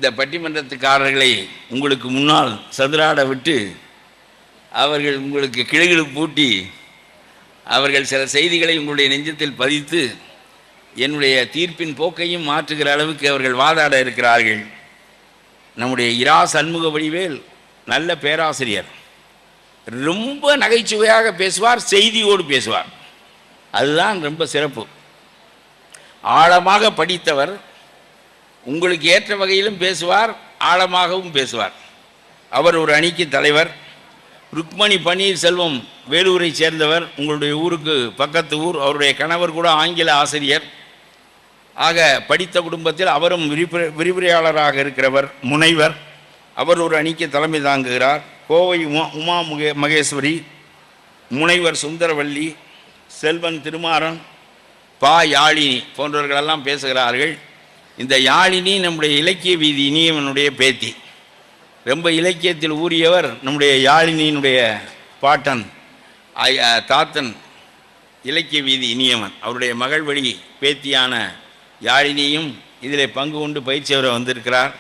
இந்த பட்டிமன்றத்துக்காரர்களை உங்களுக்கு முன்னால் சதுராட விட்டு அவர்கள் உங்களுக்கு கிளுகிழு பூட்டி அவர்கள் சில செய்திகளை உங்களுடைய நெஞ்சத்தில் பதித்து என்னுடைய தீர்ப்பின் போக்கையும் மாற்றுகிற அளவுக்கு அவர்கள் வாதாட இருக்கிறார்கள். நம்முடைய இரா சண்முக வடிவேல் நல்ல பேராசிரியர், ரொம்ப நகைச்சுவையாக பேசுவார், செய்தியோடு பேசுவார். அதுதான் ரொம்ப சிறப்பு. ஆழமாக படித்தவர், உங்களுக்கு ஏற்ற வகையிலும் பேசுவார், ஆழமாகவும் பேசுவார். அவர் ஒரு அணிக்கு தலைவர். ருக்மணி பன்னீர்செல்வம் வேலூரை சேர்ந்தவர், உங்களுடைய ஊருக்கு பக்கத்து ஊர். அவருடைய கணவர் கூட ஆங்கில ஆசிரியர். ஆக படித்த குடும்பத்தில் அவரும் விரிவுரையாளராக இருக்கிறவர், முனைவர். அவர் ஒரு அணிக்கு தலைமை தாங்குகிறார். கோவை உமா மகேஸ்வரி, முனைவர் சுந்தரவல்லி, செல்வன் திருமாறன், பா யாழினி போன்றவர்களெல்லாம் பேசுகிறார்கள். இந்த யாழினி நம்முடைய இலக்கிய வீதி இனியவனுடைய பேத்தி. ரொம்ப இலக்கியத்தில் ஊறியவர் நம்முடைய யாழினியினுடைய பாட்டன் தாத்தன் இலக்கிய வீதி இனியவன். அவருடைய மகள் வழி பேத்தியான யாழினியும் இதில் பங்கு கொண்டு பயிற்சி அவரை வந்திருக்கிறார்.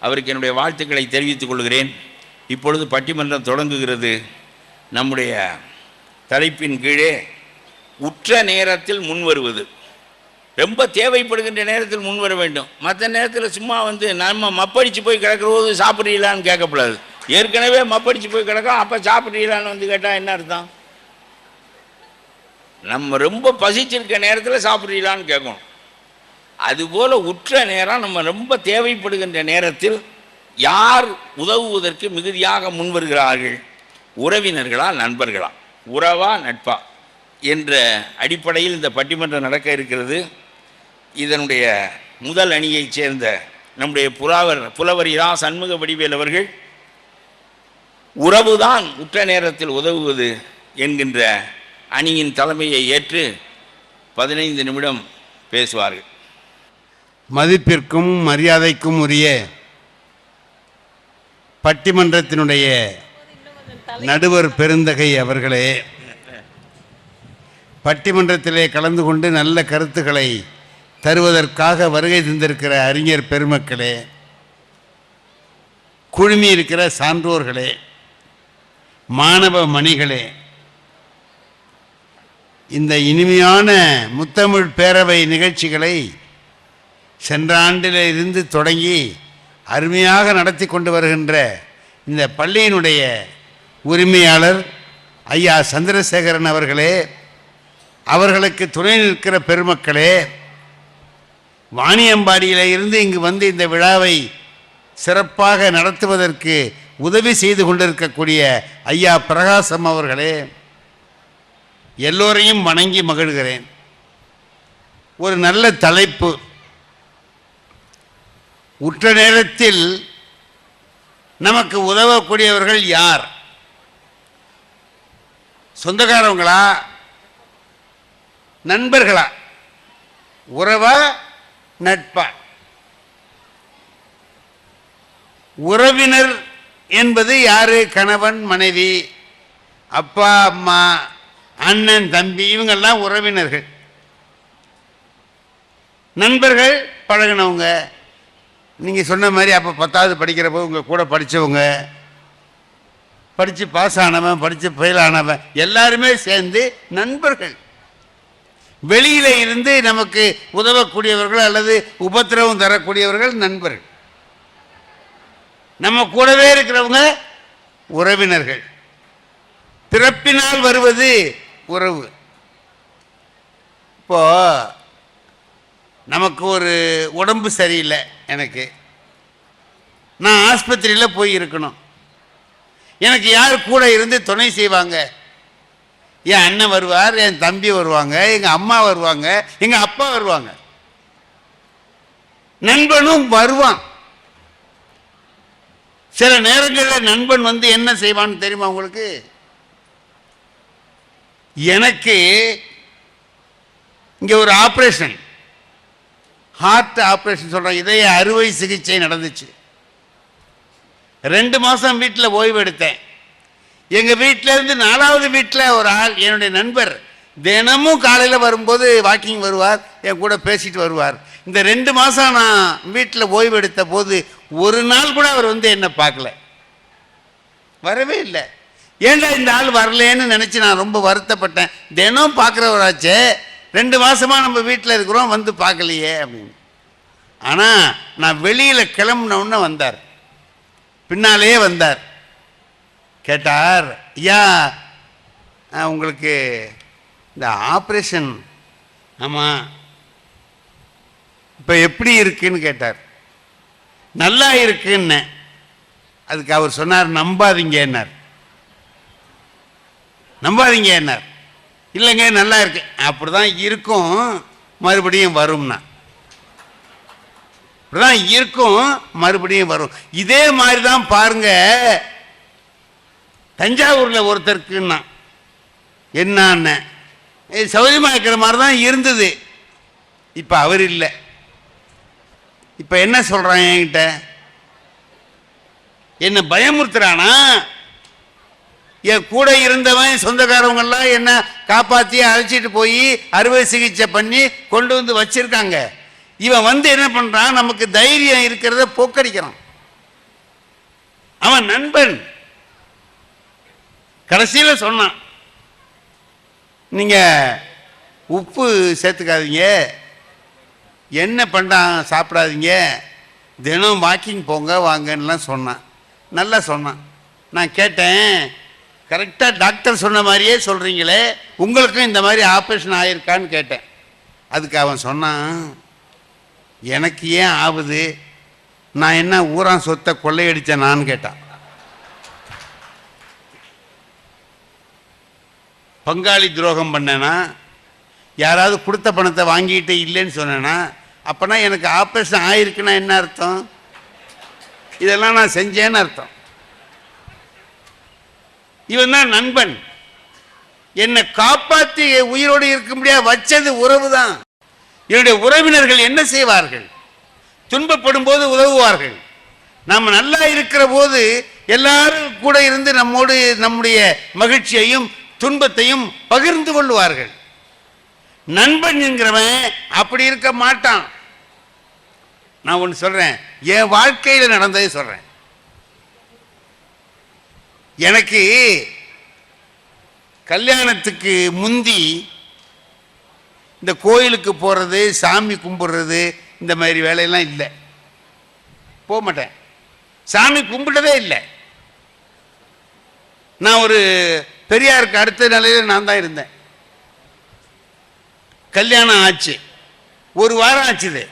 அவருக்கு என்னுடைய வாழ்த்துக்களை தெரிவித்துக் கொள்கிறேன். இப்பொழுது பட்டிமன்றம் தொடங்குகிறது. நம்முடைய தலைப்பின் கீழே உற்ற நேரத்தில் முன்வருவது. ரொம்ப தேவைப்படுகின்ற நேரத்தில் முன்வர வேண்டும். மற்ற நேரத்தில் சும்மா நம்ம மப்படிச்சு போய் கிடக்கிற போது சாப்பிட்றீங்களான்னு கேட்கக்கூடாது. ஏற்கனவே மப்படிச்சு போய் கிடக்கோம், அப்போ சாப்பிட்றீங்களான்னு கேட்டால் என்ன அர்த்தம்? நம்ம ரொம்ப பசிச்சிருக்க நேரத்தில் சாப்பிட்றீங்களான்னு கேட்கணும். அதுபோல் உற்ற நேரம், நம்ம ரொம்ப தேவைப்படுகின்ற நேரத்தில் யார் உதவுவதற்கு மிகுதியாக முன்வருகிறார்கள்? உறவினர்களா, நண்பர்களா? உறவா, நட்பா என்ற அடிப்படையில் இந்த பட்டிமன்றம் நடக்க இருக்கிறது. இதனுடைய முதல் அணியைச் சேர்ந்த நம்முடைய புலவர் இரா சண்முக வடிவேல் அவர்கள் உறவுதான் உற்ற நேரத்தில் உதவுவது என்கின்ற அணியின் தலைமையை ஏற்று 15 நிமிடம் பேசுவார்கள். மதிப்பிற்கும் மரியாதைக்கும் உரிய பட்டிமன்றத்தினுடைய நடுவர் பெருந்தகை அவர்களே, பட்டிமன்றத்திலே கலந்து கொண்டு நல்ல கருத்துக்களை தருவதற்காக வருகை தந்திருக்கிற அறிஞர் பெருமக்களே, குழுமி இருக்கிற சான்றோர்களே, மாணவ மணிகளே, இந்த இனிமையான முத்தமிழ் பேரவை நிகழ்ச்சிகளை சென்ற ஆண்டில் இருந்து தொடங்கி அருமையாக நடத்தி கொண்டு வருகின்ற இந்த பள்ளியினுடைய உரிமையாளர் ஐயா சந்திரசேகரன் அவர்களே, அவர்களுக்கு துணை நிற்கிற பெருமக்களே, வாணியம்பாடியில் இருந்து இங்கு வந்து இந்த விழாவை சிறப்பாக நடத்துவதற்கு உதவி செய்து கொண்டிருக்கக்கூடிய ஐயா பிரகாசம் அவர்களே, எல்லோரையும் வணங்கி மகிழ்கிறேன். ஒரு நல்ல தலைப்பு. உற்ற நேரத்தில் நமக்கு உதவக்கூடியவர்கள் யார்? சொந்தக்காரவங்களா, நண்பர்களா, உறவா, நட்பா? உறவினர் என்பது யாரு? கணவன் மனைவி, அப்பா அம்மா, அண்ணன் தம்பி, இவங்கெல்லாம் உறவினர்கள். நண்பர்கள் பழகினவங்க, நீங்கள் சொன்ன மாதிரி அப்போ 10வது படிக்கிறப்போ உங்கள் கூட படித்தவங்க, படித்து பாஸ் ஆனவன், படித்து ஃபெயில் ஆனவன், எல்லாருமே சேர்ந்து நண்பர்கள். வெளியில் இருந்து நமக்கு உதவக்கூடியவர்கள் அல்லது உபத்திரவம் தரக்கூடியவர்கள் நண்பர்கள். நம்ம கூடவே இருக்கிறவங்க உறவினர்கள். பிறப்பினால் வருவது உறவு. இப்போ நமக்கு ஒரு உடம்பு சரியில்லை, எனக்கு நான் ஆஸ்பத்திரியில் போய் இருக்கணும். எனக்கு யார் கூட இருந்து துணை செய்வாங்க? என் அண்ணன் வருவார், என் தம்பி வருவாங்க, எங்கள் அம்மா வருவாங்க, எங்கள் அப்பா வருவாங்க, நண்பனும் வருவான். சில நேரங்களில் நண்பன் வந்து என்ன செய்வான்னு தெரியுமா உங்களுக்கு? எனக்கு இங்கே ஒரு ஆப்ரேஷன், ஹார்ட் ஆப்ரேஷன் சொல்கிறோம், இதய அறுவை சிகிச்சை நடந்துச்சு. 2 மாதம் வீட்டில் ஓய்வு எடுத்தேன். எங்கள் வீட்டிலேருந்து 4வது வீட்டில் ஒரு ஆள், என்னுடைய நண்பர் தினமும் காலையில் வரும்போது வாக்கிங் வருவார், என் கூட பேசிட்டு வருவார். இந்த 2 மாதம் நான் வீட்டில் ஓய்வு எடுத்த போது ஒரு நாள் கூட அவர் வந்து என்னை பார்க்கல, வரவே இல்லை. ஏன்டா இந்த ஆள் வரலேன்னு நினச்சி நான் ரொம்ப வருத்தப்பட்டேன். தினம் பார்க்குறவராச்சே, 2 மாதமாக நம்ம வீட்டில் இருக்கிறோம், வந்து பார்க்கலையே அப்படின்னு. ஆனால் நான் வெளியில் கிளம்புனோன்னு வந்தார், பின்னாலேயே வந்தார். கேட்டார், ஐயா உங்களுக்கு இந்த ஆப்ரேஷன், ஆமாம், இப்போ எப்படி இருக்குன்னு கேட்டார். நல்லா இருக்குன்னு. அதுக்கு அவர் சொன்னார், நம்பாதீங்க என்னார். நம்பாதீங்க என்னார். இல்லைங்க நல்லா இருக்கு. அப்படிதான் இருக்கும், மறுபடியும் வரும்னா. அப்படிதான் இருக்கும், மறுபடியும் வரும். இதே மாதிரி தான் பாருங்க, தஞ்சாவூரில் ஒருத்தருக்குன்னா என்னன்னு சௌரியமாக இருக்கிற மாதிரி தான் இருந்தது. இப்போ அவர் இல்லை. இப்போ என்ன சொல்கிறான் என்கிட்ட, என்ன பயமுறுத்துறானா? என் கூட இருந்தவன் சொந்தக்காரவங்கெல்லாம் என்ன காப்பாற்றி அழைச்சிட்டு போய் அறுவை சிகிச்சை பண்ணி கொண்டு வந்து வச்சிருக்காங்க. இவன் வந்து என்ன பண்ணுறான், நமக்கு தைரியம் இருக்கிறத போக்கடிக்கிறான். அவன் நண்பன் கடைசியில் சொன்னான், நீங்கள் உப்பு சேர்த்துக்காதீங்க, என்ன பண்ணான் சாப்பிடாதீங்க, தினம் வாக்கிங் போங்க வாங்கன்னெலாம் சொன்னான். நல்லா சொன்னான். நான் கேட்டேன், கரெக்டாக டாக்டர் சொன்ன மாதிரியே சொல்கிறீங்களே, உங்களுக்கும் இந்த மாதிரி ஆப்ரேஷன் ஆகிருக்கான்னு கேட்டேன். அதுக்கு அவன் சொன்னான், எனக்கு ஏன் ஆகுது, நான் என்ன ஊரான் சொத்தை கொள்ளையடித்தேன் நான் கேட்டான். பங்காளி துரோகம் பண்ணேனா, யாராவது கொடுத்த பணத்தை வாங்கிட்டு இல்லைன்னு சொன்னேன்னா, அப்போனா எனக்கு ஆப்ரேஷன் ஆகிருக்குன்னா என்ன அர்த்தம்? இதெல்லாம் நான் செஞ்சேன்னு அர்த்தம். இவன் தான் நண்பன். என்னை காப்பாற்றி உயிரோடு இருக்க முடியாது வச்சது உறவு தான். என்னுடைய உறவினர்கள் என்ன செய்வார்கள்? துன்பப்படும் போது உதவுவார்கள். நாம் நல்லா இருக்கிற போது எல்லாரும் கூட இருந்து நம்மோடு நம்முடைய மகிழ்ச்சியையும் துன்பத்தையும் பகிர்ந்து கொள்வார்கள். நண்பன் என்கிறவன் அப்படி இருக்க மாட்டான். நான் ஒன்று சொல்றேன், என் வாழ்க்கையில் நடந்ததை சொல்றேன். எனக்கு கல்யாணத்துக்கு முந்தி இந்த கோயிலுக்கு போகிறது, சாமி கும்பிடுறது, இந்த மாதிரி வேலையெல்லாம் இல்லை. போக மாட்டேன், சாமி கும்பிட்டதே இல்லை. நான் ஒரு பெரியாருக்கு அடுத்த நிலையில் நான் தான் இருந்தேன். கல்யாணம் ஆச்சு, 1 வாரம் ஆச்சுது.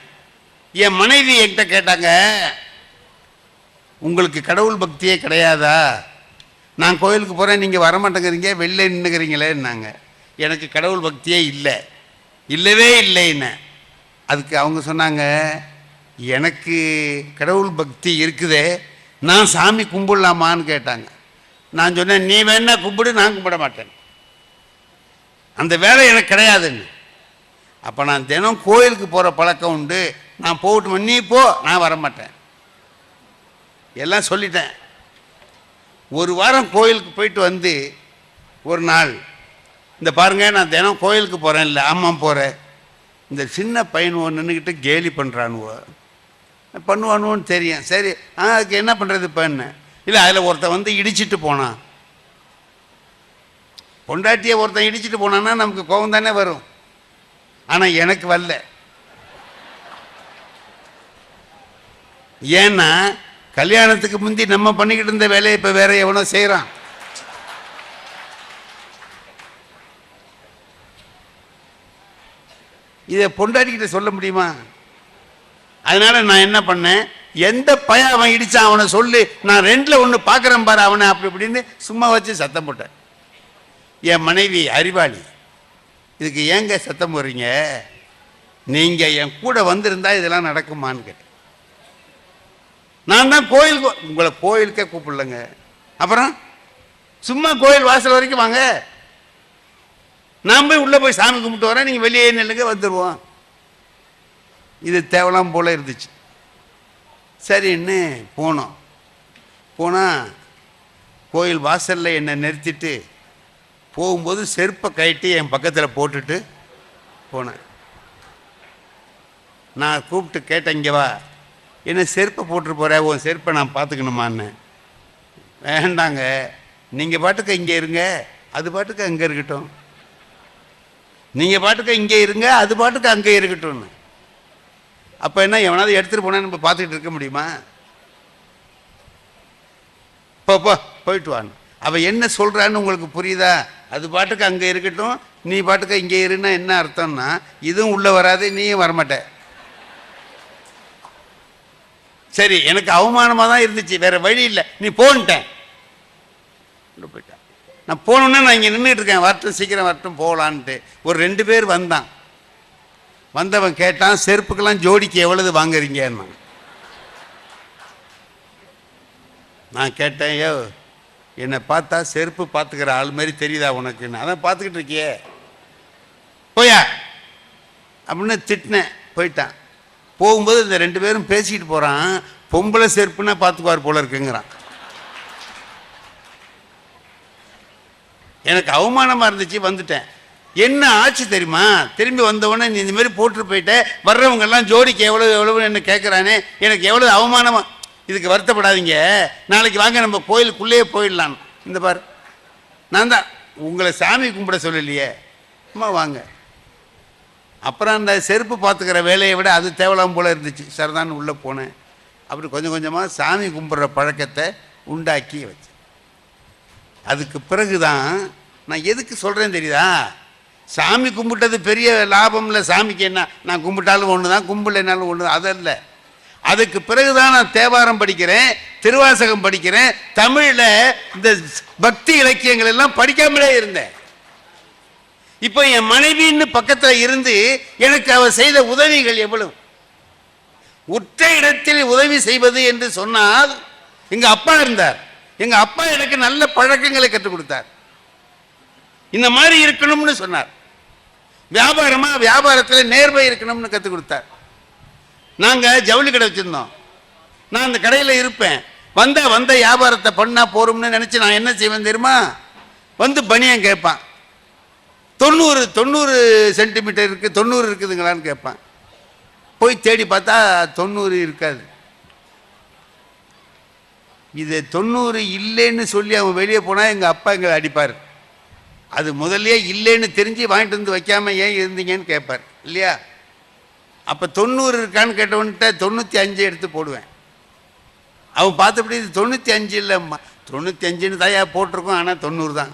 என் மனைவி என்கிட்ட கேட்டாங்க, உங்களுக்கு கடவுள் பக்தியே கிடையாதா? நான் கோயிலுக்கு போகிறேன், நீங்கள் வரமாட்டேங்கிறீங்க, வெளில நின்றுக்கிறீங்களேன்னாங்க. எனக்கு கடவுள் பக்தியே இல்லை, இல்லவே இல்லைன்னு. அதுக்கு அவங்க சொன்னாங்க, எனக்கு கடவுள் பக்தி இருக்குதே, நான் சாமி கும்பிடலாமான்னு கேட்டாங்க. நான் சொன்னேன், நீ வேணா கும்பிடு, நான் கும்பிட மாட்டேன், அந்த வேலை எனக்கு கிடையாதுன்னு. அப்போ நான் தினம் கோயிலுக்கு போகிற பழக்கம் உண்டு, நான் போகட்டுமா? நீ போ, நான் வரமாட்டேன், எல்லாம் சொல்லிட்டேன். 1 வாரம் கோயிலுக்கு போயிட்டு வந்து ஒரு நாள், இந்த பாருங்க நான் தினம் கோயிலுக்கு போகிறேன். இல்லை, ஆமாம் போகிறேன். இந்த சின்ன பையன் நின்றுக்கிட்டு கேலி பண்ணுறானுவோ, பண்ணுவானுவோன்னு தெரியும். சரி, அதுக்கு என்ன பண்ணுறது இப்போ? இல்லை, அதில் ஒருத்தன் வந்து இடிச்சிட்டு போனான். பொண்டாட்டியை ஒருத்தன் இடிச்சிட்டு போனான்னா நமக்கு கோபம் தானே வரும். ஆனால் எனக்கு வரல. ஏன்னா கல்யாணத்துக்கு முந்தி நம்ம பண்ணிக்கிட்டு இருந்த வேலையை இப்போ வேற எவனோ செய்கிறான். இதை பொண்டாட்டிக்கிட்ட சொல்ல முடியுமா? அதனால நான் என்ன பண்ணேன், எந்த பையன் அவன் இடிச்சான் அவனை சொல்லு, நான் 2ல் 1 பார்க்குறேன் பாரு அவனை, அப்படி இப்படின்னு சும்மா வச்சு சத்தம் போட்டேன். என் மனைவி அறிவாளி, இதுக்கு ஏங்க சத்தம் போடுறீங்க, நீங்கள் என் கூட வந்திருந்தா இதெல்லாம் நடக்குமான்னு கேட்டேன். நான் தான் கோயிலுக்கு, உங்களை கோயிலுக்கே கூப்பிடலங்க, அப்புறம் சும்மா கோயில் வாசல் வரைக்கும் வாங்க, நான் போய் உள்ளே போய் சாமி கும்பிட்டு வரேன், நீங்கள் வெளியே நில்லுங்க, வந்துடுவோம். இது தேவலாம் போல இருந்துச்சு. சரின்னு போனால் கோயில் வாசலில் என்னை நிறுத்திட்டு, போகும்போது செருப்பை கழட்டி என் பக்கத்தில் போட்டுட்டு போனேன். நான் கூப்பிட்டு கேட்டேன், இங்கே வா, என்ன செருப்பை போட்டுட்டு போகிற, உன் செருப்பை நான் பார்த்துக்கணுமான்னு. வேண்டாங்க, நீங்கள் பாட்டுக்கு இங்கே இருங்க, அது பாட்டுக்கு அங்கே இருக்கட்டும். நீங்கள் பாட்டுக்கு இங்கே இருங்க, அது பாட்டுக்கு அங்கே இருக்கட்டும்னு. அப்போ என்ன, எவனாவது எடுத்துகிட்டு போனால் நம்ம பார்த்துக்கிட்டு இருக்க முடியுமா? போயிட்டு வான்னு. அவள் என்ன சொல்கிறான்னு உங்களுக்கு புரியுதா? அது பாட்டுக்கு அங்கே இருக்கட்டும், நீ பாட்டுக்கு இங்கே இருன்னா என்ன அர்த்தம்னா, இதுவும் உள்ளே வராது, நீயும் வரமாட்ட. சரி, எனக்கு அவமானமாக தான் இருந்துச்சு, வேற வழி இல்லை, நீ போன்ட்டேன். போயிட்டேன். நான் போனோன்னே நான் இங்கே நின்றுட்டு இருக்கேன், வரட்டும் சீக்கிரம் வரட்டும் போகலான்ட்டு. ஒரு 2 பேர் வந்தான். வந்தவன் கேட்டான், செருப்புக்கெல்லாம் ஜோடிக்கு எவ்வளவு வாங்குறீங்கன்னு. நான் கேட்டேன், ஏ என்னை பார்த்தா செருப்பு பார்த்துக்கிற ஆள் மாதிரி தெரியுதா உனக்குன்னு? அதான் பார்த்துக்கிட்டு இருக்கியே, போயா அப்படின்னு திட்டினேன். போயிட்டான். போகும்போது இந்த 2 பேரும் பேசிக்கிட்டு போகிறான். பொம்பளை செருப்புன்னா பார்த்துக்குவார் போல இருக்குங்கிறான். எனக்கு அவமானமாக இருந்துச்சு, வந்துட்டேன். என்ன ஆச்சு தெரியுமா? திரும்பி வந்தவொடனே நீ இந்த மாதிரி போட்டு போயிட்ட, வர்றவங்கெல்லாம் ஜோடிக்கு எவ்வளவு என்ன கேட்குறானே, எனக்கு எவ்வளோ அவமானமாக. இதுக்கு வருத்தப்படாதீங்க, நாளைக்கு வாங்க நம்ம கோயிலுக்குள்ளேயே போயிடலாம். இந்த பார், நான் தான் உங்களை சாமி கும்பிட சொல்லலையே, அம்மா வாங்க. அப்புறம் அந்த செருப்பு பார்த்துக்கிற வேலையை விட அது தேவலாம் போல இருந்துச்சு. சரிதான்னு உள்ளே போனேன். அப்படி கொஞ்சம் கொஞ்சமாக சாமி கும்பிட்ற பழக்கத்தை உண்டாக்கி வச்சேன். அதுக்கு பிறகு தான் நான் எதுக்கு சொல்கிறேன் தெரியுதா? சாமி கும்பிட்டது பெரிய லாபம் இல்லை. சாமிக்கு என்ன, நான் கும்பிட்டாலும் ஒன்று தான், கும்பிடலைனாலும் ஒன்று தான், அதல்ல. அதுக்கு பிறகு தான் நான் தேவாரம் படிக்கிறேன், திருவாசகம் படிக்கிறேன். தமிழில் இந்த பக்தி இலக்கியங்கள் எல்லாம் படிக்காமலே இருந்தேன். இப்போ என் மனைவின்னு பக்கத்தில் இருந்து எனக்கு அவர் செய்த உதவிகள் எவ்வளவு. உற்ற இடத்தில் உதவி செய்வது என்று சொன்னால், எங்கள் அப்பா இருந்தார். எங்கள் அப்பா எனக்கு நல்ல பழக்கங்களை கற்றுக் கொடுத்தார். இந்த மாதிரி இருக்கணும்னு சொன்னார். வியாபாரத்தில் நேர்மை இருக்கணும்னு கற்றுக் கொடுத்தார். நாங்கள் ஜவுளி கடை வச்சுருந்தோம். நான் அந்த கடையில் இருப்பேன். வந்த வியாபாரத்தை பண்ணால் போகிறோம்னு நினச்சி நான் என்ன செய்வேன் தெரியுமா? வந்து பனியன் கேட்பான். 90 சென்டிமீட்டர் இருக்குது, 90 இருக்குதுங்களான்னு கேட்பான். போய் தேடி பார்த்தா 90 இருக்காது. இது 90 இல்லைன்னு சொல்லி அவன் வெளியே போனால் எங்கள் அப்பா எங்களை அடிப்பார். அது முதல்லையே இல்லைன்னு தெரிஞ்சு வாங்கிட்டு வந்து வைக்காமல் ஏன் இருந்தீங்கன்னு கேட்பார் இல்லையா? அப்போ 90 இருக்கான்னு கேட்டவன்கிட்ட 95 எடுத்து போடுவேன். அவன் பார்த்தபடி இது 95 இல்லைம்மா, 95ன்னு தாயா போட்டிருக்கோம், ஆனால் 90 தான்.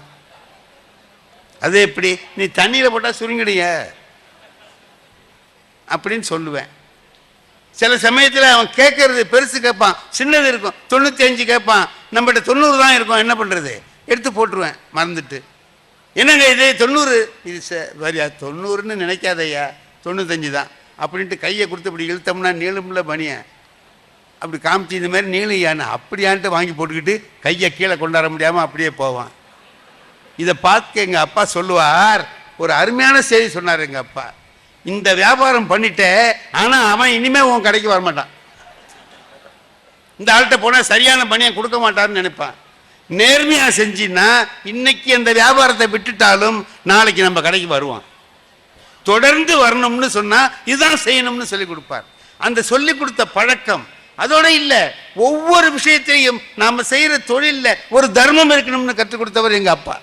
அது எப்படி, நீ தண்ணியில் போட்டால் சுருங்கிடுங்க அப்படின்னு சொல்லுவேன். சில சமயத்தில் அவன் கேட்கறது பெருசு கேட்பான், சின்னது இருக்கும். 95 கேட்பான், நம்மகிட்ட 90 தான் இருக்கும். என்ன பண்ணுறது, எடுத்து போட்டுருவேன் மறந்துட்டு. என்னங்க இது 90, இது வரியா 90ன்னு நினைக்காதையா, 95 தான் அப்படின்ட்டு கையை கொடுத்து இப்படி இழுத்தோம்னா நீளும்ல பனிய அப்படி காமிச்சு இந்த மாதிரி நீளையான்னு அப்படியான்ட்டு வாங்கி போட்டுக்கிட்டு கையை கீழே கொண்டாட முடியாமல் அப்படியே போவான். இதை பார்க்க எங்கள் அப்பா சொல்லுவார், ஒரு அருமையான செய்தி சொன்னார் எங்கள் அப்பா. இந்த வியாபாரம் பண்ணிட்டே, ஆனால் அவன் இனிமேல் உன் கடைக்கு வரமாட்டான். இந்த ஆள்கிட்ட போனால் சரியான பணியை கொடுக்க மாட்டான்னு நினைப்பான். நேர்மையாக செஞ்சின்னா இன்னைக்கு அந்த வியாபாரத்தை விட்டுட்டாலும் நாளைக்கு நம்ம கடைக்கு வருவான். தொடர்ந்து வரணும்னு சொன்னால் இதுதான் செய்யணும்னு சொல்லி கொடுப்பார். அந்த சொல்லி கொடுத்த பழக்கம் அதோட இல்லை, ஒவ்வொரு விஷயத்தையும் நாம் செய்கிற தொழிலில் ஒரு தர்மம் இருக்கணும்னு கற்றுக் கொடுத்தவர் எங்கள் அப்பா.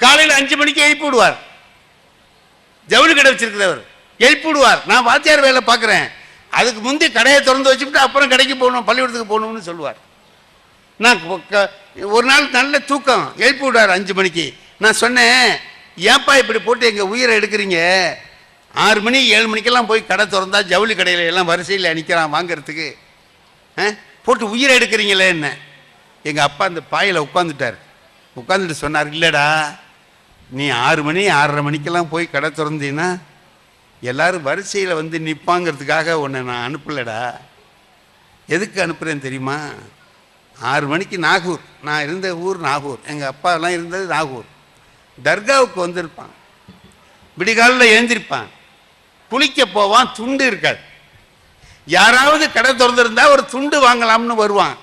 காலையில் 5 மணிக்கு எழுப்பி விடுவார். ஜவுளி கடை வச்சிருக்கிறவர் எழுப்பி விடுவார். நான் வாத்தியார் வேலை பார்க்குறேன், அதுக்கு முந்தி கடையை திறந்து வச்சுக்கிட்டு அப்புறம் கடைக்கு போகணும், பள்ளிக்கூடத்துக்கு போகணும்னு சொல்லுவார். நான் ஒரு நாள் நல்ல தூக்கம், எழுப்பி விடுவார் 5 மணிக்கு. நான் சொன்னேன், ஏன்ப்பா இப்படி போட்டு எங்கள் உயிரை எடுக்கிறீங்க? 6 மணி 7 மணிக்கெல்லாம் போய் கடை திறந்தா ஜவுளி கடையில் எல்லாம் வரிசையில் நிற்கிறான் வாங்கிறதுக்கு, போட்டு உயிரை எடுக்கிறீங்களே என்ன? எங்கள் அப்பா அந்த பாயில் உட்காந்துட்டார். உட்காந்துட்டு சொன்னார், இல்லைடா, நீ 6 மணி 6:30 மணிக்கெல்லாம் போய் கடை திறந்தீங்கன்னா எல்லாரும் வரிசையில் வந்து நிற்பாங்கிறதுக்காக உன்னை நான் அனுப்பலடா. எதுக்கு அனுப்புகிறேன்னு தெரியுமா? 6 மணிக்கு நாகூர், நான் இருந்த ஊர் நாகூர், எங்கள் அப்பாலாம் இருந்தது நாகூர். தர்காவுக்கு வந்திருப்பான், விடிகாலில் எழுந்திருப்பான், குளிக்க போவான், துண்டு இருக்காது. யாராவது கடை திறந்திருந்தா ஒரு துண்டு வாங்கலாம்னு வருவான்.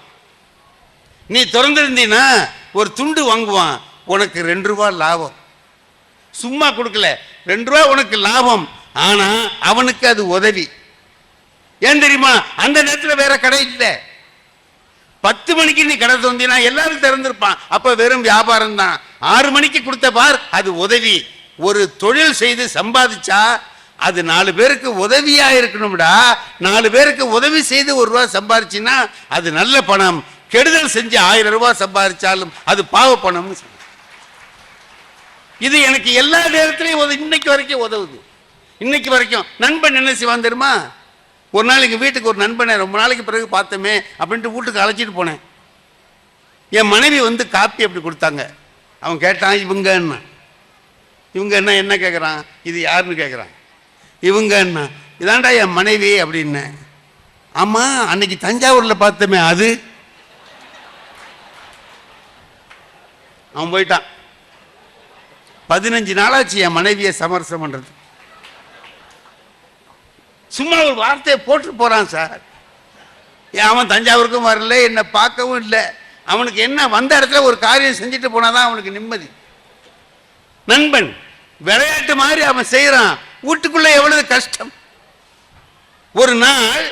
நீ திறந்திருந்தீன்னா ஒரு துண்டு வாங்குவான். உனக்கு 2 ரூபா லாபம். சும்மா கொடுக்கல, 2 ரூபா உனக்கு லாபம். ஆனா அவனுக்கு அது உதவி. ஏன் தெரியுமா? அந்த நேரத்தில் வேற கடை இல்லை. 10 மணிக்கு நீ கடை தோந்தினா எல்லாரும் திறந்திருப்பான். அப்ப வெறும் வியாபாரம் தான். 6 மணிக்கு கொடுத்த பார், அது உதவி. ஒரு தொழில் செய்து சம்பாதிச்சா அது 4 பேருக்கு உதவியா இருக்கணும்டா. 4 பேருக்கு உதவி செய்து 1 ரூபா சம்பாதிச்சுன்னா அது நல்ல பணம். கெடுதல் செஞ்சு 1000 ரூபாய் சம்பாதிச்சாலும் அது பாவ பணம்னு சொல்ல. இது எனக்கு எல்லா நேரத்திலையும் இன்னைக்கு வரைக்கும் உதவுது. இன்னைக்கு வரைக்கும் நண்பன் என்ன செய்வான் தெரியுமா? ஒரு நாள் எங்கள் வீட்டுக்கு ஒரு நண்பனை ரொம்ப நாளைக்கு பிறகு பார்த்தோமே அப்படின்ட்டு வீட்டுக்கு அழைச்சிட்டு போனேன். என் மனைவி வந்து காப்பி அப்படி கொடுத்தாங்க. அவன் கேட்டான், இவங்க என்ன கேட்குறான், இது யாருன்னு கேட்குறான். இவங்க என்ன, இதாண்டா என் மனைவி அப்படின்னு. ஆமாம், அன்னைக்கு தஞ்சாவூரில் பார்த்தோமே அது. அவன் போயிட்டான். 15 நாளாச்சு என் மனைவியை சமரசம் பண்ணுறது. சும்மா ஒரு வார்த்தையை போட்டு போறான் சார். அவன் தஞ்சாவூருக்கும் வரல, என்னை பார்க்கவும் இல்லை. அவனுக்கு என்ன, வந்த இடத்துல ஒரு காரியம் செஞ்சுட்டு போனாதான் அவனுக்கு நிம்மதி. நண்பன் விளையாட்டு மாதிரி அவன் செய்யறான். வீட்டுக்குள்ள எவ்வளவு கஷ்டம். ஒரு நாள்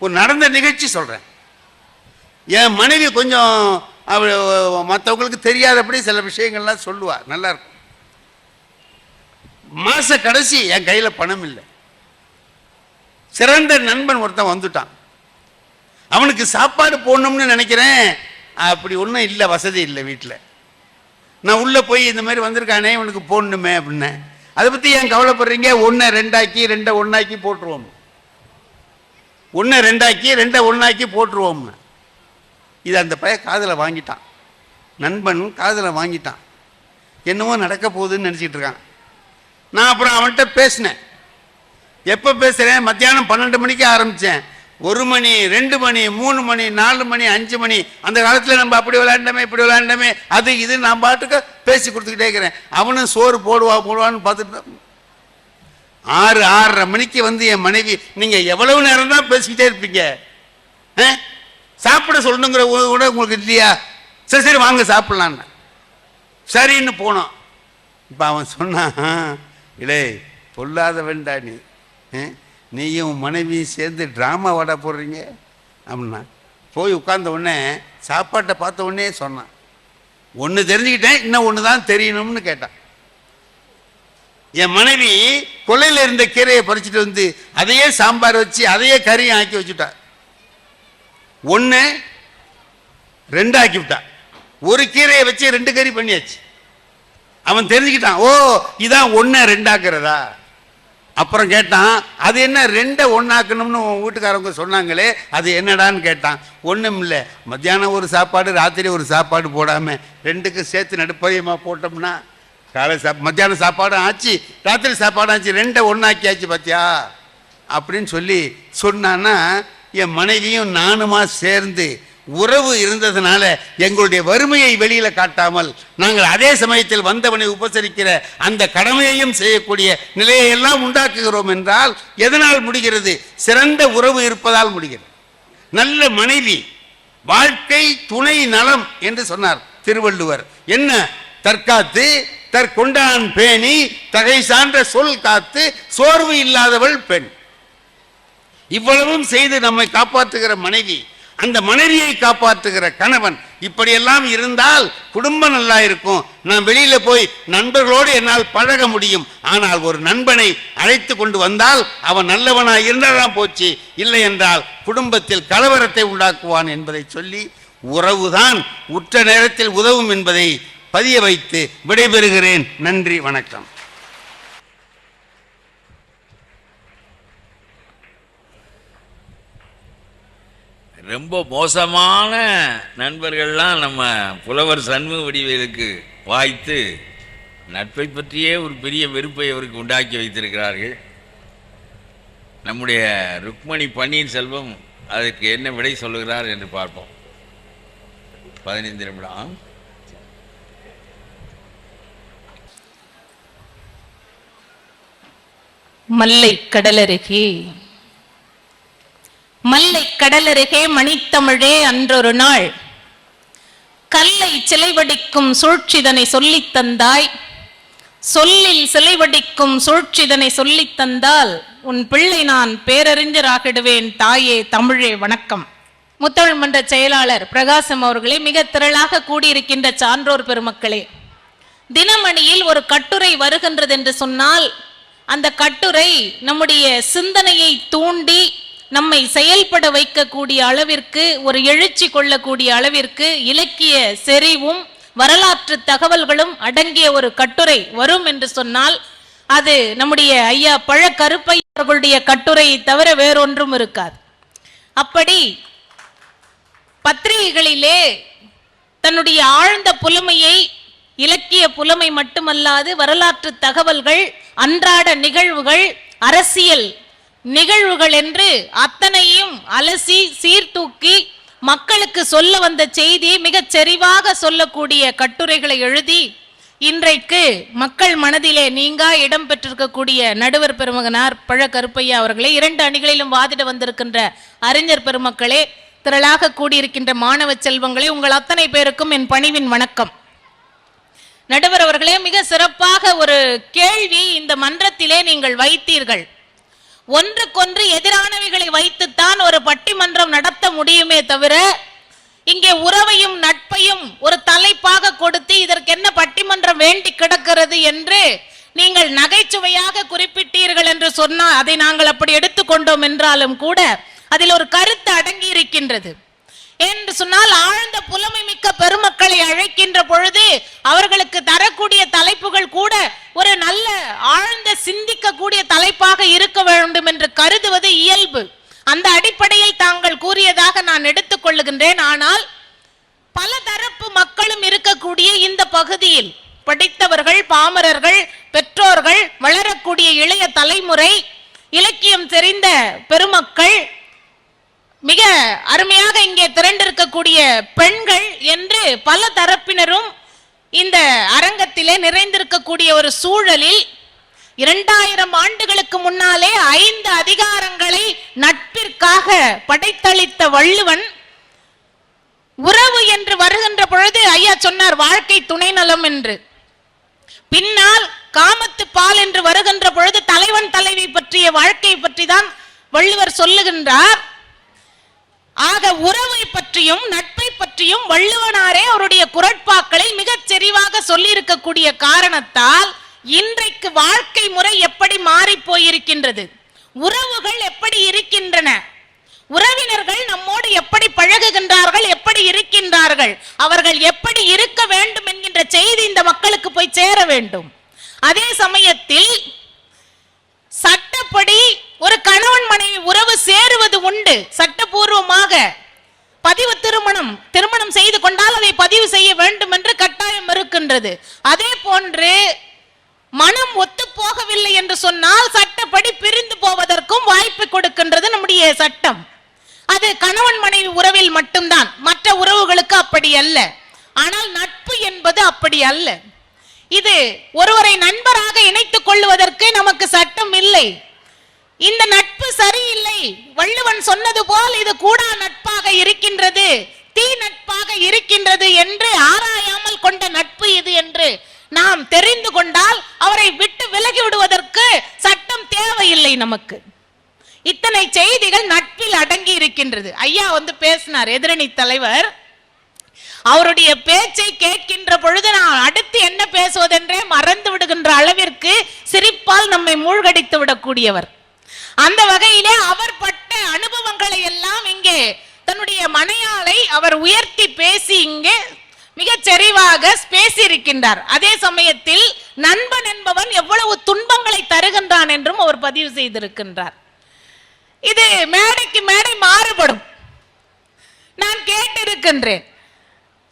ஒரு நடந்த நிகழ்ச்சி சொல்றேன். என் மனைவி கொஞ்சம் மற்றவங்களுக்கு தெரியாதபடி சில விஷயங்கள்லாம் சொல்லுவா, நல்லா இருக்கும். மாச கடைசி என் கையில பணம் இல்லை. சிறந்த நண்பன் ஒருத்தன் வந்துட்டான். அவனுக்கு சாப்பாடு போடணும்னு நினைக்கிறேன். அப்படி ஒன்றும் இல்லை, வசதி இல்லை வீட்டில். நான் உள்ளே போய் இந்த மாதிரி வந்திருக்கானே இவனுக்கு போடணுமே அப்படின்னேன். அதை பற்றி ஏன் கவலைப்படுறீங்க, 1 2 ஆக்கி 2 1 ஆக்கி போட்டுருவோம். 1 2 ஆக்கி 2 1 ஆக்கி போட்டுருவோம்னு. இது அந்த பையன் காதில் வாங்கிட்டான். நண்பன் காதில் வாங்கிட்டான். என்னவோ நடக்க போகுதுன்னு நினச்சிக்கிட்டு இருக்கான். நான் அப்புறம் அவன்கிட்ட பேசினேன். எப்போ பேசுகிறேன்? மத்தியானம் 12 மணிக்கு ஆரம்பித்தேன். 1 மணி 2 மணி 3 மணி 4 மணி 5 மணி. அந்த காலத்தில் நம்ம அப்படி விளையாண்டமே இப்படி விளையாண்டமே அது இது நான் பாட்டுக்கு பேசி கொடுத்துக்கிட்டே இருக்கிறேன். அவனும் சோறு போடுவான்னு பார்த்துட்டு 6 6:30 மணிக்கு வந்து என் மனைவி, நீங்கள் எவ்வளவு நேரம் தான் பேசிக்கிட்டே இருப்பீங்க, சாப்பிட சொல்லணுங்கிற கூட உங்களுக்கு இல்லையா? சரி சரி வாங்க சாப்பிட்லான்னு. சரின்னு போனோம். இப்போ அவன் சொன்னான், இல்லை பொல்லாத வேண்டா நீயும் மனைவியும் சேர்ந்து ட்ராமா வாட போடுறீங்க அப்படின்னா. போய் உட்கார்ந்த உடனே சாப்பாட்டை பார்த்த உடனே சொன்னான், ஒன்று தெரிஞ்சுக்கிட்டேன், இன்னும் ஒன்று தான் தெரியணும்னு கேட்டான். என் மனைவி கொல்லையில் இருந்த கீரையை பறிச்சுட்டு வந்து அதையே சாம்பார் வச்சு அதையே கறியும் ஆக்கி வச்சுட்டா. 1 2 ஆக்கி விட்டா. ஒரு கீரையை வச்சு 2 கறி பண்ணியாச்சு. அவன் தெரிஞ்சுக்கிட்டான், ஓ இதான் 1 2 ஆக்குறதா. அப்புறம் கேட்டான், அது என்ன 2 1 ஆக்கணும்னு வீட்டுக்காரவங்க சொன்னாங்களே அது என்னடான்னு கேட்டான். ஒன்றும் இல்லை, மத்தியானம் ஒரு சாப்பாடு ராத்திரி ஒரு சாப்பாடு போடாமல் 2க்கும் சேர்த்து நடுப்பதியமாக போட்டோம்னா காலை மத்தியானம் சாப்பாடும் ஆச்சு ராத்திரி சாப்பாடும் ஆச்சு, 2 1 ஆக்கியாச்சு பார்த்தியா அப்படின்னு சொல்லி சொன்னான்னா. என் மனைவியும் நானுமா சேர்ந்து உறவு இருந்ததுனால எங்களுடைய வறுமையை வெளியில காட்டாமல் நாங்கள் அதே சமயத்தில் வந்தவனை உபசரிக்கிற அந்த கடமையையும் செய்யக்கூடிய நிலையை எல்லாம் உண்டாக்குகிறோம் என்றால் எதனால் முடிகிறது? சிறந்த உறவு இருப்பதால் முடிகிறது. நல்ல மனைவி வாழ்க்கை துணை நலம் என்று சொன்னார் திருவள்ளுவர். என்ன? தற்காத்து தற்கொண்டான் பேணி தகை சான்ற சொல் காத்து சோர்வு இல்லாதவள் பெண். இவ்வளவும் செய்து நம்மை காப்பாற்றுகிற மனைவி, அந்த மனைவியை காப்பாற்றுகிற கணவன், இப்படியெல்லாம் இருந்தால் குடும்பம் நல்லா இருக்கும். நான் வெளியில போய் நண்பர்களோடு என்னால் பழக முடியும். ஆனால் ஒரு நண்பனை அழைத்து கொண்டு வந்தால் அவன் நல்லவனாய் இருந்தால்தான் போச்சு, இல்லை என்றால் குடும்பத்தில் கலவரத்தை உண்டாக்குவான் என்பதை சொல்லி உறவுதான் உற்ற நேரத்தில் உதவும் என்பதை பதிய வைத்து விடைபெறுகிறேன். நன்றி, வணக்கம். ரொம்ப மோசமான நண்பர்கள்லாம் நம்ம புலவர் சண்முக வடிவேலுக்கு வாய்த்து நட்பை பற்றியே ஒரு பெரிய வெறுப்பை அவருக்கு உண்டாக்கி வைத்திருக்கிறார்கள். நம்முடைய ருக்மணி பன்னீர்செல்வம் அதற்கு என்ன விடை சொல்லுகிறார் என்று பார்ப்போம். 15 நிமிடம். மல்லை கடலருகே மல்லை கடலருகே மணித்தமிழே அன்றொரு நாள் கல்லை சிலைவடிக்கும் சூழ்ச்சிதனை சொல்லித் தந்தாய், சொல்லில் சிலைவடிக்கும் சூழ்ச்சிதனை சொல்லித் தந்தால் உன் பிள்ளை நான் பேரறிஞராகிடுவேன் தாயே தமிழே வணக்கம். முத்தமிழ் மன்ற செயலாளர் பிரகாசம் அவர்களே, மிக திரளாக கூடியிருக்கின்ற சான்றோர் பெருமக்களே, தினமணியில் ஒரு கட்டுரை வருகின்றது என்று சொன்னால் அந்த கட்டுரை நம்முடைய சிந்தனையை தூண்டி நம்மை செயல்பட வைக்கக்கூடிய அளவிற்கு, ஒரு எழுச்சி கொள்ளக்கூடிய அளவிற்கு இலக்கிய செறிவும் வரலாற்று தகவல்களும் அடங்கிய ஒரு கட்டுரை வரும் என்று சொன்னால் அது நம்முடைய ஐயா பழ கருப்பையா அவர்களுடைய கட்டுரையை தவிர வேறொன்றும் இருக்காது. அப்படி பத்திரிகைகளிலே தன்னுடைய ஆழ்ந்த புலமையை, இலக்கிய புலமை மட்டுமல்லாது வரலாற்று தகவல்கள், அன்றாட நிகழ்வுகள், அரசியல் நிகழ்வுகள் என்று அத்தனையும் அலசி சீர்தூக்கி மக்களுக்கு சொல்ல வந்த செய்தியை மிகச் செறிவாக சொல்லக்கூடிய கட்டுரைகளை எழுதி இன்றைக்கு மக்கள் மனதிலே நீங்கா இடம் பெற்றிருக்கக்கூடிய நடுவர் பெருமகனார் பழ கருப்பையா அவர்களே, 2 அணிகளிலும் வாதிட வந்திருக்கின்ற அறிஞர் பெருமக்களே, திரளாக கூடியிருக்கின்ற மாணவ செல்வங்களே, உங்கள் அத்தனை பேருக்கும் என் பணிவின் வணக்கம். நடுவர் அவர்களே, மிக சிறப்பாக ஒரு கேள்வி இந்த மன்றத்திலே நீங்கள் வைத்தீர்கள். ஒன்றுக்கொன்று எதிரானவைகளை வைத்துத்தான் ஒரு பட்டிமன்றம் நடத்த முடியுமே தவிர, இங்கே உறவையும் நட்பையும் ஒரு தலைப்பாக கொடுத்து இதற்கு என்ன பட்டிமன்றம் வேண்டி கிடக்கிறது என்று நீங்கள் நகைச்சுவையாக குறிப்பிட்டீர்கள் என்று சொன்னால் அதை நாங்கள் அப்படி எடுத்துக்கொண்டோம் என்றாலும் கூட அதில் ஒரு கருத்து அடங்கி இருக்கின்றது. என்று சொன்னால் ஆழ்ந்த புலமை மிக்க பெருமக்களை அழைக்கின்ற பொழுது அவர்களுக்கு தரக்கூடிய தலைப்புகள் கூட ஒரு நல்ல ஆழ்ந்த சிந்திக்கக்கூடிய தலைப்பாக இருக்க வேண்டும் என்று கருதுவது இயல்பு. அந்த அடிப்படையில் தாங்கள் கூறியதாக நான் எடுத்துக்கொள்ளுகின்றேன். ஆனால் பல தரப்பு மக்களும் இருக்கக்கூடிய இந்த பகுதியில் படித்தவர்கள், பாமரர்கள், பெற்றோர்கள், வளரக்கூடிய இளைய தலைமுறை, இலக்கியம் தெரிந்த பெருமக்கள், மிக அருமையாக இங்கே திரண்டிருக்கக்கூடிய பெண்கள் என்று பல தரப்பினரும் இந்த அரங்கத்திலே நிறைந்திருக்கக்கூடிய ஒரு சூழலில் 2000 ஆண்டுகளுக்கு முன்னாலே 5 அதிகாரங்களை நட்பிற்காக படைத்தளித்த வள்ளுவன் உறவு என்று வருகின்ற பொழுது ஐயா சொன்னார் வாழ்க்கை துணை நலம் என்று. பின்னால் காமத்து பால் என்று வருகின்ற பொழுது தலைவன் தலைவி பற்றிய வாழ்க்கை பற்றி தான் வள்ளுவர் சொல்லுகின்றார். ஆக உறவை பற்றியும் நட்பை பற்றியும் வள்ளுவனாரே அவருடைய குறட்பாக்களில் மிகச் செறிவாக சொல்லியிருக்கக்கூடிய காரணத்தால் இன்றைக்கு வாழ்க்கை முறை எப்படி மாறி போயிருக்கின்றது, உறவுகள் எப்படி இருக்கின்றன, உறவினர்கள் நம்மோடு எப்படி பழகுகின்றார்கள், எப்படி இருக்கின்றார்கள், அவர்கள் எப்படி இருக்க வேண்டும் என்கின்ற செய்தி இந்த மக்களுக்கு போய் சேர வேண்டும். அதே சமயத்தில் சட்டப்படி ஒரு கணவன் மனைவி உறவு சேருவது உண்டு. சட்டபூர்வமாக பதிவு திருமணம் செய்து கொண்டால் அதை பதிவு செய்ய வேண்டும் என்று கட்டாயம் இருக்கின்றது. அதே போன்று மனம் ஒத்து போகவில்லை என்று சொன்னால் சட்டப்படி பிரிந்து போவதற்கும் வாய்ப்பு கொடுக்கின்றது நம்முடைய சட்டம். அது கணவன் மனைவி உறவில் மட்டும்தான், மற்ற உறவுகளுக்கு அப்படி அல்ல. ஆனால் நட்பு என்பது அப்படி அல்ல. இது ஒருவரை நண்பராக இணைத்துக் கொள்வதற்கு நமக்கு சட்டம் இல்லை. இந்த நட்பு சரியில்லை, வள்ளுவன் சொன்னது போல் இது கூடா நட்பாக இருக்கின்றது, தீ நட்பாக இருக்கின்றது என்று ஆராயாமல் கொண்ட நட்பு இது என்று நாம் தெரிந்து கொண்டால் அவரை விட்டு விலகி விடுவதற்கு சட்டம் தேவையில்லை நமக்கு. இத்தனை செய்திகள் நட்பில் அடங்கி இருக்கின்றது. ஐயா பேசினார், எதிரணி தலைவர். அவருடைய பேச்சை கேட்கின்ற பொழுது நான் அடுத்து என்ன பேசுவதென்றே மறந்து விடுகின்ற அளவிற்கு சிரிப்பால் நம்மை மூழ்கடித்து விடக்கூடியவர். அந்த வகையிலே அவர் பட்ட அனுபவங்களை எல்லாம் இங்கே தன்னுடைய மனையாளை அவர் உயர்த்தி பேசி இங்கே மிக செறிவாக பேசி இருக்கின்றார். அதே சமயத்தில் நண்பன் என்பவன் எவ்வளவு துன்பங்களை தருகின்றான் என்றும் அவர் பதிவு செய்திருக்கின்றார். இது மேடைக்கு மேடை மாறுபடும். நான் கேட்டிருக்கின்றேன்.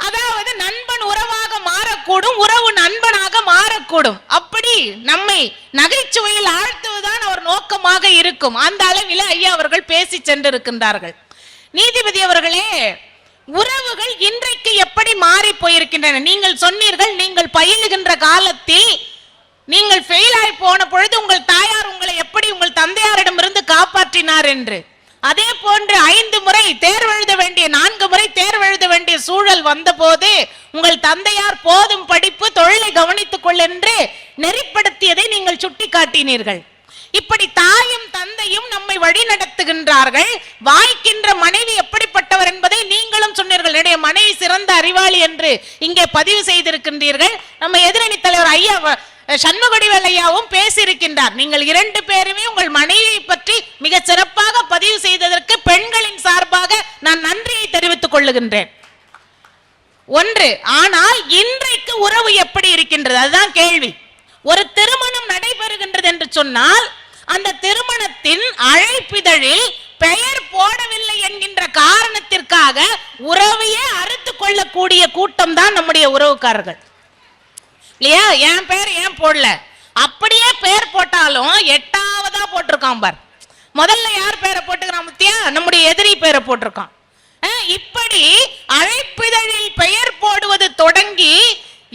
அதாவது நண்பன் உறவாக மாறக்கூடும், உறவு நண்பனாக மாறக்கூடும். அப்படி நம்மை நகைச்சுவையில் ஆழ்த்துவதுதான் அவர் நோக்கமாக இருக்கும். அந்த அளவில் ஐயா அவர்கள் பேசி சென்றிருக்கின்றார்கள். நீதிபதி அவர்களே, உறவுகள் இன்றைக்கு எப்படி மாறி போயிருக்கின்றன? நீங்கள் சொன்னீர்கள், நீங்கள் பயிலுகின்ற காலத்தில் நீங்கள் ஃபெயில் ஆகி போன பொழுது உங்கள் தாயார் உங்களை எப்படி உங்கள் தந்தையாரிடமிருந்து காப்பாற்றினார் என்று. அதே போன்று 5 முறை தேர்வு எழுத வேண்டிய 4 முறை தேர்வு எழுத வேண்டிய சூழல் வந்தபோது உங்கள் தந்தையார் போதும் படிப்பு, தொழிலை கவனித்துக் கொள் என்று நெறிப்படுத்தியதை நீங்கள் சுட்டிக்காட்டினீர்கள். இப்படி தாயும் தந்தையும் நம்மை வழி நடத்துகின்றார்கள். வாய்க்கின்ற மனைவி எப்படிப்பட்டவர் என்பதை நீங்களும் சொன்னீர்கள். என்னுடைய மனைவி சிறந்த அறிவாளி என்று இங்கே பதிவு செய்திருக்கின்றீர்கள். நம்ம எதிரணி தலைவர் ஐயா சண்முகடிவேல் ஐயாவும் பேசியிருக்கின்றார். நீங்கள் 2 பேருமே உங்கள் மனைவியை பற்றி மிக சிறப்பாக பதிவு செய்ததற்கு பெண்களின் சார்பாக நான் நன்றியை தெரிவித்துக் கொள்ளுகின்றேன். ஒன்று. ஆனால் இன்றைக்கு உறவு எப்படி இருக்கின்றது? அதுதான் கேள்வி. ஒரு திருமணம் நடைபெறுகின்றது என்று சொன்னால் அந்த திருமணத்தின் அழைப்பிதழில் பெயர் போடவில்லை என்கின்ற காரணத்திற்காக உறவையே அறுத்து கொள்ளக்கூடிய கூட்டம் தான் நம்முடைய உறவுக்காரர்கள் இல்லையா? என் பேர் ஏன் போடல, அப்படியே பேர் போட்டாலும் 8ஆவதா போட்டிருக்கான் பார். முதல்ல யார் பேரை போட்டுக்கிறான் பத்தியா? நம்முடைய எதிரி பேரை போட்டிருக்கான். இப்படி அழைப்பிதழில் பெயர் போடுவது தொடங்கி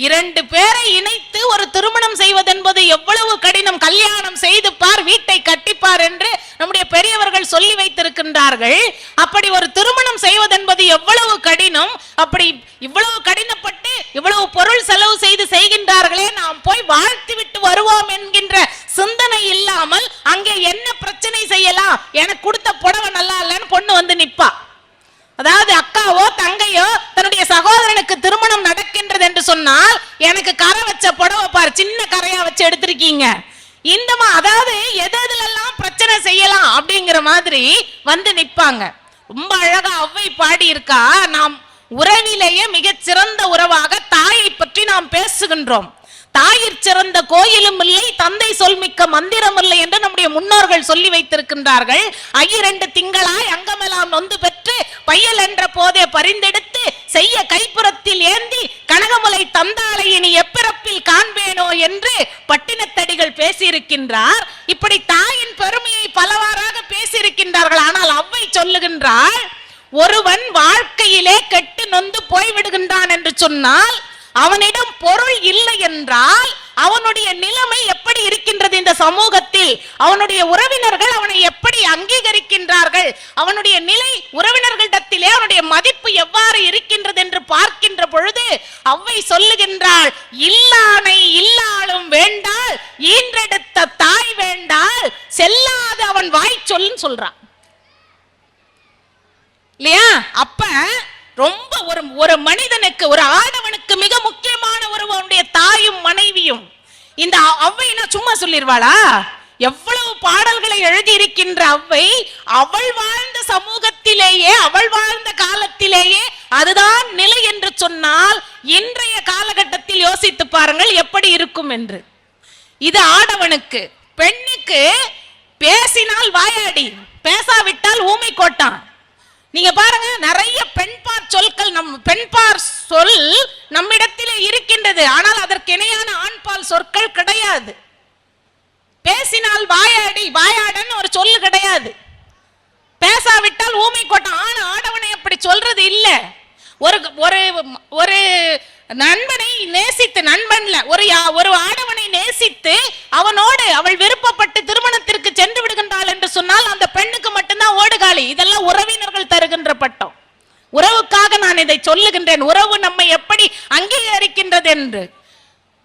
2 பேரை இணைத்து ஒரு திருமணம் செய்வது என்பது எவ்வளவு கடினம். கல்யாணம் செய்து பார், வீட்டை கட்டிப்பார் என்று நம்முடைய பெரியவர்கள் சொல்லி வைத்திருக்கின்றார்கள். அப்படி ஒரு திருமணம் செய்வது என்பது எவ்வளவு கடினம். அப்படி இவ்வளவு கடினப்பட்டு இவ்வளவு பொருள் செலவு செய்து செய்கின்றார்களே, நாம் போய் வாழ்த்து விட்டு வருவோம் என்கின்ற சிந்தனை இல்லாமல் அங்கே என்ன பிரச்சனை செய்யலாம், எனக்கு கொடுத்த புடவை நல்லா இல்லைன்னு பொண்ணு வந்து நிப்பா. அதாவது அக்காவோ தங்கையோ தன்னுடைய சகோதரனுக்கு திருமணம் நடக்கின்றது என்று சொன்னால், எனக்கு கரை வச்ச புடவை பாரு, சின்ன கரையா வச்சு எடுத்திருக்கீங்க. அதாவது எதெல்லாம் பிரச்சனை செய்யலாம் அப்படிங்கிற மாதிரி வந்து நிப்பாங்க. ரொம்ப அழகா ஔவை பாடி இருக்கா. நாம் உறவிலேயே மிகச் சிறந்த உறவாக தாயை பற்றி நாம் பேசுகின்றோம். தாயிற் சிறந்த கோயிலும் இல்லை, தந்தை சொல்மிக்க மந்திரம் இல்லை என்று நம்முடைய முன்னோர்கள் சொல்லி வைத்திருக்கின்றார்கள். 2 திங்களாய் அங்கமெல்லாம் நொந்து பெற்று பையல் என்ற போதே பரிந்தெடுத்து செய்ய கைப்புறத்தில் ஏந்தி கனகமுலை தந்தாளை இனி எப்பிறப்பில் காண்பேனோ என்று பட்டினத்தடிகள் பேசியிருக்கின்றார். இப்படி தாயின் பெருமையை பலவாறாக பேசியிருக்கின்றார்கள். ஆனால் ஔவை சொல்லுகின்றார், ஒருவன் வாழ்க்கையிலே கெட்டு நொந்து போய்விடுகின்றான் என்று சொன்னால் அவனிடம் பொருள் இல்லை என்றால் அவனுடைய நிலைமை எப்படி இருக்கின்றது இந்த சமூகத்தில்? அவனுடைய உறவினர்கள் அவனை எப்படி அங்கீகரிக்கின்றார்கள்? அவனுடைய நிலை உறவினர்களிடத்திலே அவனுடைய மதிப்பு எவ்வாறு இருக்கின்றது என்று பார்க்கின்ற பொழுது ஔவை சொல்லுகின்றாள், இல்லானை இல்லாலும் வேண்டால் ஈன்றெடுத்த தாய் வேண்டால் செல்லாத அவன் வாய் சொல்லுன்னு சொல்றான் இல்லையா? அப்ப ரொம்ப ஒரு மனிதனுக்கு, ஒரு ஆடவனுக்கு மிக முக்கியமான அவனுடைய தாயும் மனைவியும். இந்த ஔவை சும்மா சொல்லிருவாளா? எவ்வளவு பாடல்களை எழுதி இருக்கின்ற ஔவை, அவள் வாழ்ந்த சமூகத்திலேயே, அவள் வாழ்ந்த காலத்திலேயே அதுதான் நிலை என்று சொன்னால் இன்றைய காலகட்டத்தில் யோசித்து பாருங்கள் எப்படி இருக்கும் என்று. இது ஆடவனுக்கு. பெண்ணுக்கு பேசினால் வாயாடி, பேசாவிட்டால் ஊமை கோட்டான். நீங்க பாருங்க, நிறைய பெண்பார் சொற்கள், பெண்பார் சொல் நம்மிடத்திலே இருக்கின்றது. ஆனால் அதற்கு இணையான ஆண்பால் சொற்கள் கிடையாது. பேசினால் வாயாடி, வாயாடன்னு ஒரு சொல்லு கிடையாது. பேசாவிட்டால் ஊமை கோட்டம். ஆடவனை அப்படி சொல்றது இல்ல. ஒரு நண்பனை நேசித்து, நண்பன்ல ஒரு ஆடவனை நேசித்து அவனோடு அவள் விருப்பப்பட்டு திருமணத்திற்கு சென்று விடுகின்றாள் என்று சொன்னால் அந்த பெண்ணுக்கு மட்டும்தான் ஓடுகாலி. இதெல்லாம் உறவினர்கள் தருகின்ற பட்டம். உறவுக்காக நான் இதை சொல்லுகின்றேன். உறவு நம்மை எப்படி அங்கீகரிக்கின்றது என்று.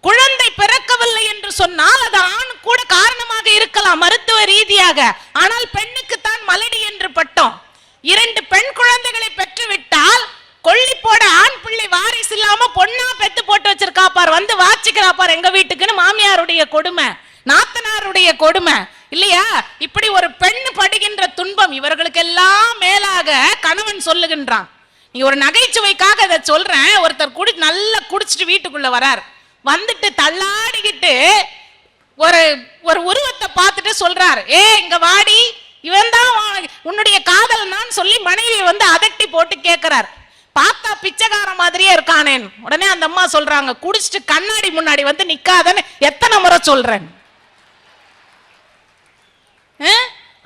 குழந்தை பிறக்கவில்லை என்று சொன்னால் அது ஆண் கூட காரணமாக இருக்கலாம் மருத்துவ ரீதியாக. ஆனால் பெண்ணுக்கு தான் மலடி என்று பட்டம். 2 பெண் குழந்தைகளை பெற்றுவிட்டால் கொள்ளி போட ஆண் பிள்ளை வாரிசு இல்லாம பொண்ணா பெத்து போட்டு வச்சிருக்கா பார், வந்து வாச்சிக்கிறா பார் எங்க வீட்டுக்குன்னு மாமியாருடைய கொடுமை, நாத்தனாருடைய கொடுமை இல்லையா? இப்படி ஒரு பெண் படுகின்ற துன்பம் இவர்களுக்கெல்லாம் மேலாக கணவன் சொல்லுகின்றான். நீ ஒரு நகைச்சுவைக்காக இதை சொல்றேன். ஒருத்தர் நல்லா குடிச்சிட்டு வீட்டுக்குள்ள வரார். வந்துட்டு தள்ளாடிக்கிட்டு ஒரு உருவத்தை பார்த்துட்டு சொல்றார், இங்க வாடி, இவன் தான் உன்னுடைய காதல் நான் சொல்லி மனைவியை வந்து அதட்டி போட்டு கேட்கிறார். பார்த்தா பிச்சைக்கார மாதிரியே இருக்கானேன். உடனே அந்த அம்மா சொல்றாங்க, குடிச்சிட்டு கண்ணாடி முன்னாடி வந்து நிக்காதன்னு எத்தனை முறை சொல்றேன்.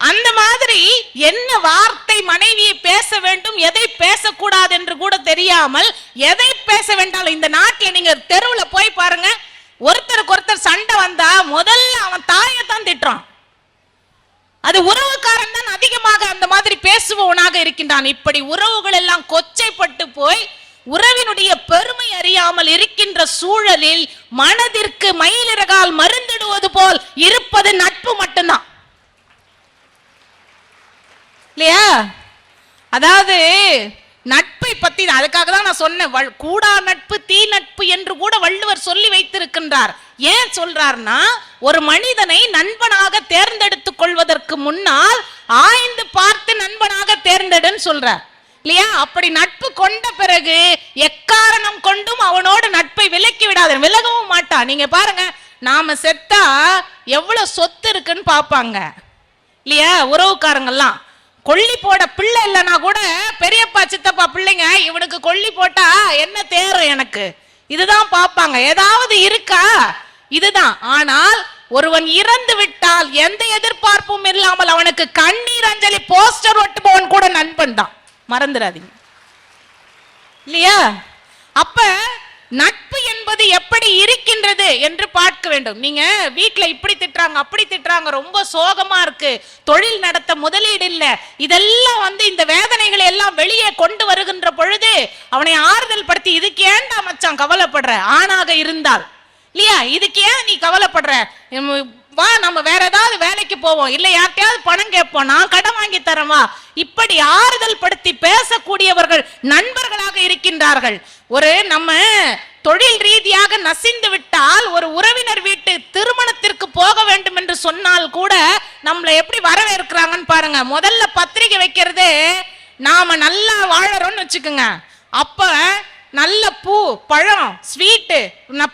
அந்த மாதிரி என்ன வார்த்தை மனைவியை பேச வேண்டும், எதை பேசக்கூடாது என்று கூட தெரியாமல் எதை பேச வேண்டாலும். இந்த நாட்டில் நீங்க தெருவுல போய் பாருங்க, ஒருத்தருக்கு ஒருத்தர் சண்டை வந்தா முதல்ல அவன் தாயை தான் திட்டுறான். அது உறவுக்காரன் தான் அதிகமாக அந்த மாதிரி பேசுபவனாக இருக்கின்றான். இப்படி உறவுகள் எல்லாம் கொச்சைப்பட்டு போய் உறவினுடைய பெருமை அறியாமல் இருக்கின்ற சூழலில் மனதிற்கு மயிலிறகால் மருந்திடுவது போல் இருப்பது நட்பு மட்டும்தான், இல்லையா? அதாவது நட்பை பத்தி அதுக்காக தான் நான் சொன்னேன், கூடா நட்பு தீ நட்பு என்று கூட வள்ளுவர் சொல்லி வைத்திருக்கின்றார். ஏன் சொல்றார்னா, ஒரு மனிதனை நண்பனாக தேர்ந்தெடுத்துக் கொள்வதற்கு முன்னால் ஆய்ந்து பார்த்து நண்பனாக தேர்ந்தெடுன்னு சொல்றார், இல்லையா? அப்படி நட்பு கொண்ட பிறகு எக்காரணம் கொண்டும் அவனோடு நட்பை விலக்கி விடாத, விலகவும் மாட்டான். நீங்க பாருங்க, நாம செத்தா எவ்வளவு சொத்து இருக்குன்னு பாப்பாங்க, இல்லையா? உறவுக்காரங்கெல்லாம் கொல்லி போட பிள்ளை இல்லைன்னா கூட பெரியப்பா சித்தப்பா பிள்ளைங்க இவனுக்கு கொல்லி போட்டா என்ன தேரும் எனக்கு, இதுதான் பார்ப்பாங்க. ஏதாவது இருக்கா, இதுதான். ஆனால் ஒருவன் இறந்து விட்டால் எந்த எதிர்பார்ப்பும் இல்லாமல் அவனுக்கு கண்ணீர் அஞ்சலி போஸ்டர் ஒட்டுபவன் கூட நண்பன் தான், மறந்துடாதீங்க, இல்லையா? அப்ப நட்பு என்பது எப்படி இருக்கின்றது என்று பார்க்க வேண்டும். நீங்க வீட்டுல இப்படி திட்டுறாங்க அப்படி திட்டுறாங்க, ரொம்ப சோகமா இருக்கு, தொழில் நடத்த முதலீடு இல்ல, இதெல்லாம் இந்த வேதனைகளை எல்லாம் வெளியே கொண்டு வருகின்ற பொழுது அவனை ஆறுதல் படுத்தி, இதுக்கு ஏன்டா மச்சான் கவலைப்படுற, ஆணாக இருந்தால், இல்லையா? இதுக்கு ஏன் நீ கவலைப்படுற, வா நம்ம வேற ஏதாவது வேலைக்கு போவோம், இல்ல யார்கிட்டயாவது பணம் கேட்போம், நான் கடன் வாங்கி தரவா, இப்படி ஆறுதல் படுத்தி பேசக்கூடியவர்கள் நண்பர்களாக இருக்கின்றார்கள். ஒரு நம்ம தொழில் ரீதியாக நசிந்து விட்டால் ஒரு உறவினர் வீட்டு திருமணத்திற்கு போக வேண்டும் என்று சொன்னால் கூட நம்மளை எப்படி வரவேற்கிறாங்கன்னு பாருங்க. முதல்ல பத்திரிகை வைக்கிறது நாம நல்லா வாழறோம்னு வச்சுக்கோங்க, அப்ப நல்ல பூ பழம் ஸ்வீட்டு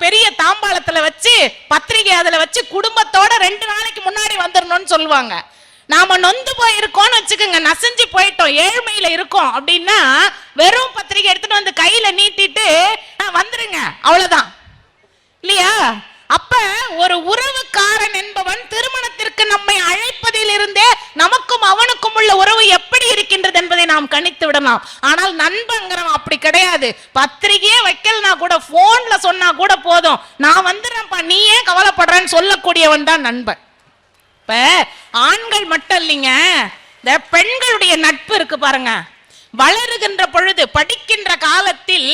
பெரிய தாம்பாளத்துல வச்சு பத்திரிகை அதுல வச்சு குடும்பத்தோட 2 நாளைக்கு முன்னாடி வந்துடணும்னு சொல்லுவாங்க. நாம நொந்து போயிருக்கோம்னு வச்சுக்கோங்க, நசிஞ்சு போயிட்டோம், ஏழ்மையில இருக்கோம் அப்படின்னா வெறும் பத்திரிகை எடுத்துட்டு வந்து கையில நீட்டிட்டு வந்துருங்க, அவ்வளவுதான், இல்லையா? அப்ப ஒரு உறவுக்காரன் என்பவன் திருமணத்திற்கு நம்மை அழைப்பதில் இருந்தே நமக்கும் அவனுக்கும் உள்ள உறவு எப்படி இருக்கின்றது என்பதை நாம் கணித்து விடலாம். ஆனால் நண்பங்கிறவன் அப்படி கிடையாது. பத்திரிகையே வைக்கலனா கூட போன்ல சொன்னா கூட போதும், நான் வந்துடுறேன்ப்பா நீ ஏன் கவலைப்படுறேன்னு சொல்லக்கூடியவன் தான் நண்பன். இப்ப ஆண்கள் மட்டும் இல்லைங்க, இந்த பெண்களுடைய நட்பு இருக்கு பாருங்க. வளருகின்ற பொழுது படிக்கின்ற காலத்தில்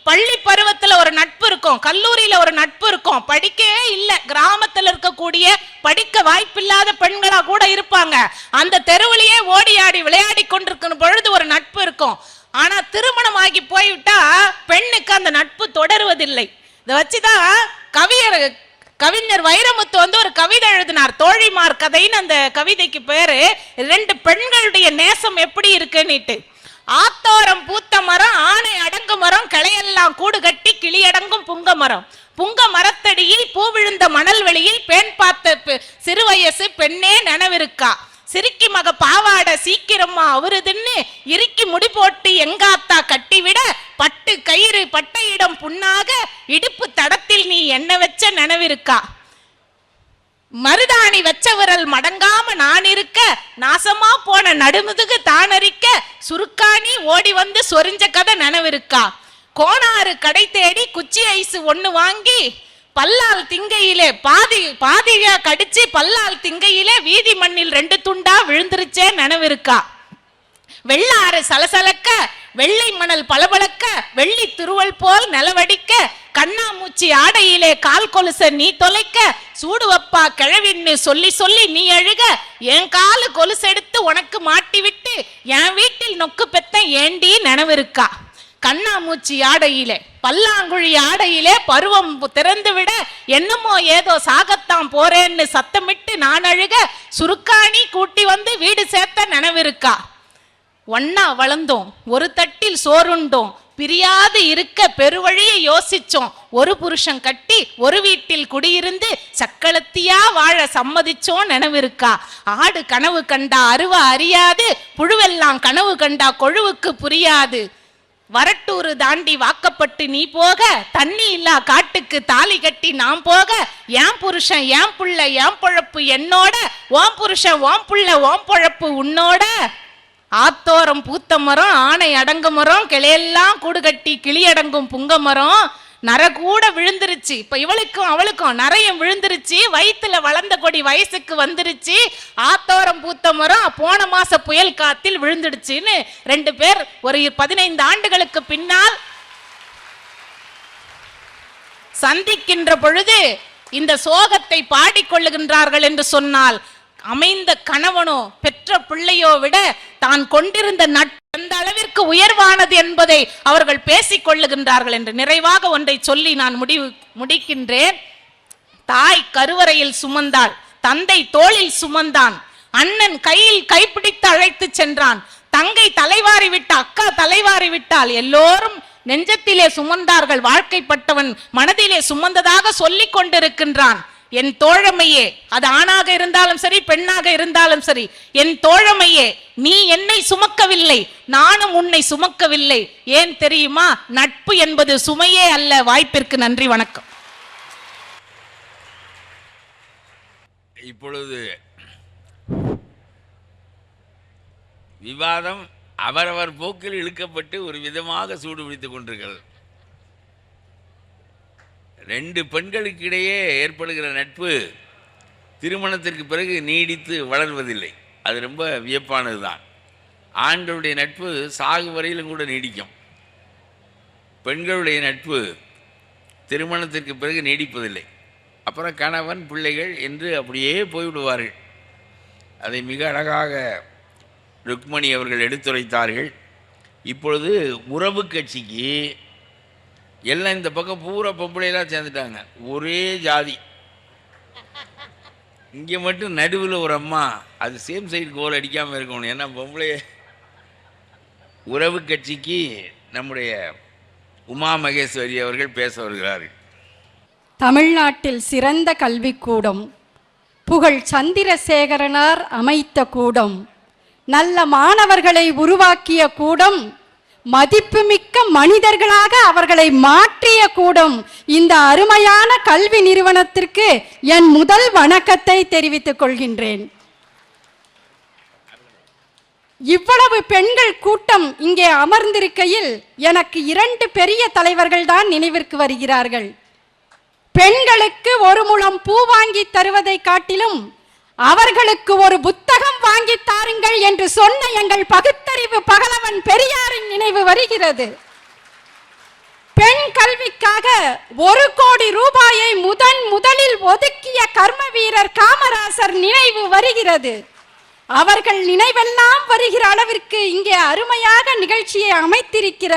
பள்ளி பருவத்துல ஒரு நட்பு இருக்கும், கல்லூரியில ஒரு நட்பு இருக்கும், படிக்கவே இல்லை கிராமத்தில் இருக்கக்கூடிய படிக்க வாய்ப்பில்லாத பெண்களா கூட இருப்பாங்க, அந்த தெருவிலேயே ஓடி ஆடி விளையாடி கொண்டிருக்கிற பொழுது ஒரு நட்பு இருக்கும். ஆனா திருமணம் ஆகி போய்விட்டா பெண்ணுக்கு அந்த நட்பு தொடருவதில்லை. இதை வச்சுதான் கவிஞர் வைரமுத்து ஒரு கவிதை எழுதினார், தோழிமார் கதைன்னு. அந்த கவிதைக்கு பேரு 2 பெண்களுடைய நேசம் எப்படி இருக்குன்னுட்டு. ஆத்தோரம் பூத்த மரம், ஆணை அடங்கு மரம், கிளையெல்லாம் கூடு கட்டி கிளியடங்கும் புங்க மரம், புங்க மரத்தடியில் பூ விழுந்த மணல் வெளியில் பெண் பார்த்த சிறுவயசு பெண்ணே நனவிருக்கா, சிரிக்கி மக பாவாட சீக்கிரமா அவருதுன்னு இறுக்கி முடி போட்டு எங்காத்தா கட்டிவிட, பட்டு கயிறு பட்டையிடம் புண்ணாக இடுப்பு தடத்தில் நீ என்ன வச்ச நனவிருக்கா, மருதாணி வச்ச விரல் மடங்காம நான் இருக்க, நாசமா போன நடுமுதுகு தானரிக்க, சுருக்காணி ஓடி வந்து சொரிஞ்ச கதை நனவிருக்கா, கோணாறு கடை தேடி குச்சி ஐசு 1 வாங்கி பல்லால் திங்கையிலே பாதியா கடிச்சு பல்லால் திங்கையிலே வீதி மண்ணில் 2 துண்டா விழுந்துருச்சே நனவிருக்கா, வெள்ளாறு சலசலக்க வெள்ளை மணல் பளபளக்க வெள்ளி திருவள் போல் நிலவடிக்க, கண்ணாமூச்சி ஆடையிலே கால் கொலுச நீ தொலைக்க, சூடு வப்பா கிழவின்னு சொல்லி சொல்லி நீ அழுக, என் காலு கொலுசு எடுத்து உனக்கு மாட்டி விட்டு என் வீட்டில் நொக்கு பெத்த ஏண்டி நனவிருக்கா, கண்ணாமூச்சி ஆடையிலே பல்லாங்குழி ஆடையிலே பருவம் திறந்து விட என்னமோ ஏதோ சாகத்தான் போறேன்னு சத்தமிட்டு நான் அழுக, சுருக்காணி கூட்டி வந்து வீடு சேர்த்த நனவிருக்கா, ஒன்னா வளர்ந்தோம் ஒரு தட்டில் சோறுண்டோம், பிரியாது இருக்க பெருவழியை யோசிச்சோம், ஒரு புருஷன் கட்டி ஒரு வீட்டில் குடியிருந்து சக்களத்தியா வாழ சம்மதிச்சோம் நினைவிருக்கா, ஆடு கனவு கண்டா அருவ அறியாது, புழுவெல்லாம் கனவு கண்டா கொழுவுக்கு புரியாது, வரட்டூரு தாண்டி வாக்கப்பட்டு நீ போக, தண்ணி இல்லா காட்டுக்கு தாலி கட்டி நாம் போக, ஏன் புருஷன் ஏன் புள்ள ஏன் பொழப்பு என்னோட, ஓம் புருஷன் ஓம் புள்ள ஓம் பொழப்பு உன்னோட, ஆத்தோரம் பூத்த மரம் ஆணை அடங்கு மரம் கிளையெல்லாம் கூடு கட்டி கிளியடங்கும் புங்க மரம், நர கூட விழுந்துருச்சு. இப்ப இவளுக்கும் அவளுக்கும் நரையும் விழுந்துருச்சு. வயிற்றுல வளர்ந்த கொடி வயசுக்கு வந்துருச்சு. ஆத்தோரம் பூத்த மரம் போன மாச புயல் காத்தில் விழுந்துடுச்சுன்னு 2 பேர் ஒரு 15 ஆண்டுகளுக்கு பின்னால் சந்திக்கின்ற பொழுது இந்த சோகத்தை பாடிக்கொள்ளுகின்றார்கள் என்று சொன்னால், அமைந்த கணவனோ பெற்ற பிள்ளையோ விட தான் கொண்டிருந்த நட்பு எந்த அளவிற்கு உயர்வானது என்பதை அவர்கள் பேசிக் கொள்ளுகின்றார்கள் என்று நிறைவாக ஒன்றை சொல்லி நான் முடிக்கின்றேன். தாய் கருவறையில் சுமந்தாள், தந்தை தோளில் சுமந்தான், அண்ணன் கையில் கைப்பிடித்து அழைத்து சென்றான், தங்கை தலைவாரி விட்ட அக்கா தலைவாரி விட்டால், எல்லோரும் நெஞ்சத்திலே சுமந்தார்கள். வாழ்க்கைப்பட்டவன் மனதிலே சுமந்ததாக சொல்லிக் கொண்டிருக்கின்றான். என் தோழமையே, அது ஆணாக இருந்தாலும் சரி பெண்ணாக இருந்தாலும் சரி, என் தோழமையே, நீ என்னை சுமக்கவில்லை, நானும் உன்னை சுமக்கவில்லை. ஏன் தெரியுமா? நட்பு என்பது சுமையே அல்ல. வாய்ப்பிற்கு நன்றி, வணக்கம். இப்பொழுது விவாதம் அவரவர் போக்கில் இழுக்கப்பட்டு ஒரு விதமாக சூடு பிடித்துக் கொண்டிருக்கிறது. 2 பெண்களுக்கு இடையே ஏற்படுகிற நட்பு திருமணத்திற்கு பிறகு நீடித்து வளர்வதில்லை. அது ரொம்ப வியப்பானது தான். ஆண்களுடைய நட்பு சாகு வரையிலும் கூட நீடிக்கும். பெண்களுடைய நட்பு திருமணத்திற்கு பிறகு நீடிப்பதில்லை. அப்புறம் கணவன் பிள்ளைகள் என்று அப்படியே போய்விடுவார்கள். அதை மிக அழகாக ருக்மணி அவர்கள் எடுத்துரைத்தார்கள். இப்பொழுது உறவு கட்சிக்கு எல்லாம் இந்த பக்கம் பூரா பொம்பளையெல்லாம் சேர்ந்துட்டாங்க, ஒரே ஜாதி. இங்கே மட்டும் நடுவில் ஒரு அம்மா, அது சேம் சைடு கோல் அடிக்காமல் இருக்கணும். ஏன்னா பொம்பளைய உறவு கட்சிக்கு நம்முடைய உமா மகேஸ்வரி அவர்கள் பேச வருகிறார்கள். தமிழ்நாட்டில் சிறந்த கல்விக்கூடம், புகழ் சந்திரசேகரனார் அமைத்த கூடம், நல்ல மாணவர்களை உருவாக்கிய கூடம், மதிப்புமிக்க மனிதர்களாக அவர்களை மாற்றிய கூடம். இந்த அருமையான கல்வி நிறுவனத்திற்கு என் முதல் வணக்கத்தை தெரிவித்துக் கொள்கின்றேன். இவ்வளவு பெண்கள் கூட்டம் இங்கே அமர்ந்திருக்கையில் எனக்கு 2 பெரிய தலைவர்கள் தான் நினைவிற்கு வருகிறார்கள். பெண்களுக்கு ஒரு முழம் பூ வாங்கி தருவதை காட்டிலும் அவர்களுக்கு ஒரு புத்தகம் வாங்கி தாருங்கள் என்று சொன்ன எங்கள் பகுத்தறிவு பகலவன் பெரியாரின் நினைவு வருகிறது. பெண் கல்விக்காக 1 கோடி ரூபாயை முதலில் ஒதுக்கிய கர்ம வீரர் காமராசர் நினைவு வருகிறது. அவர்கள் நினைவெல்லாம் வருகிற அளவிற்கு இங்கே அருமையாக நிகழ்ச்சியை அமைத்திருக்கிற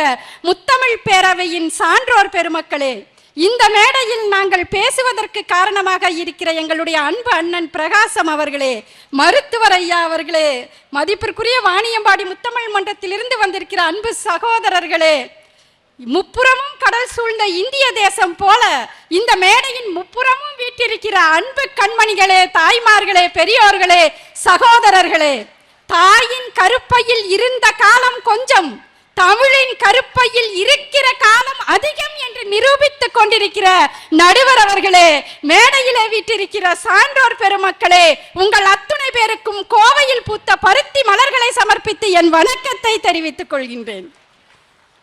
முத்தமிழ் பேரவையின் சான்றோர் பெருமக்களே, இந்த மேடையில் நாங்கள் பேசுவதற்கு காரணமாக இருக்கிற எங்களுடைய அன்பு அண்ணன் பிரகாசம் அவர்களே, மருத்துவர் ஐயா அவர்களே, மதிப்பிற்குரிய வாணியம்பாடி முத்தமிழ் மன்றத்திலிருந்து வந்திருக்கிற அன்பு சகோதரர்களே, முப்புறமும் கடல் சூழ்ந்த இந்திய தேசம் போல இந்த மேடையின் முப்புறமும் வீட்டிருக்கிற அன்பு கண்மணிகளே, தாய்மார்களே, பெரியோர்களே, சகோதரர்களே, தாயின் கருப்பையில் இருந்த காலம் கொஞ்சம், தமிழின் கருப்பையில் இருக்கிற காலம் அதிகம் என்று நிரூபித்துக் கொண்டிருக்கிற நடுவர் அவர்களே, மேடையிலே வீட்டிருக்கிற சான்றோர் பெருமக்களே, உங்கள் அத்துணை பேருக்கும் கோவையில் பூத்த பருத்தி மலர்களை சமர்ப்பித்து என் வணக்கத்தை தெரிவித்துக் கொள்கின்றேன்.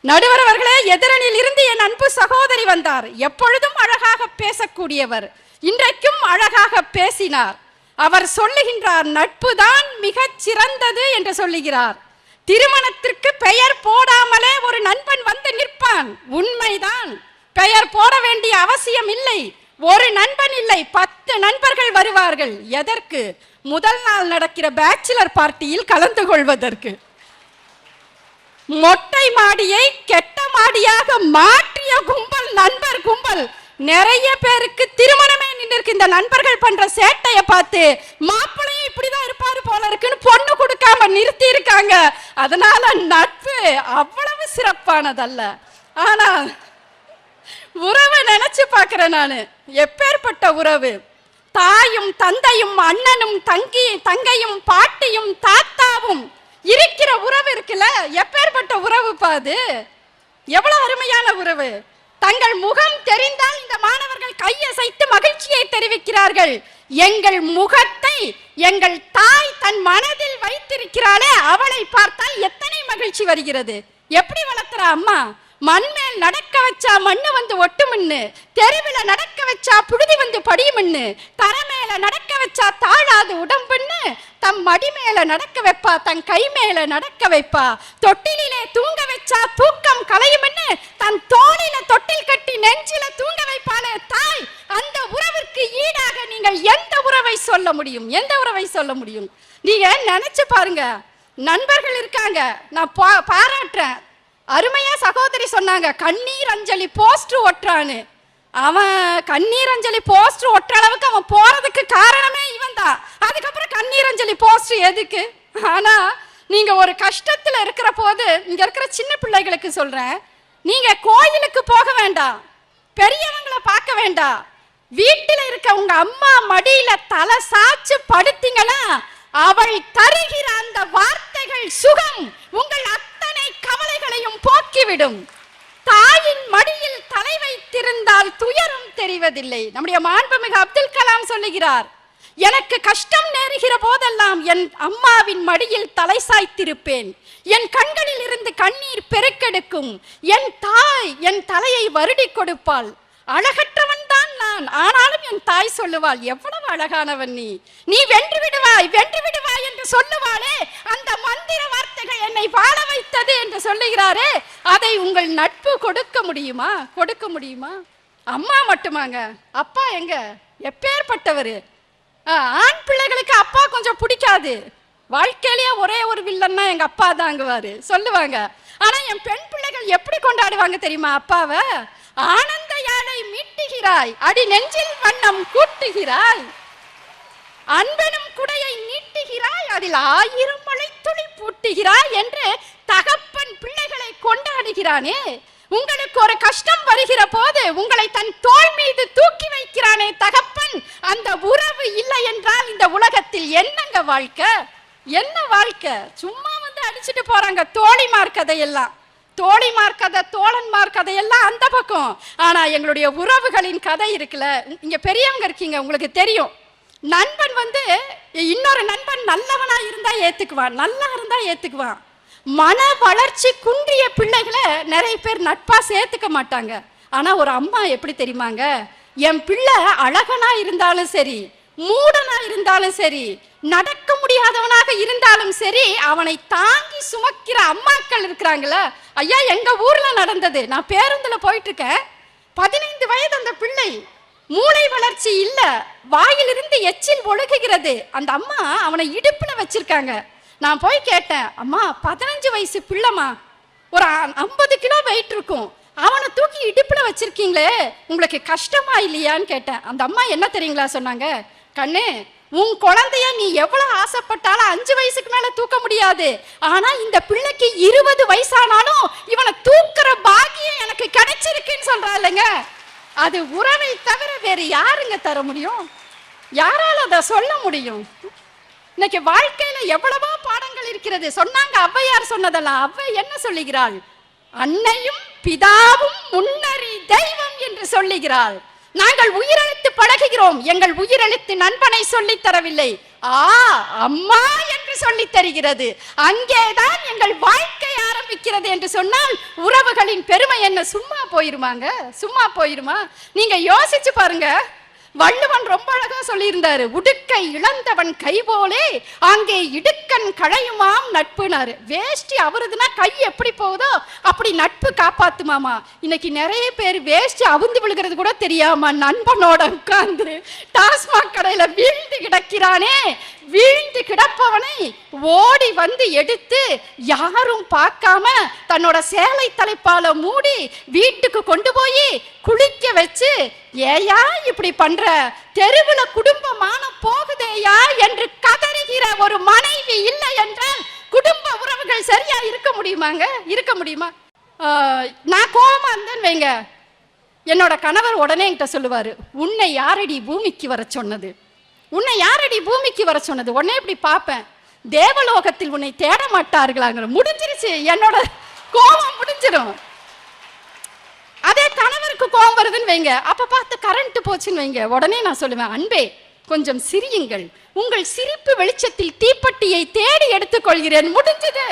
நடுவர் அவர்களே, எதிரனில் இருந்து என் அன்பு சகோதரி வந்தார். எப்பொழுதும் அழகாக பேசக்கூடியவர், இன்றைக்கும் அழகாக பேசினார். அவர் சொல்லுகின்றார், நட்புதான் மிகச் சிறந்தது என்று சொல்லுகிறார். திருமணத்திற்கு பெயர் போடாமலே ஒரு நண்பன் வந்து நிற்பான். உண்மைதான், பெயர் போட வேண்டிய அவசியம் இல்லை. ஒரு நண்பன் இல்லை, 10 நண்பர்கள் வருவார்கள். எதற்கு? முதல் நாள் நடக்கிற பேச்சுலர் பார்ட்டியில் கலந்து கொள்வதற்கு. மொட்டை மாடியை கெட்ட மாடியாக மாற்றிய கும்பல் நண்பர் கும்பல். நிறைய பேருக்கு திருமணமே நின்று இந்த நண்பர்கள் பண்ற சேட்டையை பார்த்து மாப்பிள்ளையும் இப்படிதான் இருப்பாரு போல இருக்குன்னு பொண்ணு கொடுக்காம நிறுத்தி இருக்காங்க. அதனால நட்பு அவ்வளவு சிறப்பானதல்ல. ஆனா உறவை நினைச்சு பார்க்கிறேன் நானு, எப்பேற்பட்ட உறவு! தாயும் தந்தையும் அண்ணனும் தங்கையும் பாட்டியும் தாத்தாவும் இருக்கிற உறவு இருக்குல்ல, எப்பேற்பட்ட உறவு பாது! எவ்வளவு அருமையான உறவு! தங்கள் முகம் தெரிந்தால் இந்த மாணவர்கள் கையசைத்து மகிழ்ச்சியை தெரிவிக்கிறார்கள். எங்கள் முகத்தை எங்கள் தாய் தன் மனதில் வைத்திருக்கிறாளே, அவளை பார்த்தால் எத்தனை மகிழ்ச்சி வருகிறது! எப்படி வளர்த்துற அம்மா! மண்மேல் நடக்க வச்சா மண்ணு வந்து ஒட்டுமின்னு, தெருவில நடக்க வச்சா புழுதி வந்து படியுமின்னு, தரமேல நடக்க வச்சா தாழாது உடம்புன்னு, தம் மடி மேல நடக்க வைப்பா தன் கை மேல நடக்க வைப்பா, தொட்டிலே தூங்க வச்சா தூக்கம் கலையுமின்னு, தன் தோளில தொட்டில் கட்டி நெஞ்சில தூங்க வைப்பாளே தாய். அந்த உறவிற்கு ஈடாக நீங்கள் எந்த உறவை சொல்ல முடியும்? எந்த உறவை சொல்ல முடியும்? நீங்க நினைச்சு பாருங்க. நண்பர்கள் இருக்காங்க, நான் பாராட்டுறேன். அருமையா சகோதரி சொன்னாங்க, கண்ணீர் அஞ்சலி போஸ்டர் ஒட்டுறான்னு. அவன் கண்ணீர் அஞ்சலி போஸ்டர் ஒட்டுற அளவுக்கு அவன் போறதுக்கு காரணமே இவன் தான். அதுக்கப்புறம் கண்ணீர் அஞ்சலி போஸ்டர் எதுக்கு? ஆனா நீங்க ஒரு கஷ்டத்துல இருக்கிற போது, இங்க இருக்கிற சின்ன பிள்ளைகளுக்கு சொல்றேன், நீங்க கோயிலுக்கு போக வேண்டாம், பெரியவங்களை பார்க்க வேண்டாம், வீட்டில் இருக்க உங்க அம்மா மடியில தலை சாச்சு படுத்தீங்களா, அவள் தருகிற அந்த வார்த்தைகள் சுகம் உங்கள் அத்தனை கவலைகளையும் போக்கிவிடும். தாயின் மடியில் தலை வைத்திருந்தால் துயரம் தெரிவதில்லை. நம்முடைய மாண்புமிகு அப்துல் கலாம் சொல்லுகிறார், எனக்கு கஷ்டம் நேருகிற போதெல்லாம் என் அம்மாவின் மடியில் தலை சாய்த்திருப்பேன், என் கண்களில் இருந்து கண்ணீர் பெருக்கெடுக்கும், என் தாய் என் தலையை வருடி கொடுப்பாள், அழகற்றவன் தான் நான், ஆனாலும் என் தாய் சொல்லுவாள், எவ்வளவு அழகானவன் நீ, நீ வென்று விடுவாய் வென்று விடுவாய் என்று சொல்லுவாளே, அந்த மந்திர வார்த்தைகள் என்னை வாழ வைத்தது என்று சொல்லுகிறாரே, அதை உங்கள் நட்பு கொடுக்க முடியுமா? கொடுக்க முடியுமா? அம்மா மட்டுமாங்க, அப்பா எங்க? எப்பேற்பட்டவர்? ஆண் பிள்ளைகளுக்கு அப்பா கொஞ்சம் பிடிக்காது, வாழ்க்கையிலேயே ஒரே ஒரு வில்லன்னா எங்க அப்பா தாங்குவாரு சொல்லுவாங்க. ஆனா என் பெண் பிள்ளைகள் எப்படி கொண்டாடுவாங்க தெரியுமா அப்பாவை? ஆனந்த யாழை மீட்டுகிறாய், அடி நெஞ்சில் வண்ணம் கூட்டுகிறாய், அன்பெனும் குடையை நீட்டுகிறாய், அதில் 1000 மழை துளி பூட்டுகிறாய் என்று தகப்பன் பிள்ளைகளை கொண்டாடுகிறானே. உங்களுக்கு ஒரு கஷ்டம் வருகிற போது உங்களை தன் தோள் மீது தூக்கி வைக்கிறானே தகப்பன். அந்த உறவு இல்லை என்றால் இந்த உலகத்தில் என்னங்க வாழ்க்கை? என்ன வாழ்க்கை? சும்மா வந்து அடிச்சுட்டு போறாங்க தோழிமார் கதையெல்லாம். தோழிமார் கதை, தோழன்மார் கதையெல்லாம் அந்த பக்கம். ஆனா எங்களுடைய உறவுகளின் கதை இருக்குல்ல, இங்க பெரியவங்க இருக்கீங்க, உங்களுக்கு தெரியும். நண்பன் வந்து இன்னொரு நண்பன் நல்லவனா இருந்தா ஏத்துக்குவான், நல்லா இருந்தா ஏத்துக்குவான். மன வளர்ச்சி குன்றிய பிள்ளைகளை நிறைய பேர் நட்பா சேர்த்துக்க மாட்டாங்க. ஆனா ஒரு அம்மா எப்படி தெரியுமாங்க, என் பிள்ளை அழகனா இருந்தாலும் சரி, மூடனா இருந்தாலும் சரி, நடக்க முடியாதவனாக இருந்தாலும் சரி, அவனை தாங்கி சுமக்கிற அம்மாக்கள் இருக்கிறாங்களே. ஐயா எங்க ஊர்ல நடந்தது, நான் பேருந்துல போயிட்டு இருக்கேன், 15 வயது அந்த பிள்ளை, மூளை வளர்ச்சி இல்ல, வாயிலிருந்து எச்சில் ஒழுகுகிறது. அந்த அம்மா அவனை இடுப்புல வச்சிருக்காங்க. நான் போய் கேட்டேன், அம்மா 15 வயசு பிள்ளைமா, ஒரு 50 கிலோ வெயிட் இருக்கும், அவனை தூக்கி இடுப்புல வச்சிருக்கீங்களே, உங்களுக்கு கஷ்டமா இல்லையான்னு கேட்டேன். அந்த அம்மா என்ன தெரியுங்களா சொன்னாங்க, கண்ணு உன் குழந்தைய நீ எவ்வளவு ஆசைப்பட்டாலும் 5 வயசுக்கு மேல தூக்க முடியாது, ஆனா இந்த பிள்ளைக்கு 20 வயசானாலும் இவனை தூக்குற பாக்கியம் எனக்கு கிடைச்சிருக்குன்னு சொல்றா இல்லைங்க. அது உறவை தவிர வேறு யாருங்க தர முடியும்? யாரால அதை சொல்ல முடியும்? இன்னைக்கு வாழ்க்கையில எவ்வளவோ பாடங்கள் இருக்கிறது. சொன்னாங்க ஔவையார் சொன்னதெல்லாம். ஔவை என்ன சொல்லுகிறாள்? அன்னையும் பிதாவும் முன்னறி தெய்வம் என்று சொல்லுகிறாள். நாங்கள் உயிரெழுத்து பழகுகிறோம், எங்கள் உயிரெழுத்து நண்பனை சொல்லித் தரவில்லை, அம்மா என்று சொல்லித் தருகிறது. அங்கேதான் எங்கள் வாழ்க்கை ஆரம்பிக்கிறது என்று சொன்னால் உறவுகளின் பெருமை என்ன சும்மா போயிருமாங்க? சும்மா போயிருமா? நீங்க யோசிச்சு பாருங்க. வள்ளுவன் ரொம்ப அழகா சொல்லியிருந்தாரு, உடுக்கை இழந்தவன் கை போலே அங்கே இடுக்கன் களையுமாம் நட்புனாரு. வேஷ்டி அவருதுன்னா கை எப்படி போகுதோ அப்படி நட்பு காப்பாத்துமாமா. இன்னைக்கு நிறைய பேர் வேஷ்டி அவுந்து விழுகிறது கூட தெரியாம நண்பனோட உட்கார்ந்து டாஸ்மாக் கடையில வீழ்ந்து கிடக்கிறானே. வீழ்ந்து கிடப்பவனை ஓடி வந்து எடுத்து யாரும் பார்க்காம தன்னோட சேலை தலைப்பால மூடி வீட்டுக்கு கொண்டு போய் குளிக்க வச்சு, ஏயா இப்படி பண்ற, தெருவுல குடும்பமான போகுதேயா என்று கதறுகிற ஒரு மனைவி இல்லை என்றால் குடும்ப உறவுகள் சரியா இருக்க முடியுமாங்க? இருக்க முடியுமா? நான் கோபமா இருந்தேன்னு வைங்க, என்னோட கணவர் உடனே என்கிட்ட சொல்லுவாரு, உன்னை யாரடி பூமிக்கு வர சொன்னது, உன்னை யாரடி பூமிக்கு வர சொன்னது. உடனே இப்படி பார்ப்பேன், தேவலோகத்தில் உன்னை தேட மாட்டார்களாங்கிற. முடிஞ்சிருச்சு, என்னோட கோபம் முடிஞ்சிடும். அதே கணவருக்கு கோபம் வருதுன்னு வைங்க, அப்ப பார்த்து கரண்ட் போச்சுன்னு வைங்க, உடனே நான் சொல்லுவேன், அன்பே கொஞ்சம் சிரியுங்கள், உங்கள் சிரிப்பு வெளிச்சத்தில் தீப்பெட்டியை தேடி எடுத்துக் கொள்கிறேன். முடிஞ்சது.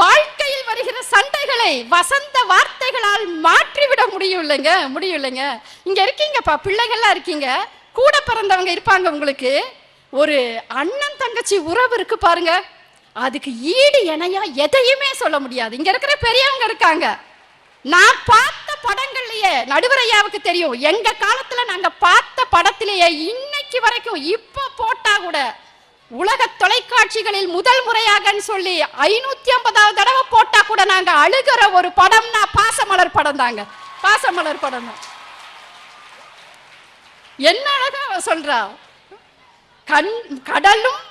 வாழ்க்கையில் வருகிற சண்டைகளை வசந்த வார்த்தைகளால் மாற்றிவிட முடியலைங்க. இங்க இருக்கீங்கப்பா, பிள்ளைகள்லாம் இருக்கீங்க, கூட பிறந்தவங்க இருப்பாங்க. உங்களுக்கு ஒரு அண்ணன் தங்கச்சி உறவு இருக்கு பாருங்க, அதுக்கு ஈடு இணையா எதையுமே சொல்ல முடியாது. இங்க இருக்கிற பெரியவங்க இருக்காங்க. நான் பார்த்த படங்கள்லயே நடுவரையாவுக்கு தெரியும், எங்க காலத்துல நாங்க பார்த்த படத்திலேயே இன்னைக்கு வரைக்கும் இப்ப போட்டா கூட உலக தொலைக்காட்சிகளில் முதல் முறையாக சொல்லி 550வது தடவை போட்டா கூட நாங்க அழுகிற ஒரு படம்னா பாசமலர் படம் தாங்க. பாசமலர் படம் தான். என்ன அழகா சொல்றா, கடலும்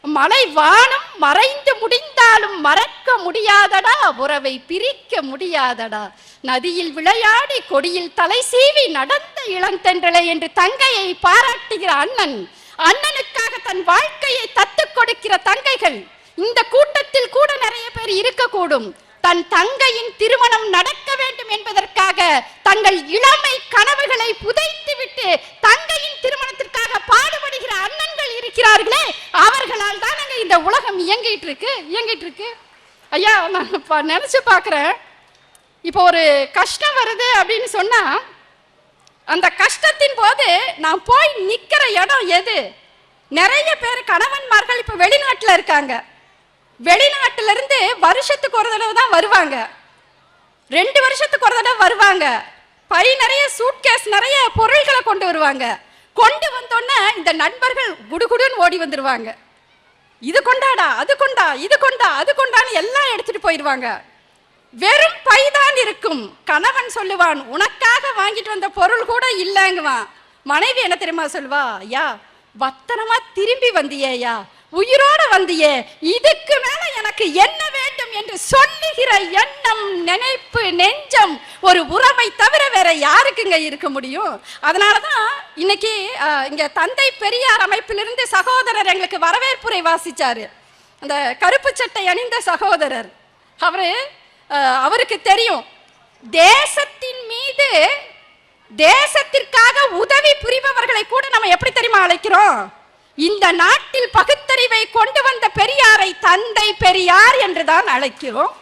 மலை வானம் மறைந்து முடிந்தாலும் மறக்க முடியாதடா, உறவை பிரிக்க முடியாதடா, நதியில் விளையாடி கொடியில் தலை சீவி நடந்த இளந்தென்றலை என்று தங்கையை பாராட்டுகிற அண்ணன், அண்ணனுக்காக தன் வாழ்க்கையை தத்துக் கொடுக்கிற தங்கைகள் இந்த கூட்டத்தில் கூட நிறைய பேர் இருக்கக்கூடும். தன் தங்கையின் திருமணம் நடக்க வேண்டும் என்பதற்காக தங்கள் இளமை கனவுகளை புதைத்து விட்டு தங்கையின் திருமணத்திற்காக பாடுபடுகிற அண்ணன்கள் இருக்கிறார்களே, அவர்களால் தான் இந்த உலகம் இயங்கிட்டு இருக்கு. ஐயா, நான் நினைச்சு பார்க்கிறேன், இப்போ ஒரு கஷ்டம் வருது அப்படின்னு சொன்னா அந்த கஷ்டத்தின் போது நான் போய் நிக்கிற இடம் எது? நிறைய பேர் கணவன்மார்கள் இப்ப வெளிநாட்டுல இருக்காங்க. வெளிநாட்டுல இருந்து வருஷத்துக்கு ஒரு தடவை தான் வருவாங்க, 2 வருஷத்துக்கு ஒரு தடவை வருவாங்க. பை நிறைய சூட்கேஸ் நிறைய பொருள்களை கொண்டு வருவாங்க. கொண்டு வந்தோன்னே இந்த நண்பர்கள் குடுகுடுன்னு ஓடி வந்துருவாங்க. இது கொண்டாடா, அது கொண்டா, இது கொண்டா, அது கொண்டான்னு எல்லாம் எடுத்துட்டு போயிடுவாங்க. வெறும் பைதான் இருக்கும். கணவன் சொல்லுவான், உனக்காக வாங்கிட்டு வந்த பொருள் கூட இல்லைங்குவான். மனைவி என்ன தெரியுமா சொல்லுவா, ஐயா பத்திரமா திரும்பி வந்தியேயா, உயிரோட வந்தியே, இதுக்கு மேல எனக்கு என்ன வேண்டும் என்று சொல்லுகிற எண்ணம், நினைப்பு, நெஞ்சம் ஒரு உறவை தவிர வேற யாருக்குங்க இருக்க முடியும்? அதனாலதான் இன்னைக்கு இங்க தந்தை பெரியார் அமைப்பிலிருந்து சகோதரர் எங்களுக்கு வரவேற்புரை வாசிச்சாரு. அந்த கருப்பு சட்டை அணிந்த சகோதரர், அவருக்கு தெரியும் தேசத்தின் மீது, தேசத்திற்காக உதவி புரிபவர்களை கூட நம்ம எப்படி தெரியுமா அழைக்கிறோம்? இந்த நாட்டில் பகுத்தறிவை கொண்டு வந்த பெரியாரை தந்தை பெரியார் என்றுதான் அழைக்கிறோம்.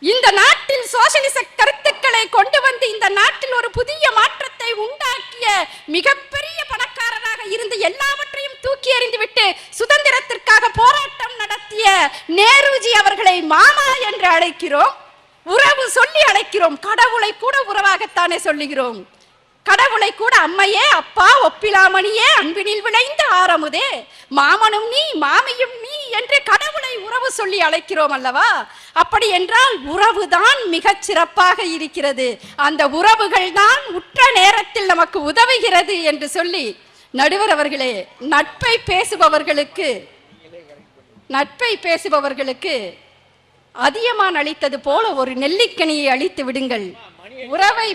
இந்த நாட்டில் சோசியலிச கருத்துக்களை கொண்டு வந்து இந்த நாட்டில் ஒரு புதிய மாற்றத்தை உண்டாக்கிய மிகப்பெரிய பணக்காரராக இருந்து எல்லாவற்றையும் தூக்கி எறிந்துவிட்டு சுதந்திரத்திற்காக போராட்டம் நடத்திய நேருஜி அவர்களை மாமா என்று அழைக்கிறோம். உறவு சொல்லி அழைக்கிறோம். கடவுளை கூட உறவாகத்தானே சொல்லுகிறோம். கடவுளை கூட அம்மையே, அப்பா, ஒப்பிலாமணியே, அன்பினில் விளைந்த ஆரமுதே, மாமனும் நீ மாமியும் நீ என்று கடவுளை உறவு சொல்லி அழைக்கிறோம் அல்லவா? அப்படி என்றால் உறவுதான் மிகச் சிறப்பாக இருக்கிறது. அந்த உறவுகள் தான் உற்ற நேரத்தில் நமக்கு உதவுகிறது என்று சொல்லி, நடுவர் அவர்களே, நட்பை பேசுபவர்களுக்கு அதியமான் அளித்தது போல ஒரு நெல்லிக்கனியை அளித்து விடுங்கள். உறவை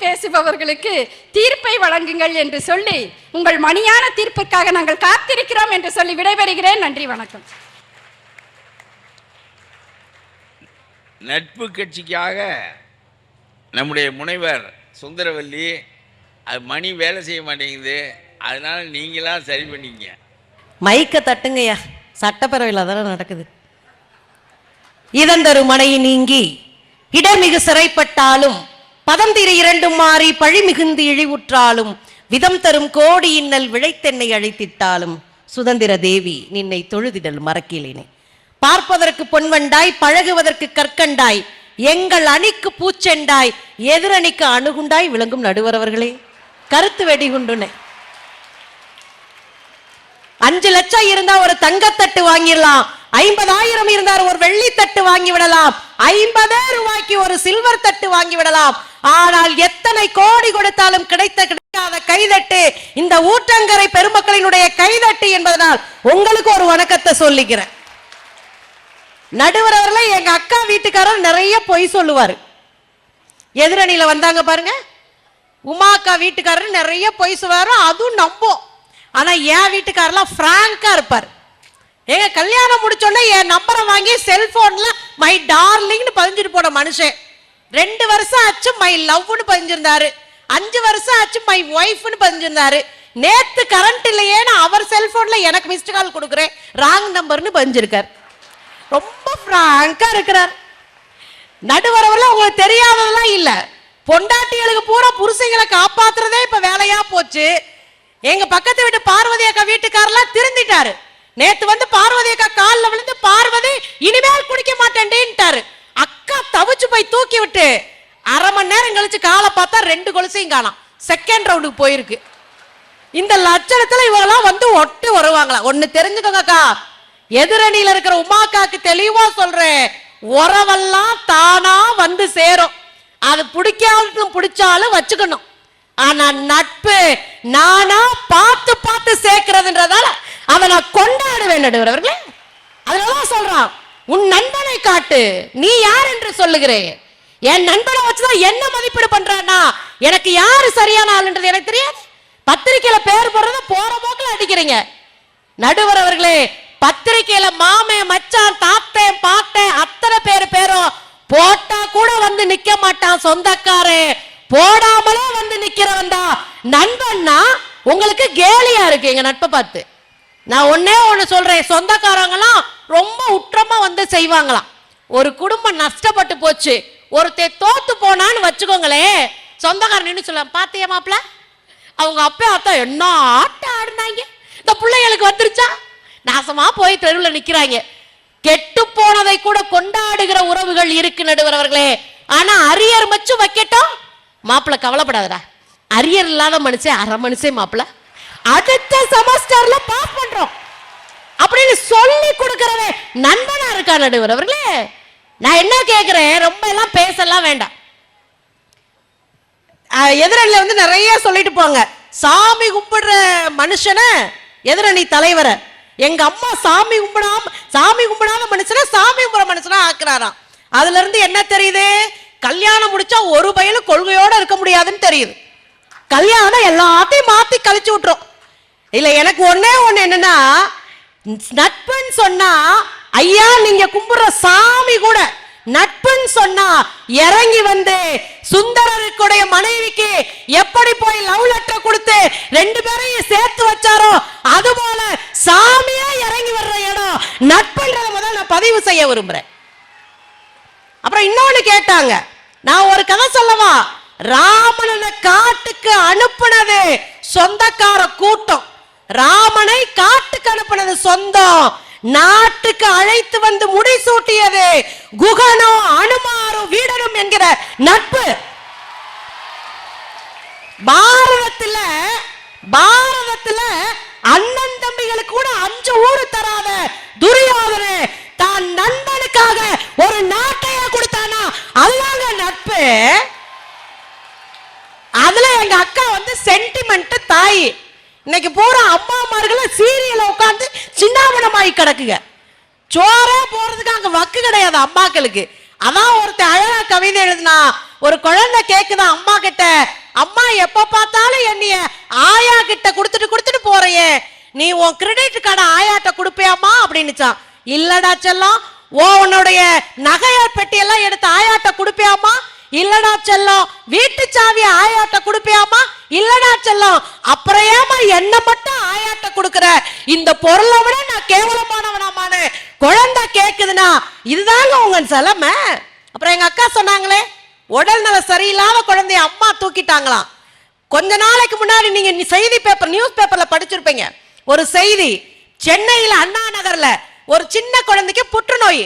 பேசுபவர்களுக்கு தீர்ப்பை வழங்குங்கள் என்று சொல்லி, உங்கள் மணியான தீர்ப்புக்காக நாங்கள் காத்திருக்கிறோம் என்று சொல்லி விடைபெறுகிறேன். நன்றி, வணக்கம். நட்பு கட்சிக்காக நம்முடைய முனைவர் சுந்தரவல்லி, அது மணி வேலை செய்ய மாட்டேங்குது, அதனால நீங்களா சரி பண்ணிக்க. மைக்க தட்டுங்கய்யா, சட்டப்பேரவையில் அதெல்லாம் நடக்குது. இதந்தரு மனை நீங்கி இடமிகு சிறைப்பட்டாலும் பதம் திரு இரண்டும் மாறி பழி மிகுந்து இழிவுற்றாலும் விதம் தரும் கோடி இன்னல் விழைத்தென்னை அழைத்திட்டாலும் சுதந்திர தேவி நின்னை தொழுதிடல் மறக்கிலேனே. பார்ப்பதற்கு பொன்வண்டாய், பழகுவதற்கு கற்கண்டாய், எங்கள் அணிக்கு பூச்செண்டாய், எதிரணிக்கு அணுகுண்டாய் விளங்கும் நடுவரவர்களே, கருத்து வெடிகுண்டுனே. 5 லட்சம் இருந்தா ஒரு தங்கத்தட்டு வாங்கிடலாம், 50,000 இருந்தார் ஒரு வெள்ளி தட்டு வாங்கி விடலாம், 50 ரூபாய்க்கு ஒரு சில்வர் தட்டு வாங்கி விடலாம். ஆனால் எத்தனை கோடி கொடுத்தாலும் கிடைக்காத கைதட்டு இந்த ஊற்றங்கரை பெருமக்களினுடைய கைதட்டு என்பதனால் உங்களுக்கு ஒரு வணக்கத்தை சொல்லிக்கிறேன். நடுவர் அவர்களே, எங்க அக்கா வீட்டுக்காரர் நிறைய பொய் சொல்லுவாரு. எதிரணியில வந்தாங்க பாருங்க, உமா அக்கா வீட்டுக்காரர் நிறைய பொய் சொல்லுவாரு, அதுவும் நம்போம். ஆனா என் வீட்டுக்காரெல்லாம் பிராங்கா இருப்பார். எங்க கல்யாணம் முடிச்சோடனே என் நம்பரை வாங்கி செல்போன்ல மை டார்லிங்னு பதிஞ்சிட்டு போன மனுஷன் 2 வருஷம் ஆச்சு மை லவ்னு பதிஞ்சிருந்தாரு, 5 வருஷம் ஆச்சு மை ஒய்ஃப்னு பதிஞ்சிருந்தாரு. நேத்து கரண்ட் இல்லையேன்னு அவர் செல்போன்ல எனக்கு மிஸ்டு கால் கொடுக்குறேன், ராங் நம்பர்னு பதிஞ்சிருக்கார். ரொம்ப பிராங்கா இருக்கிறார். நடுவரவுல உங்களுக்கு தெரியாததெல்லாம் இல்ல, பொண்டாட்டிகளுக்கு பூரா புருஷங்களை காப்பாத்துறதே இப்ப வேலையா போச்சு. எங்க பக்கத்து வீட்டு பார்வதி அக்கா வீட்டுக்காரெல்லாம் திருந்திட்டாரு. நேத்து வந்து பார்வதி அக்கா காலில் விழுந்து, பார்வதி இனிமேல் குடிக்க மாட்டேன்ட்டாரு. அக்கா தவிச்சு போய் தூக்கி விட்டு அரை மணி நேரம் கழிச்சு காலை பார்த்தா 2 கொலுசையும் காணோம். செகண்ட் ரவுண்டுக்கு போயிருக்கு. இந்த லட்சணத்துல இவங்கெல்லாம் வந்து ஒட்டு வருவாங்களா? ஒண்ணு தெரிஞ்சுக்கோங்கக்கா, எதிரணியில இருக்கிற உமாக்காக்கு தெளிவா சொல்றேன், உறவெல்லாம் தானா வந்து சேரும். அது பிடிக்காலும் பிடிச்சாலும் வச்சுக்கணும். ஆனா நட்பு நானா பார்த்து பார்த்து சேர்க்கிறதுன்றதால அதை நான் கொண்டாடுவேன் நடுவர்களே. அதனாலதான் சொல்றான், உன் நண்பனை காட்டு, நீ யார் என்று சொல்லுகிறேன். என் நண்பனை வச்சுதான் என்ன மதிப்பீடு பண்றான்னா, எனக்கு யாரு சரியான ஆளுன்றது எனக்கு தெரியாது. பத்திரிகையில பேர் போடுறத போற போக்கில் அடிக்கிறீங்க. நடுவர் அவர்களே, பத்திரிகையில மாமே, மச்சான், தாத்தேன், பாட்டேன் அத்தனை பேரும் போட்டா கூட வந்து நிக்க மாட்டான். சொந்தக்காரே போடாமலே வந்து நிக்கிறவன் தான் நண்பன்னா. உங்களுக்கு கேலியா இருக்கு எங்க நட்பை பார்த்து. நான் ஒன்னே ஒண்ணு சொல்றேன், சொந்தக்காரங்களாம் ரொம்ப உற்றமா வந்து செய்வாங்களாம். ஒரு குடும்பம் நஷ்டப்பட்டு போச்சு, ஒருத்தர் தோத்து போனான்னு வச்சுக்கோங்களேன், சொந்தக்காரன் நின்று சொல்ல, பாத்தியா மாப்பிள அவங்க அப்பா அத்தா என்ன ஆட்டம் ஆடுனாங்க, இந்த பிள்ளைகளுக்கு வந்துருச்சா, நாசமா போய் தெருவில் நிக்கிறாங்க. கெட்டு போனதை கூட கொண்டாடுகிற உறவுகள் இருக்கு நடுவர் அவர்களே. ஆனா அரியர் மச்சும் வைக்கட்டும், மாப்பிள்ள கவலைப்படாதடா, அரியர் இல்லாத மனுஷன் அரை மனுஷன் மாப்பிள்ள, அடுத்த செமஸ்டர்ல பாஸ் பண்றோம் அப்படின்னு சொல்லி கொடுக்கறவே நண்பனா இருக்கா நடுவர் அவர்களே. நான் என்ன கேட்கிறேன், ரொம்ப எல்லாம் பேசலாம் வேண்டாம். எதிரணியில வந்து நிறைய சொல்லிட்டு போங்க, சாமி கும்பிடுற மனுஷனை எதிரணி தலைவரை எங்க அம்மா சாமி கும்பிடாத மனுஷனை சாமி கும்பிடுற மனுஷனா ஆக்குறாராம். அதுல இருந்து என்ன தெரியுது, கல்யாணம் முடிச்சா ஒரு பையனும் கொள்கையோட இருக்க முடியாதுன்னு தெரியுது. கல்யாணம் எல்லாத்தையும் மாத்தி கழிச்சு விட்டுரும். இல்ல எனக்கு ஒன்னே ஒண்ணு என்னன்னா, நட்புன்னு சொன்னா ஐயா நீங்க கும்பிடுற சாமி கூட நட்புன்னு சொன்னா இறங்கி வந்து சுந்தரருக்குடைய மனைவிக்கு எப்படி போய் லவ் லெட்டர் கொடுத்து 2 பேரையும் சேர்த்து வச்சாரோ அது போல சாமியா இறங்கி வர்ற இடம் நட்புன்றத முதல்ல நான் பதிவு செய்ய விரும்புறேன். அப்புறம் இன்னொன்னு கேட்டாங்க, நான் ஒரு கதை சொல்லவா, ராமனை காட்டுக்கு அனுப்புனது சொந்தக்கார கூட்டம், ராமனை காட்டுக்கு அனுப்புனது சொந்தம், நாட்டுக்கு அழைத்து வந்து முடிசூட்டியது குகனோ அனுமாரும் வீடனும் என்கிற நட்பு. பாரதத்துல அண்ணன் தம்பிகளுக்கு கூட 5 ஊரு தராத துரியோதனே தான் நண்பனுக்காக ஒரு நாட்டையா கொடுத்தானா, அதுதாங்க நட்பு. அதுல எங்க அக்கா வந்து சென்டிமெண்ட் தாய். இன்னைக்கு பூரா அம்மாமார்கள் சீரியல உட்காந்து சின்னாமணமாயி கிடக்குங்க. சோறே போறதுக்கு அங்க வக்கு கிடையாது அம்மாக்களுக்கு. அதான் ஒருத்தர் அழகா கவிதை எழுதுனா, ஒரு குழந்தை கேக்குதான் அம்மா கிட்ட, அம்மா எப்ப பார்த்தாலும் என்னைய ஆயா கிட்ட கொடுத்துட்டு போறையே, நீ உன் கிரெடிட் கார்டை ஆயாட்ட கொடுப்பியாமா அப்படின்னுச்சான். இல்லடா செல்லம், உன்னுடைய நகைய பெட்டியெல்லாம் எடுத்து ஆயாட்ட கொடுப்பியாமா, இல்லடா செல்லம் வீட்டு சாவிய ஆயாட்ட கொடுப்பியாமா, இல்லடா செல்லம் அப்புறம் ஏமா என்ன மட்டும் ஆயாட்ட கொடுக்கிற, இந்த பொருளை விட நான் கேவலமானவனாமான்னு குழந்தை கேக்குதுன்னா இதுதாங்க உங்க செலமை. அப்புறம் எங்க அக்கா சொன்னாங்களே, உடல் நல சரியில்லாத குழந்தைய அம்மா தூக்கிட்டாங்களாம். கொஞ்ச நாளைக்கு முன்னாடி நீங்க செய்தி பேப்பர் நியூஸ் பேப்பர்ல படிச்சிருப்பீங்க ஒரு செய்தி, சென்னையில அண்ணா நகர்ல ஒரு சின்ன குழந்தைக்கு புற்றுநோய்,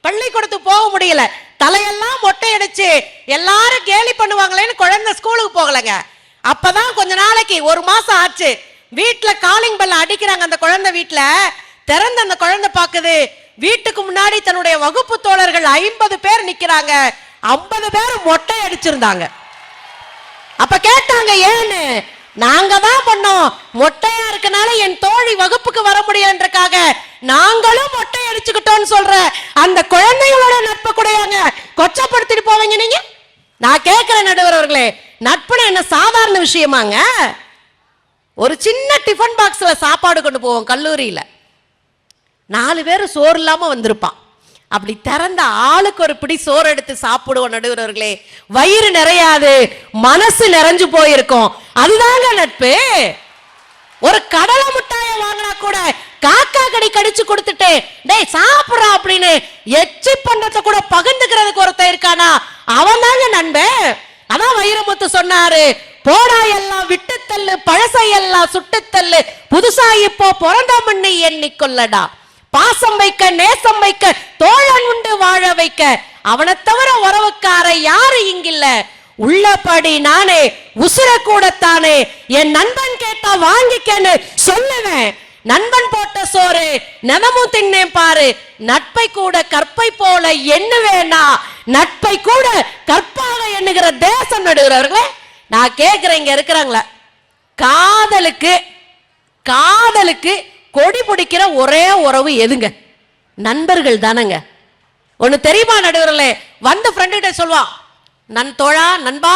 பள்ளிக்கூடத்துக்கு போக முடியல, தலையெல்லாம் மொட்டை அடிச்சு எல்லாரும் கேலி பண்ணுவாங்களேன்னு குழந்தை ஸ்கூலுக்கு போகலங்க. அப்பதான் கொஞ்ச நாளைக்கு 1 மாசம் ஆச்சு, வீட்டுல காலிங் பெல் அடிக்கிறாங்க. அந்த குழந்தை வீட்டுல திறந்து அந்த குழந்தை பாக்குது, வீட்டுக்கு முன்னாடி தன்னுடைய வகுப்பு தோழர்கள் 50 பேர் நிக்கிறாங்க, 50 பேர் மொட்டை அடிச்சிருந்தாங்க. அப்ப கேட்டாங்க ஏன்னு, நாங்க தான் பண்ணோம், மொட்டையா இருக்கனால என் தோழி வகுப்புக்கு வர முடியன்றக்காக நாங்களும் மொட்டை அடிச்சுக்கிட்டோம்னு சொல்ற அந்த குழந்தைகளோட நட்பு கூடயாங்க கொச்சப்படுத்திட்டு போவீங்க நீங்க? நான் கேட்கிறேன் நடுவர் அவர்களே, நட்புன்னு என்ன சாதாரண விஷயமாங்க? ஒரு சின்ன டிஃபன் பாக்ஸ்ல சாப்பாடு கொண்டு போவோம் கல்லூரியில, 4 பேர் சோறு இல்லாம வந்திருப்பான், அப்படி திறந்த ஆளுக்கு ஒரு பிடி சோறு எடுத்து சாப்பிடுவோம் நடுவர் அவர்களே, வயிறு நிறையாது மனசு நிறைஞ்சு போயிருக்கும். அதுதாங்க நட்பு. ஒரு கடலை முட்டாய வாங்கினா கூட காக்கா கடி கடிச்சு கொடுத்துட்டு டேய் சாப்பிடுறா அப்படின்னு எச்சி பண்டத்தை கூட பகிர்ந்துக்கிறதுக்கு ஒருத்தன் இருக்கானா, அவன் தாங்க நண்பன். அதான் வைரமுத்து சொன்னாரு, போடா எல்லாம் விட்டுத்தள்ளு, பழசையெல்லாம் சுட்டுத்தள்ளு, புதுசா இப்போ பிறந்த மண்ணை எண்ணிக்கொள்ளடா, பாசம் வைக்க நேசம் வைக்க தோழன் உண்டு வாழ வைக்க, அவனை தவிர உறவுக்கார யாரு இங்கில்ல, உள்ளபடி நானே உசுர கூடத்தானே, என் நண்பன் கேட்டா வாங்கிக்கன்னு சொல்லுவேன், நண்பன் போட்ட சோறு நனமும் தின்னேன் பாரு, நட்பை கூட கற்பை போல எண்ணுவேனா, நட்பை கூட கற்பாக எண்ணுகிற தேசம் நடுகிறவர்களே, நான் கேட்கிறேன் இங்க இருக்கிறாங்களா, காதலுக்கு காதலுக்கு கொடி பிடிக்கிற ஒரே உறவு எதுங்க? நண்பர்கள் தானங்க. ஒண்ணு தெரியுமா நடுவர்களே, வந்து ஃப்ரெண்டு கிட்ட சொல்லுவான், தோழா நண்பா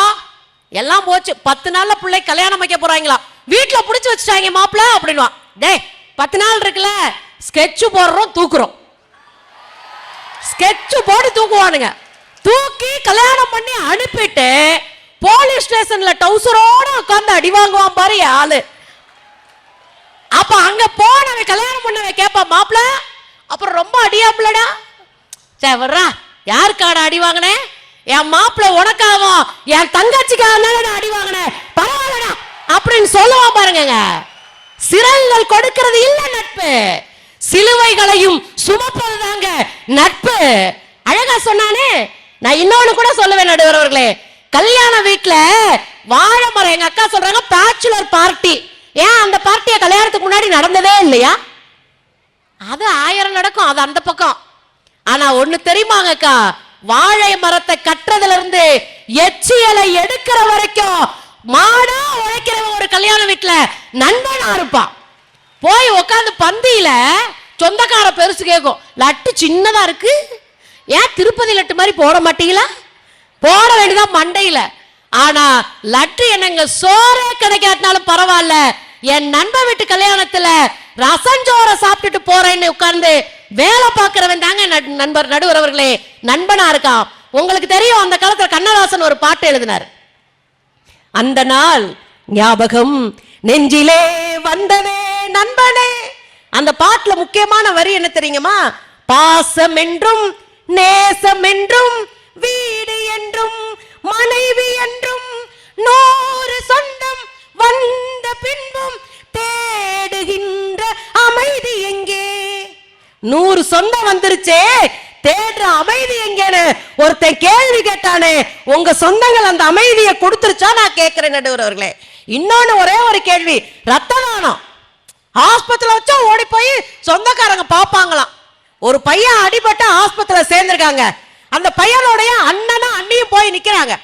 எல்லாம் போச்சு, 10 நாள்ல பிள்ளை கல்யாணம் வைக்க போறாங்களா, வீட்டுல புடிச்சு வச்சுட்டாங்க மாப்பிள்ள அப்படின்வான். டேய் 10 நாள் இருக்குல்ல, ஸ்கெட்ச் போடுறோம் தூக்குறோம், ஸ்கெட்ச் போட்டு தூக்குவானுங்க, தூக்கி கல்யாணம் பண்ணி அனுப்பிட்டு போலீஸ் ஸ்டேஷன்ல டவுசரோட உட்கார்ந்து அடி வாங்குவான் பாரு ஆளு. அப்ப அங்க போனவன் கல்யாணம் பண்ணவன் கேப்பா, மாப்பிள்ள அப்புறம் ரொம்ப அடியாப்பிள்ளடா, சே வர்றா யாருக்காடா அடி வாங்கினேன், என் மாப்பிள்ள உனக்காகவும் என் தங்கச்சிக்காக அடி வாங்கினேன் பரவாயில்லடா அப்படின்னு சொல்லுவான் பாருங்க. சிரங்கள் கொடுக்கிறது இல்ல நட்பு, சிலுவைகளையும் சுமப்பது தாங்க நட்பு. அழகா சொன்னானே. நான் இன்னொன்னு கூட சொல்லுவேன் நடுவர்களே, கல்யாண வீட்டுல வாழை மரம், எங்க அக்கா சொல்றாங்க பேச்சுலர் பார்ட்டி, ஏன் அந்த பார்ட்டியை கல்யாணத்துக்கு முன்னாடி நடந்ததே இல்லையா? அது 1000 நடக்கும், அது அந்த பக்கம். ஆனா ஒண்ணு தெரியுமாங்க அக்கா, வாழை மரத்தை கட்டுறதுல இருந்து எச்சியலை எடுக்கிற வரைக்கும் மாடா உழைக்கிறவன் ஒரு கல்யாண வீட்டுல நண்பனா இருப்பான். போய் உட்காந்து பந்தியில சொந்தக்கார பெருசு கேட்கும், லட்டு சின்னதா இருக்கு, ஏன் திருப்பதி லட்டு மாதிரி போட மாட்டீங்களா, போட வேண்டியதான் மண்டையில. ஆனா லட்டு என்னங்க சோறே கிடைக்காதனாலும் பரவாயில்ல, என் நண்பன் வீட்டு கல்யாணத்துல ரசஞ்சோர சாப்பிட்டுட்டு போறேன்னு உட்கார்ந்து வேலை பார்க்கிறவன் தாங்க நண்பர் நடுவரவர்களே நண்பனா இருக்கான். உங்களுக்கு தெரியும், அந்த காலத்துல கண்ணதாசன் ஒரு பாட்டு எழுதினார், அந்த நாள் ஞாபகம் நெஞ்சிலே வந்ததே நண்பனே. அந்த பாட்டுல முக்கியமான வரி என்ன தெரியுமா, பாசம் என்றும் நேசம் என்றும் வீடு என்றும் மனைவி என்றும் 100 சொந்தம் வந்த பின்பும் தேடுகின்ற அமைதி எங்கே. 100 சொந்தம் வந்துருச்சே, தேடுற அமைதி எங்கேன்னு ஒருத்தன் கேள்வி கேட்டானே, உங்க சொந்தங்கள் அந்த அமைதியை கொடுத்துருச்சா? நான் கேட்கிறேன் நடுவர்களே. இன்னொன்னு ஒரே ஒரு கேள்வி, ரத்த தானம் ஆஸ்பத்திரியில வச்சா ஓடி போய் சொந்தக்காரங்க பாப்பாங்களாம். ஒரு பையன் அடிபட்டு ஆஸ்பத்திரியில சேர்ந்திருக்காங்க, அந்த பையனுடைய அண்ணனும் அண்ணியும் போய் நிக்கிறாங்க.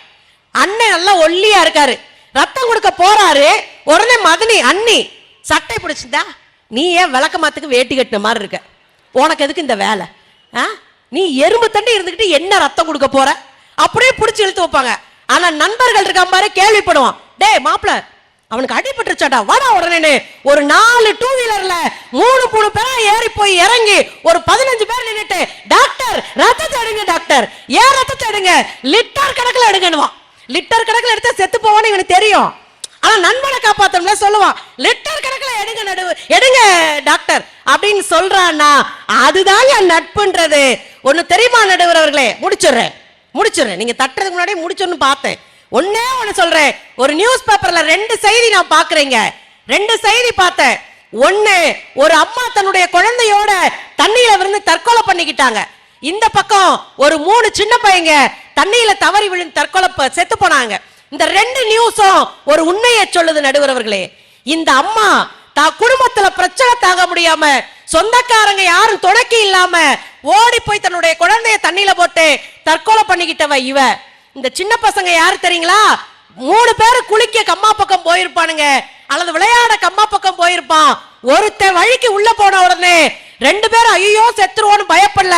அண்ணன் நல்லா ஒல்லியா இருக்காரு, ரத்தம் கொடுக்க போறாரு. உடனே மதனி அண்ணி சட்டை பிடிச்சிருந்தா, நீ ஏன் விளக்க மாத்துக்கு வேட்டி கட்டின மாதிரி இருக்க, உனக்கு எதுக்கு இந்த வேலை, நீ எறும்பு தண்டி இருந்துகிட்டு என்ன ரத்தம் கொடுக்க போற, அப்படியே பிடிச்சி இழுத்து வைப்பாங்க. ஆனா நண்பர்கள் இருக்க மாதிரி கேள்விப்படுவான், டேய் மாப்பிள்ள அவனுக்கு அடிபட்டுருச்சாடா வாடா உடனே. ஒரு 4 டூ வீலர்ல 3 பேரா ஏறி போய் இறங்கி ஒரு 15 பேர் நின்னுட்டு, டாக்டர் ரத்தத்தை எடுங்க, டாக்டர் ஏன் ரத்தத்தை எடுங்க, லிட்டர் கணக்குல எடுங்கன்னுவான். லிட்டர் கணக்குல எடுத்தா செத்து போவான்னு இவனுக்கு தெரியும். ஆனா நண்பனை காப்பாத்தணும்ல சொல்லுவான், லிட்டர் கணக்குல எடுங்க டாக்டர் அப்படின்னு சொல்றான்னா அதுதாங்க நட்புன்றது. ஒண்ணு தெரியுமா நடுவரவர்களே, முடிச்சிடுறேன் நீங்க தட்டுறதுக்கு முன்னாடி முடிச்சோன்னு பார்த்தேன். ஒன்னே ஒண்ணு சொல்றேன், ஒரு நியூஸ் பேப்பர்ல 2 செய்தி நான் பாக்குறேங்க, 2 செய்தி பார்த்தேன். ஒண்ணு, ஒரு அம்மா தன்னுடைய குழந்தையோட தண்ணியில விழுந்து தற்கொலை பண்ணிக்கிட்டாங்க. இந்த பக்கம் ஒரு 3 சின்ன பையங்க தண்ணியில தவறி விழுந்து தற்கொலை செத்து போனாங்க. இந்த 2 நியூஸும் ஒரு உண்மையை சொல்லுது நடுவரவர்களே. இந்த அம்மா தான் குடும்பத்துல பிரச்சனை தாங்க முடியாம, சொந்தக்காரங்க யாரும் துணைக்கு இல்லாம ஓடி போய் தன்னுடைய குழந்தைய தண்ணியில போட்டு தற்கொலை பண்ணிக்கிட்டவ இவ. இந்த சின்ன பசங்க யாரு தெரியுங்களா, 3 பேரு குளிக்க கம்மா பக்கம் போயிருப்பானுங்க, அல்லது விளையாட கம்மா பக்கம் போயிருப்பான். ஒருத்தன் வழிக்கு உள்ள போன உடனே 2 பேரும் ஐயோ செத்துருவோன்னு பயப்படல,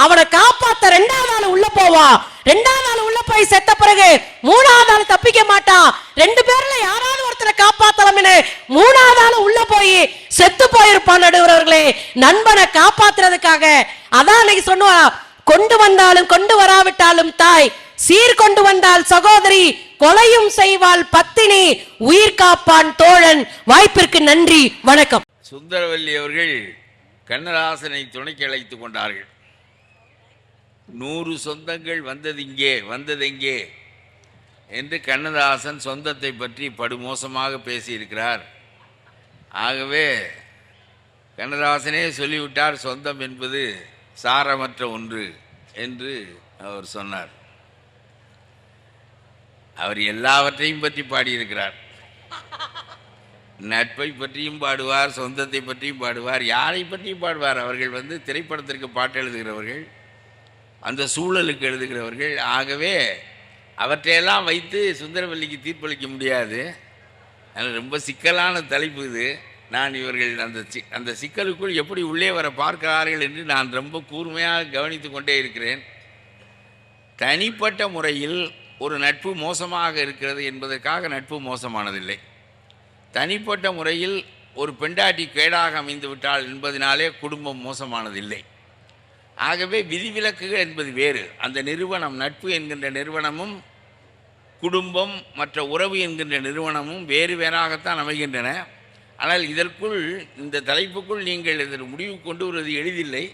அவனை காப்பாத்த 2வது ஆள் உள்ள போவான். 2வது ஆள் உள்ள போய் செத்த பிறகு 3வது ஆள் தப்பிக்க மாட்டான். 2 பேர்ல யாராவது ஒருத்தரை காப்பாத்தலாம்னு 3வது ஆள் உள்ள போய் செத்து போயிருப்பான் நடுவர்களே, நண்பனை காப்பாத்துறதுக்காக. அதான் அன்னைக்கு சொன்னா, கொண்டு வந்தாலும் கொண்டு வராவிட்டாலும் தாய், சீர் கொண்டு வந்தால் சகோதரி, கொலையும் செய்வாள் பத்தினி, உயிர் காப்பான் தோழன். வாய்ப்பிற்கு நன்றி, வணக்கம். சுந்தரவல்லி அவர்கள் கண்ணதாசனை துணைக்கு அழைத்துக் கொண்டார்கள். 100 சொந்தங்கள் வந்ததெங்கே என்று கண்ணதாசன் சொந்தத்தை பற்றி படுமோசமாக பேசியிருக்கிறார். ஆகவே கண்ணதாசனே சொல்லிவிட்டார், சொந்தம் என்பது சாரமற்ற ஒன்று என்று அவர் சொன்னார். அவர் எல்லாவற்றையும் பற்றி பாடியிருக்கிறார். நட்பை பற்றியும் பாடுவார், சொந்தத்தை பற்றியும் பாடுவார், யாரை பற்றியும் பாடுவார். அவர்கள் திரைப்படத்திற்கு பாட்டு எழுதுகிறவர்கள், அந்த சூழலுக்கு எழுதுகிறவர்கள். ஆகவே அவற்றையெல்லாம் வைத்து சுந்தரவல்லிக்கு தீர்ப்பளிக்க முடியாது. அது ரொம்ப சிக்கலான தலைப்பு இது. நான் இவர்கள் அந்த சிக்கலுக்குள் எப்படி உள்ளே வர பார்க்கிறார்கள் என்று நான் ரொம்ப கூர்மையாக கவனித்து கொண்டே இருக்கிறேன். தனிப்பட்ட முறையில் ஒரு நட்பு மோசமாக இருக்கிறது என்பதற்காக நட்பு மோசமானதில்லை. தனிப்பட்ட முறையில் ஒரு பெண்டாட்டி கேடாக அமைந்து விட்டாள் என்பதனாலே குடும்பம் மோசமானதில்லை. ஆகவே விதிவிலக்குகள் என்பது வேறு. அந்த நிறுவனம், நட்பு என்கின்ற நிறுவனமும் குடும்பம் மற்ற உறவு என்கின்ற நிறுவனமும் வேறு வேறாகத்தான் அமைகின்றன. ஆனால் இதற்குள், இந்த தலைப்புக்குள் நீங்கள் இதற்கு முடிவு கொண்டு வருவது எளிதில்லை.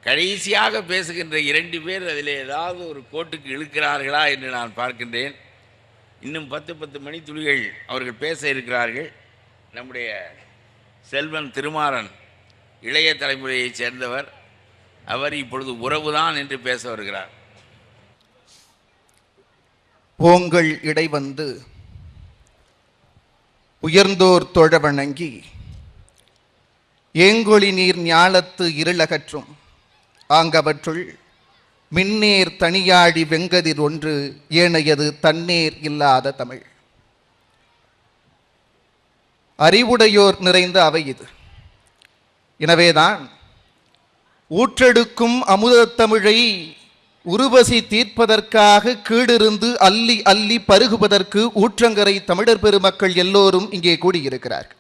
கடைசியாக பேசுகின்ற 2 பேர் அதில் ஏதாவது ஒரு கோட்டுக்கு இழுக்கிறார்களா என்று நான் பார்க்கின்றேன். இன்னும் 10 மணித்துளிகள் அவர்கள் பேச இருக்கிறார்கள். நம்முடைய செல்வன் திருமாறன் இளைய தலைமுறையைச் சேர்ந்தவர். அவர் இப்பொழுது உறவுதான் என்று பேச வருகிறார். ஓங்கள் இடை வந்து உயர்ந்தோர் தொழ வணங்கி ஏங்கொழி நீர் ஞாலத்து இருளகற்றும் ஆங்கவற்றுள் மின்னேர் தனியாடி வெங்கதிர் ஒன்று ஏனையது தன்னேர் இல்லாத தமிழ். அறிவுடையோர் நிறைந்த அவை இது. எனவேதான் ஊற்றெடுக்கும் அமுதத்தமிழை உருவசி தீர்ப்பதற்காக கீழிருந்து அள்ளி அள்ளி பருகுவதற்கு ஊற்றங்கரை தமிழர் பெருமக்கள் எல்லோரும் இங்கே கூடியிருக்கிறார்கள்.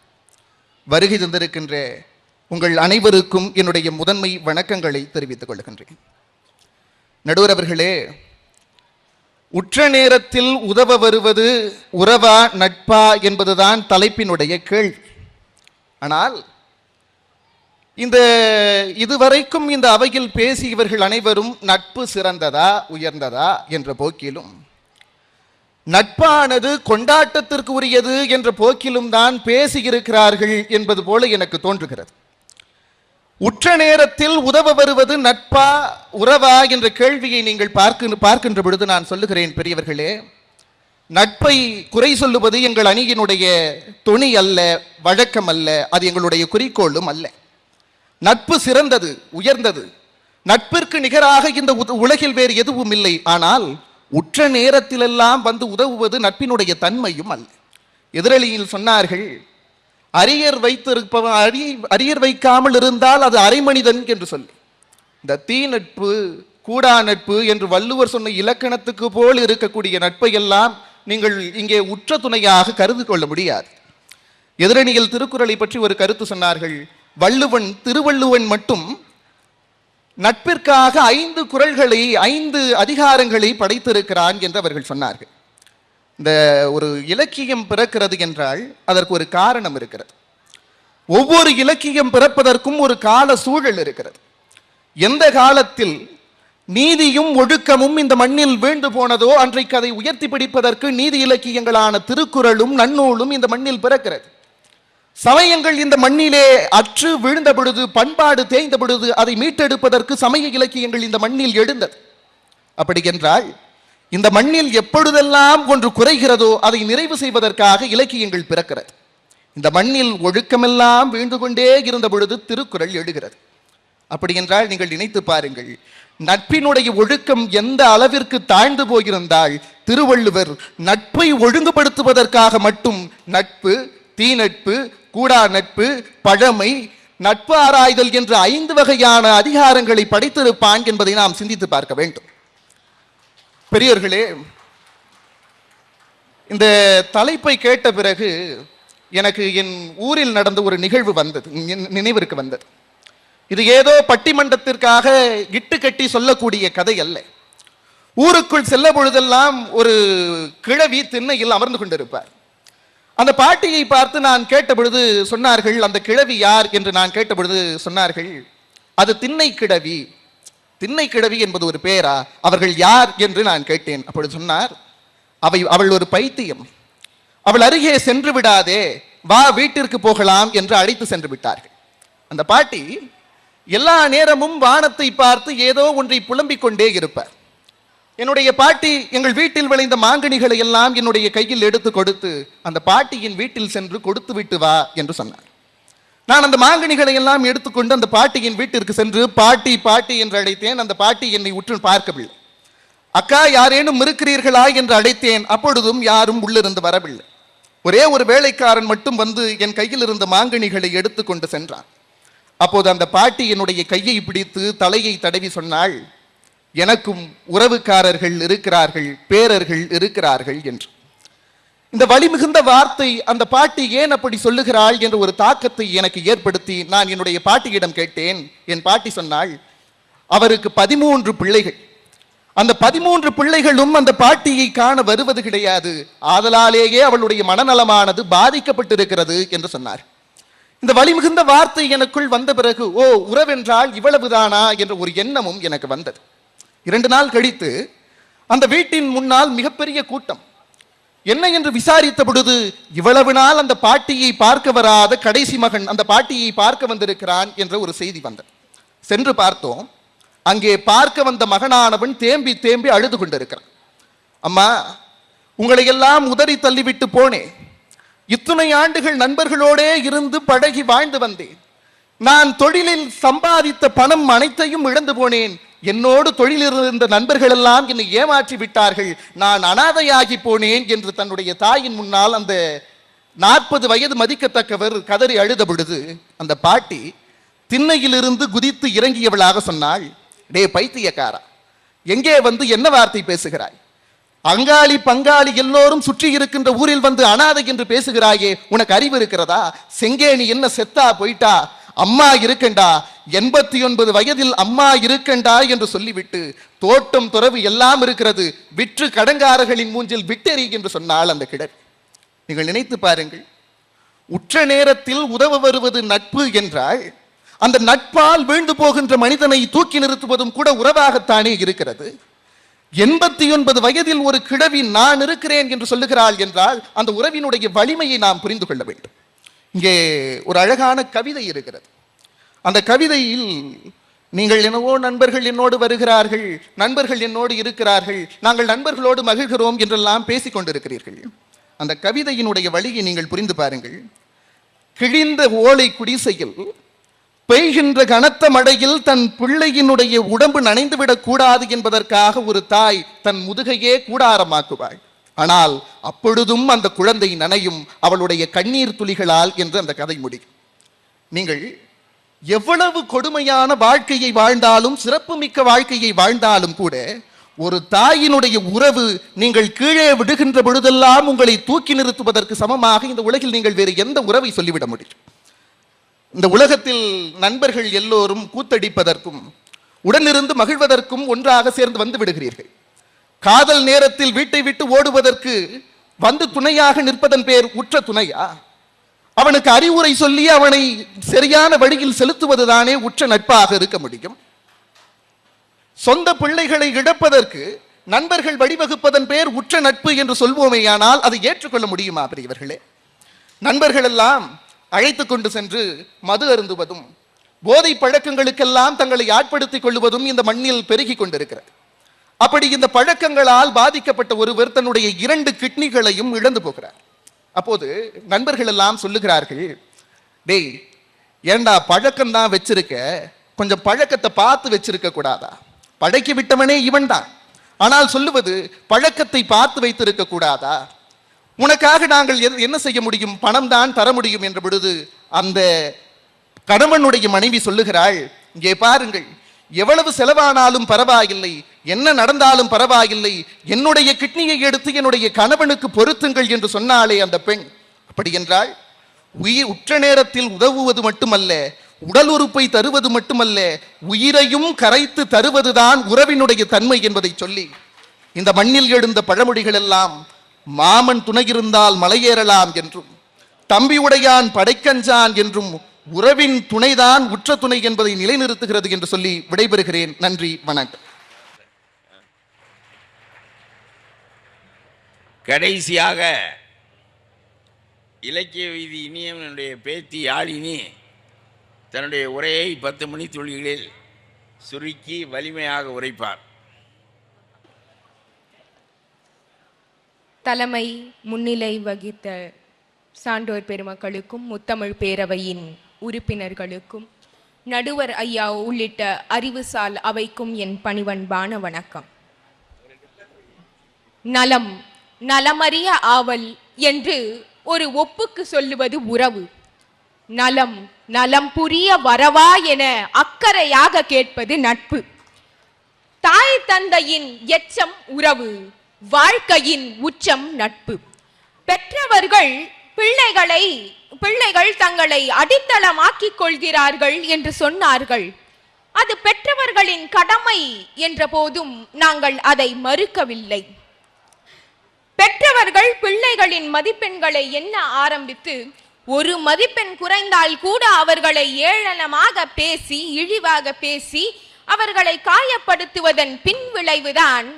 வருகை தந்திருக்கின்ற உங்கள் அனைவருக்கும் என்னுடைய முதன்மை வணக்கங்களை தெரிவித்துக் கொள்கின்றேன். நடுவர் அவர்களே, உற்ற நேரத்தில் உதவ வருவது உறவா நட்பா என்பதுதான் தலைப்பினுடைய கேள்வி. ஆனால் இதுவரைக்கும் இந்த அவையில் பேசியவர்கள் அனைவரும் நட்பு சிறந்ததா உயர்ந்ததா என்ற போக்கிலும், நட்பானது கொண்டாட்டத்திற்கு உரியது என்ற போக்கிலும் தான் பேசியிருக்கிறார்கள் என்பது போல எனக்கு தோன்றுகிறது. உற்ற நேரத்தில் உதவ வருவது நட்பா உறவா என்ற கேள்வியை நீங்கள் பார்க்கின்ற பொழுது நான் சொல்லுகிறேன், பெரியவர்களே, நட்பை குறை சொல்லுவது எங்கள் அணியினுடைய துணி அல்ல, வழக்கம் அல்ல, அது எங்களுடைய குறிக்கோளும் அல்ல. நட்பு சிறந்தது, உயர்ந்தது. நட்பிற்கு நிகராக இந்த உலகில் வேறு எதுவும் இல்லை. ஆனால் உற்ற நேரத்திலெல்லாம் வந்து உதவுவது நட்பினுடைய தன்மையும் அல்ல. எதிரொலியில் சொன்னார்கள், அரியர் வைத்திருப்பவன் அரியர் வைக்காமல் இருந்தால் அது அரைமனிதன் என்று சொல்லி. இந்த தீ நட்பு, கூடா நட்பு என்று வள்ளுவர் சொன்ன இலக்கணத்துக்கு போல் இருக்கக்கூடிய நட்பை எல்லாம் நீங்கள் இங்கே உற்ற துணையாக கருதி கொள்ள முடியாது. எதிரணியில் திருக்குறளை பற்றி ஒரு கருத்து சொன்னார்கள். திருவள்ளுவன் மட்டும் நட்பிற்காக 5 குறள்களை 5 அதிகாரங்களை படைத்திருக்கிறான் என்று அவர்கள் சொன்னார்கள். இந்த ஒரு இலக்கியம் பிறக்கிறது என்றால் அதற்கு ஒரு காரணம் இருக்கிறது. ஒவ்வொரு இலக்கியம் பிறப்பதற்கும் ஒரு கால சூழல் இருக்கிறது. எந்த காலத்தில் நீதியும் ஒழுக்கமும் இந்த மண்ணில் வீழ்ந்து போனதோ அன்றைக்கு அதை உயர்த்தி பிடிப்பதற்கு நீதி இலக்கியங்களான திருக்குறளும் நன்னூலும் இந்த மண்ணில் பிறக்கிறது. சமயங்கள் இந்த மண்ணிலே அற்று வீழ்ந்த பொழுது, பண்பாடு தேய்ந்த பொழுது அதை மீட்டெடுப்பதற்கு சமய இலக்கியங்கள் இந்த மண்ணில் எழுந்தது. அப்படி என்றால் இந்த மண்ணில் எப்பொழுதெல்லாம் ஒன்று குறைகிறதோ அதை நிறைவு செய்வதற்காக இலக்கியங்கள் பிறக்கிறது. இந்த மண்ணில் ஒழுக்கமெல்லாம் வீழ்ந்து கொண்டே இருந்த பொழுது திருக்குறள் எழுகிறது. அப்படி என்றால் நீங்கள் நினைத்து பாருங்கள், நட்பினுடைய ஒழுக்கம் எந்த அளவிற்கு தாழ்ந்து போயிருந்தால் திருவள்ளுவர் நட்பை ஒழுங்குபடுத்துவதற்காக மட்டும் நட்பு, தீ நட்பு, கூடா நட்பு, பழமை, நட்பு ஆராய்தல் என்ற 5 வகையான அதிகாரங்களை படைத்திருப்பான் என்பதை நாம் சிந்தித்து பார்க்க வேண்டும். பெரியவர்களே, இந்த தலைப்பை கேட்ட பிறகு எனக்கு என் ஊரில் நடந்த ஒரு நிகழ்வு வந்தது, நினைவிற்கு வந்தது. இது ஏதோ பட்டிமன்றத்திற்காக இட்டு கட்டி சொல்லக்கூடிய கதை அல்ல. ஊருக்குள் செல்ல பொழுதெல்லாம் ஒரு கிழவி திண்ணையில் அமர்ந்து கொண்டிருப்பார். அந்த பாட்டியை பார்த்து நான் கேட்ட பொழுது சொன்னார்கள், அந்த கிழவி யார் என்று நான் கேட்ட பொழுது சொன்னார்கள், அது திண்ணை கிழவி. திண்ணை கிழவி என்பது ஒரு பேரா, அவர்கள் யார் என்று நான் கேட்டேன். அப்பொழுது சொன்னார், அவள் ஒரு பைத்தியம், அவள் அருகே சென்று விடாதே, வா வீட்டிற்கு போகலாம் என்று அழைத்து சென்று விட்டார்கள். அந்த பாட்டி எல்லா நேரமும் வானத்தை பார்த்து ஏதோ ஒன்றை புலம்பிக் கொண்டே இருப்பார். என்னுடைய பாட்டி எங்கள் வீட்டில் விளைந்த மாங்கனிகளை எல்லாம் என்னுடைய கையில் எடுத்து கொடுத்து அந்த பாட்டியின் வீட்டில் சென்று கொடுத்து விட்டு வா என்று சொன்னார். நான் அந்த மாங்கனிகளை எல்லாம் எடுத்துக்கொண்டு அந்த பாட்டியின் வீட்டிற்கு சென்று பாட்டி பாட்டி என்று அழைத்தேன். அந்த பாட்டி என்னை உற்று பார்க்கவில்லை. அக்கா யாரேனும் இருக்கிறீர்களா என்று அழைத்தேன். அப்பொழுதும் யாரும் உள்ளிருந்து வரவில்லை. ஒரே ஒரு வேலைக்காரன் மட்டும் வந்து என் கையில் இருந்த மாங்கனிகளை எடுத்துக்கொண்டு சென்றான். அப்போது அந்த பாட்டி என்னுடைய கையை பிடித்து தலையை தடவி சொன்னாள், எனக்கும் உறவுக்காரர்கள் இருக்கிறார்கள், பேரர்கள் இருக்கிறார்கள் என்று. இந்த வலிமிகுந்த வார்த்தை அந்த பாட்டி ஏன் அப்படி சொல்லுகிறாள் என்ற ஒரு தாக்கத்தை எனக்கு ஏற்படுத்தி நான் என்னுடைய பாட்டியிடம் கேட்டேன். என் பாட்டி சொன்னாள், அவருக்கு 13 பிள்ளைகள். அந்த 13 பிள்ளைகளும் அந்த பாட்டியை காண வருவது கிடையாது, ஆதலாலேயே அவளுடைய மனநலமானது பாதிக்கப்பட்டிருக்கிறது என்று சொன்னார். இந்த வலிமிகுந்த வார்த்தை எனக்குள் வந்த பிறகு, ஓ, உறவென்றால் இவ்வளவுதானா என்ற ஒரு எண்ணமும் எனக்கு வந்தது. 2 நாள் கழித்து அந்த வீட்டின் முன்னால் மிகப்பெரிய கூட்டம். என்ன என்று விசாரித்த பொழுது, இவ்வளவு நாள் அந்த பாட்டியை பார்க்க வராத கடைசி மகன் அந்த பாட்டியை பார்க்க வந்திருக்கிறான் என்ற ஒரு செய்தி வந்தது. சென்று பார்த்தோம். அங்கே பார்க்க வந்த மகனானவன் தேம்பி தேம்பி அழுது கொண்டிருக்கிறான். அம்மா, உங்களை எல்லாம் உதறி தள்ளிவிட்டு போனேன். இத்தனை ஆண்டுகள் நண்பர்களோடே இருந்து பழகி வாழ்ந்து வந்தேன். நான் தொழிலில் சம்பாதித்த பணம் அனைத்தையும் இழந்து போனேன். என்னோடு தொழிலில் இருந்த நண்பர்கள் எல்லாம் என்னை ஏமாற்றி விட்டார்கள். நான் அனாதையாகி போனேன் என்று தன்னுடைய தாயின் முன்னால் அந்த 40 வயது மதிக்கத்தக்கவர் கதறி அழுத பொழுது அந்த பாட்டி திண்ணையிலிருந்து குதித்து இறங்கியவளாக சொன்னாள், டே பைத்தியக்காரா, எங்கே வந்து என்ன வார்த்தை பேசுகிறாய்? அங்காளி பங்காளி எல்லோரும் சுற்றி இருக்கின்ற ஊரில் வந்து அனாதை என்று பேசுகிறாயே, உனக்கு அறிவு இருக்கிறதா? செங்கேணி என்ன செத்தா போயிட்டா? அம்மா இருக்கண்டா, 89 வயதில் அம்மா இருக்கண்டா என்று சொல்லிவிட்டு தோட்டம் துறவு எல்லாம் இருக்கிறது, விற்று கடங்காரர்களின் மூஞ்சில் விட்டெறி என்று சொன்னால் அந்த கிழவி. நீங்கள் நினைத்து பாருங்கள், உற்ற நேரத்தில் உதவ வருவது நட்பு என்றால் அந்த நட்பால் வீழ்ந்து போகின்ற மனிதனை தூக்கி நிறுத்துவதும் கூட உறவாகத்தானே இருக்கிறது. 89 வயதில் ஒரு கிழவி நான் இருக்கிறேன் என்று சொல்லுகிறாள் என்றால் அந்த உறவினுடைய வலிமையை நாம் புரிந்து கொள்ள வேண்டும். இங்கே ஒரு அழகான கவிதை இருக்கிறது. அந்த கவிதையில் நீங்கள் என்னவோ நண்பர்கள் என்னோடு வருகிறார்கள், நண்பர்கள் என்னோடு இருக்கிறார்கள், நாங்கள் நண்பர்களோடு மகிழ்கிறோம் என்றெல்லாம் பேசிக் கொண்டிருக்கிறீர்கள். அந்த கவிதையினுடைய வழியை நீங்கள் புரிந்து பாருங்கள். கிழிந்த ஓலை குடிசையில் பெய்கின்ற கனத்த மழையில் தன் பிள்ளையினுடைய உடம்பு நனைந்துவிடக் கூடாது என்பதற்காக ஒரு தாய் தன் முதுகையே கூடாரமாக்குவாள். ஆனால் அப்பொழுதும் அந்த குழந்தை நனையும் அவளுடைய கண்ணீர் துளிகளால் என்று அந்த கதை முடியும். நீங்கள் எவ்வளவு கொடுமையான வாழ்க்கையை வாழ்ந்தாலும், சிறப்புமிக்க வாழ்க்கையை வாழ்ந்தாலும் கூட ஒரு தாயினுடைய உறவு நீங்கள் கீழே விடுகின்ற பொழுதெல்லாம் உங்களை தூக்கி நிறுத்துவதற்கு சமமாக இந்த உலகில் நீங்கள் வேறு எந்த உறவை சொல்லிவிட முடியும்? இந்த உலகத்தில் நண்பர்கள் எல்லோரும் கூத்தடிப்பதற்கும் உடனிருந்து மகிழ்வதற்கும் ஒன்றாக சேர்ந்து வந்து விடுகிறீர்கள். காதல் நேரத்தில் வீட்டை விட்டு ஓடுவதற்கு வந்து துணையாக நிற்பதன் பேர் உற்ற துணையா? அவனுக்கு அறிவுரை சொல்லி அவனை சரியான வழியில் செலுத்துவதுதானே உற்ற நட்பாக இருக்க முடியும். சொந்த பிள்ளைகளை இழப்பதற்கு நண்பர்கள் வழிவகுப்பதன் பேர் உற்ற நட்பு என்று சொல்வோமேயானால் அதை ஏற்றுக்கொள்ள முடியுமா பெரியவர்களே? நண்பர்கள் எல்லாம் அழைத்து கொண்டு சென்று மது அருந்துவதும் போதை பழக்கங்களுக்கெல்லாம் தங்களை ஆட்படுத்திக் கொள்வதும் இந்த மண்ணில் பெருகி கொண்டிருக்கிறது. அப்படி இந்த பழக்கங்களால் பாதிக்கப்பட்ட ஒருவர் தன்னுடைய 2 கிட்னிகளையும் இழந்து போகிறார். அப்போது நண்பர்கள் எல்லாம் சொல்லுகிறார்கள், டேய் ஏண்டா பழக்கம்தான் வச்சிருக்க, கொஞ்சம் பழக்கத்தை பார்த்து வச்சிருக்க கூடாதா? பழக்கி விட்டவனே இவன் தான், ஆனால் சொல்லுவது பழக்கத்தை பார்த்து வைத்திருக்க கூடாதா? உனக்காக நாங்கள் என்ன செய்ய முடியும்? பணம் தான் தர முடியும் என்ற பொழுது அந்த கணவனுடைய மனைவி சொல்லுகிறாள், இங்கே பாருங்கள், எவ்வளவு செலவானாலும் பரவாயில்லை, என்ன நடந்தாலும் பரவாயில்லை, என்னுடைய கிட்னியை எடுத்து என்னுடைய கணவனுக்கு பொருத்துங்கள் என்று சொன்னாலே அந்த பெண். அப்படி என்றால் உயிர் உற்ற நேரத்தில் உதவுவது மட்டுமல்ல, உடல் உறுப்பை தருவது மட்டுமல்ல, உயிரையும் கரைத்து தருவதுதான் உறவினுடைய தன்மை என்பதை சொல்லி இந்த மண்ணில் எழுந்த பழமொழிகள் எல்லாம் மாமன் துணையிருந்தால் மலையேறலாம் என்றும், தம்பி உடையான் படைக்கஞ்சான் என்றும், உறவின் துணைதான் உற்ற துணை என்பதை நிலைநிறுத்துகிறது என்று சொல்லி விடைபெறுகிறேன். நன்றி, வணக்கம். கடைசியாக இலக்கிய வீதி இனியவனுடைய பேத்தி யாழினி தன்னுடைய உரையை 10 மணித்துளிகளில் சுருக்கி வலிமையாக உரைப்பார். தலைமை முன்னிலை வகித்த சான்றோர் பெருமக்களுக்கும், முத்தமிழ் பேரவையின் உறுப்பினர்களுக்கும், நடுவர் ஐயா உள்ளிட்ட அறிவுசால் அவைக்கும் என் பணிவன்பான வணக்கம். நலம் நலமறிய ஆவல் என்று ஒரு ஒப்புக்கு சொல்லுவது உறவு. நலம் நலம் புரிய வரவா என அக்கறையாக கேட்பது நட்பு. தாய் தந்தையின் எச்சம் உறவு, வாழ்க்கையின் உச்சம் நட்பு. பெற்றவர்கள் பிள்ளைகள் தங்களை அடித்தளமாக்கிக் கொள்கிறார்கள் என்று சொன்னார்கள். அது பெற்றவர்களின் கடமை என்ற போதும் நாங்கள் அதை மறுக்கவில்லை. பெற்றவர்கள் பிள்ளைகளின் மதிப்பெண்களை எண்ண ஆரம்பித்து ஒரு மதிப்பெண் குறைந்தால் கூட அவர்களை ஏளனமாக பேசி, இழிவாக பேசி அவர்களை காயப்படுத்துவதன் பின்விளைவுதான்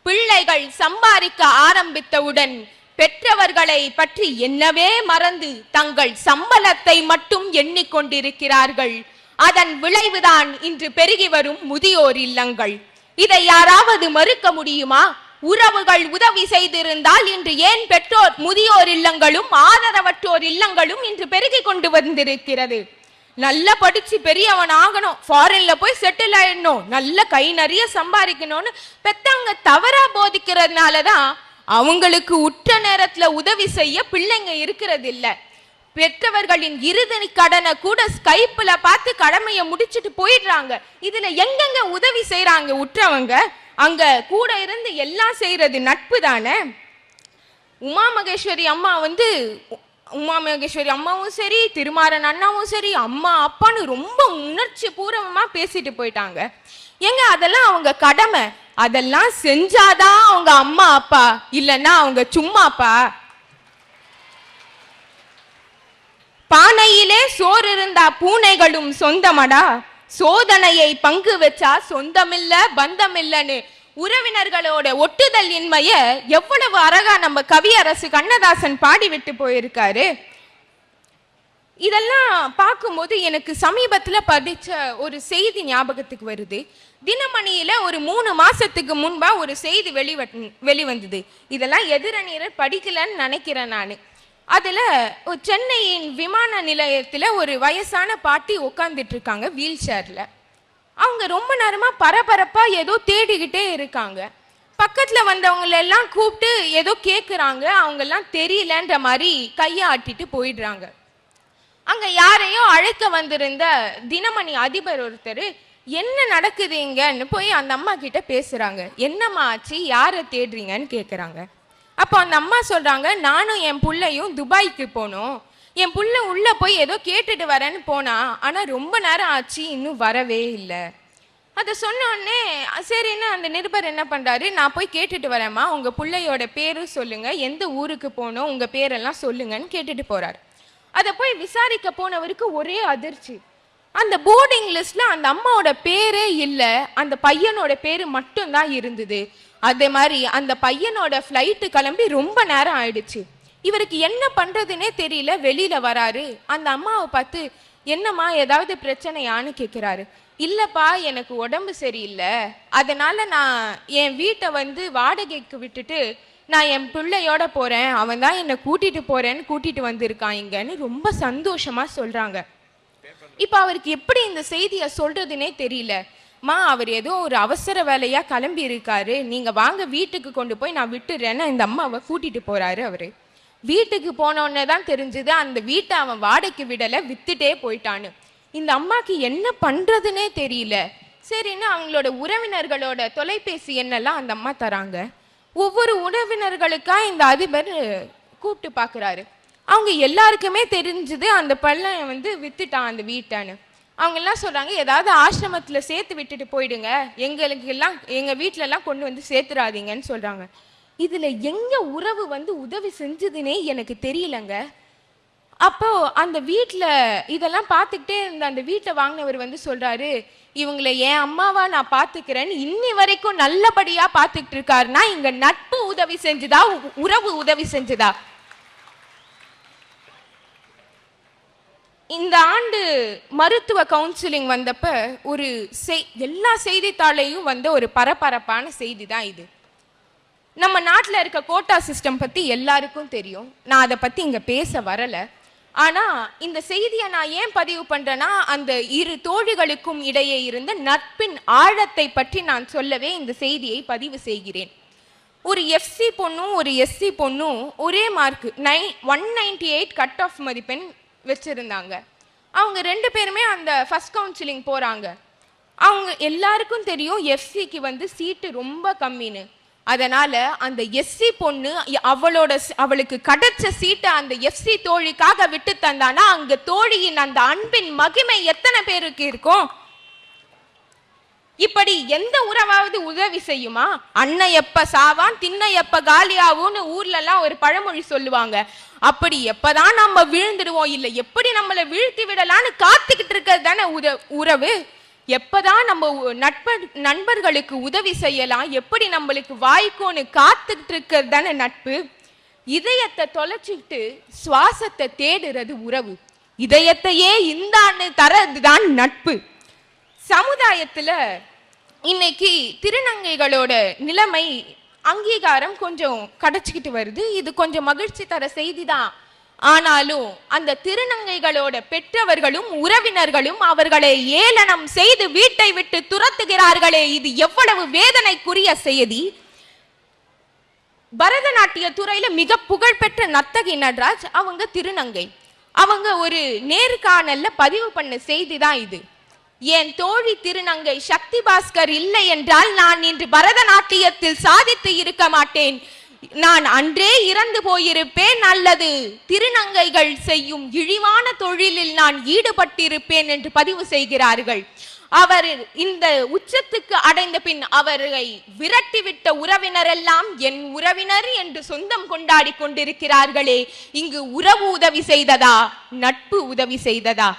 பிள்ளைகள் சம்பாதிக்க ஆரம்பித்தவுடன் பெற்றவர்களை பற்றி என்னவே மறந்து தங்கள் சம்பளத்தை மட்டும் எண்ணிக்கொண்டிருக்கிறார்கள். அதன் விளைவுதான் இன்று பெருகி வரும் முதியோர் இல்லங்கள். இதை யாராவது மறுக்க முடியுமா? உறவுகள் உதவி செய்திருந்தால் இன்று ஏன் பெற்றோர் முதியோர் இல்லங்களும் ஆதரவற்றோர் இல்லங்களும் இன்று பெருகி கொண்டு வந்திருக்கிறது. நல்லா படிச்சு பெரியவன் ஆகணும், ஃபாரின்ல போய் செட்டில் ஆயிடணும், நல்ல கை நிறைய சம்பாதிக்கணும்னு பெத்தவங்க தவறா போதிக்கிறதுனாலதான் அவங்களுக்கு உற்ற நேரத்துல உதவி செய்ய பிள்ளைங்க இருக்கிறது இல்ல. பெற்றவர்களின் இறுதி கடனை கூட ஸ்கைப்ல பார்த்து கடமையை முடிச்சுட்டு போயிடுறாங்க. இதுல எங்கெங்க உதவி செய்யறாங்க உற்றவங்க? அங்க கூட இருந்து எல்லாம் செய்யறது நட்பு தானே. உமா மகேஸ்வரி அம்மாவும் சரி, திருமாறன் அண்ணாவும் சரி, அம்மா அப்பான்னு ரொம்ப உணர்ச்சி பூர்வமா பேசிட்டு போயிட்டாங்க. எங்க அதெல்லாம் அவங்க கடமை. அதெல்லாம் செஞ்சாதான் அவங்க அம்மா அப்பா, இல்லைன்னா அவங்க சும்மாப்பா. பானையிலே சோறு இருந்தா பூனைகளும் சொந்தமடா, சோதனையை பங்கு வச்சா சொந்தமில்ல பந்தமில்லன்னு உறவினர்களோட ஒட்டுதல் இன்மைய எவ்வளவு அழகா நம்ம கவியரசு கண்ணதாசன் பாடிவிட்டு போயிருக்காரு. இதெல்லாம் பார்க்கும்போது எனக்கு சமீபத்துல படிச்ச ஒரு செய்தி ஞாபகத்துக்கு வருது. தினமணியில ஒரு 3 மாசத்துக்கு முன்பா ஒரு செய்தி வெளிவந்தது. இதெல்லாம் எதிரணியர் படிக்கலன்னு நினைக்கிறேன் நான். அதுல சென்னையின் விமான நிலையத்துல ஒரு வயசான பாட்டி உட்கார்ந்துட்டு இருக்காங்க வீல் சேர்ல. அவங்க ரொம்ப நேரமா பரபரப்பா ஏதோ தேடிக்கிட்டே இருக்காங்க. பக்கத்துல வந்தவங்களெல்லாம் கூப்பிட்டு ஏதோ கேட்குறாங்க. அவங்க எல்லாம் தெரியலன்ற மாதிரி கையை ஆட்டிட்டு போயிடுறாங்க. அங்க யாரையோ அழைக்க வந்திருந்த தினமணி அதிபர் ஒருத்தர் என்ன நடக்குது இங்கன்னு போய் அந்த அம்மா கிட்ட பேசுறாங்க. என்னம்மா ஆச்சு, யாரை தேடுறீங்கன்னு கேட்குறாங்க. அப்போ அந்த அம்மா சொல்றாங்க, நானும் என் பிள்ளையும் துபாய்க்கு போனோம். என் புள்ள உள்ள போய் ஏதோ கேட்டுட்டு வரேன்னு போனா, ஆனா ரொம்ப நேரம் ஆச்சு, இன்னும் வரவே இல்லை. அதை சொன்னோடனே சரின்னு அந்த நிருபர் என்ன பண்றாரு, நான் போய் கேட்டுட்டு வரேம்மா, உங்க பிள்ளையோட பேரும் சொல்லுங்க, எந்த ஊருக்கு போனோம், உங்க பேரெல்லாம் சொல்லுங்கன்னு கேட்டுட்டு போறாரு. அதை போய் விசாரிக்க போனவருக்கு ஒரே அதிர்ச்சி. அந்த போர்டிங் லிஸ்ட்ல அந்த அம்மாவோட பேரே இல்லை, அந்த பையனோட பேரு மட்டும்தான் இருந்தது. அதே மாதிரி அந்த பையனோட ஃப்ளைட்டு கிளம்பி ரொம்ப நேரம் ஆயிடுச்சு. இவருக்கு என்ன பண்றதுன்னே தெரியல. வெளியில வராரு. அந்த அம்மாவை பார்த்து, என்னம்மா ஏதாவது பிரச்சனையான்னு கேட்கிறாரு. இல்லப்பா, எனக்கு உடம்பு சரியில்லை, அதனால நான் என் வீட்டை வாடகைக்கு விட்டுட்டு நான் என் பிள்ளையோட போறேன், அவன் தான் என்னை கூட்டிட்டு போறேன்னு கூட்டிட்டு வந்திருக்கான் இங்கன்னு ரொம்ப சந்தோஷமா சொல்றாங்க. இப்ப அவருக்கு எப்படி இந்த செய்தியை சொல்றதுன்னே தெரியல. அவர் ஏதோ ஒரு அவசர வேலையா கிளம்பி இருக்காரு, நீங்க வாங்க வீட்டுக்கு கொண்டு போய் நான் விட்டுறேன்னு இந்த அம்மாவை கூட்டிட்டு போறாரு. அவரு வீட்டுக்கு போனோடனே தான் தெரிஞ்சது அந்த வீட்டை அவன் வாடகைக்கு விடலை, வித்துட்டே போயிட்டான்னு. இந்த அம்மாக்கு என்ன பண்றதுன்னே தெரியல. சரின்னு அவங்களோட உறவினர்களோட தொலைபேசி எண்ணெல்லாம் அந்த அம்மா தராங்க. ஒவ்வொரு உறவினர்களுக்கா இந்த அதிபர் கூப்பிட்டு பார்க்குறாரு. அவங்க எல்லாருக்குமே தெரிஞ்சது அந்த பையன் வித்துட்டான் அந்த வீட்டான்னு. அவங்க எல்லாம் சொல்றாங்க, ஏதாவது ஆசிரமத்தில் சேர்த்து விட்டுட்டு போயிடுங்க, எங்கள் வீட்டிலலாம் கொண்டு வந்து சேர்த்துறாதீங்கன்னு சொல்கிறாங்க. இதில் எங்கே உறவு வந்து உதவி செஞ்சதுன்னே எனக்கு தெரியலங்க. அப்போ அந்த வீட்டில் இதெல்லாம் பார்த்துக்கிட்டே இருந்த அந்த வீட்டை வாங்கினவர் வந்து சொல்கிறாரு, இவங்களை என் அம்மாவா நான் பார்த்துக்கிறேன்னு இன்னி வரைக்கும் நல்லபடியாக பார்த்துக்கிட்டு இருக்காருன்னா இங்கே நட்பு உதவி செஞ்சுதா, உறவு உதவி செஞ்சுதா? இந்த ஆண்டு மருத்துவ கவுன்சிலிங் வந்தப்ப எல்லா செய்தித்தாளையும் வந்த ஒரு பரபரப்பான செய்தி தான் இது. நம்ம நாட்டில் இருக்க கோட்டா சிஸ்டம் பற்றி எல்லாருக்கும் தெரியும். நான் அதை பற்றி இங்கே பேச வரலை. ஆனால் இந்த செய்தியை நான் ஏன் பதிவு பண்ணுறேன்னா, அந்த இரு தோழிகளுக்கும் இடையே இருந்த நட்பின் ஆழத்தை பற்றி நான் சொல்லவே இந்த செய்தியை பதிவு செய்கிறேன். ஒரு எஃப்சி பொண்ணும் ஒரு எஸ்சி பொண்ணும் ஒரே மார்க் 198 கட் ஆஃப் மதிப்பெண் வச்சுருந்தாங்க. அவங்க 2 பேருமே அந்த ஃபர்ஸ்ட் கவுன்சிலிங் போகிறாங்க. அவங்க எல்லாருக்கும் தெரியும் எஃப்சிக்கு வந்து சீட்டு ரொம்ப கம்மின்னு. அதனால் அந்த எஸ்சி பொண்ணு அவளுக்கு கிடைச்ச சீட்டை அந்த எஃப்சி தோழிக்காக விட்டு தந்தானா அங்கே தோழியின் அந்த அன்பின் மகிமை எத்தனை பேருக்கு இருக்கும்? இப்படி எந்த உறவாவது உதவி செய்யுமா? அண்ணன் எப்ப சாவான் திண்ண எப்ப காலியாகும்னு ஊர்லலாம் ஒரு பழமொழி சொல்லுவாங்க. அப்படி எப்பதான் நம்ம விழுந்துடுவோம், இல்லை எப்படி நம்மளை வீழ்த்தி விடலான்னு காத்துக்கிட்டு இருக்கிறது தானே உறவு. எப்பதான் நம்ம நண்பர்களுக்கு உதவி செய்யலாம், எப்படி நம்மளுக்கு வாய்க்கும்னு காத்துக்கிட்டு இருக்கிறது தானே நட்பு. இதயத்தை தொலைச்சிக்கிட்டு சுவாசத்தை தேடுறது உறவு. இதயத்தையே இந்தான்னு தரதுதான் நட்பு. சமுதாயத்துல இன்னைக்கு திருநங்கைகளோட நிலைமை அங்கீகாரம் கொஞ்சம் கிடைச்சிக்கிட்டு வருது. இது கொஞ்சம் மகிழ்ச்சி தர செய்தி தான். ஆனாலும் அந்த திருநங்கைகளோட பெற்றவர்களும் உறவினர்களும் அவர்களை ஏளனம் செய்து வீட்டை விட்டு துரத்துகிறார்களே, இது எவ்வளவு வேதனைக்குரிய செய்தி. பரதநாட்டிய துறையில மிக புகழ்பெற்ற நர்த்தகி நடராஜ் அவங்க திருநங்கை. அவங்க ஒரு நேர்காணல்ல பதிவு பண்ண செய்தி தான் இது. என் தோழி திருநங்கை சக்தி பாஸ்கர் இல்லை என்றால் நான் இன்று பரதநாட்டியத்தில் சாதித்து இருக்க மாட்டேன். நான் அன்றே இறந்து போயிருப்பேன், அல்லது திருநங்கைகள் செய்யும் இழிவான தொழிலில் நான் ஈடுபட்டிருப்பேன் என்று பதிவு செய்கிறார்கள். அவர் இந்த உச்சத்துக்கு அடைந்த பின் அவரை விரட்டிவிட்ட உறவினரெல்லாம் என் உறவினர் என்று சொந்தம் கொண்டாடி கொண்டிருக்கிறார்களே, இங்கு உறவு உதவி செய்ததா, நட்பு உதவி செய்ததா?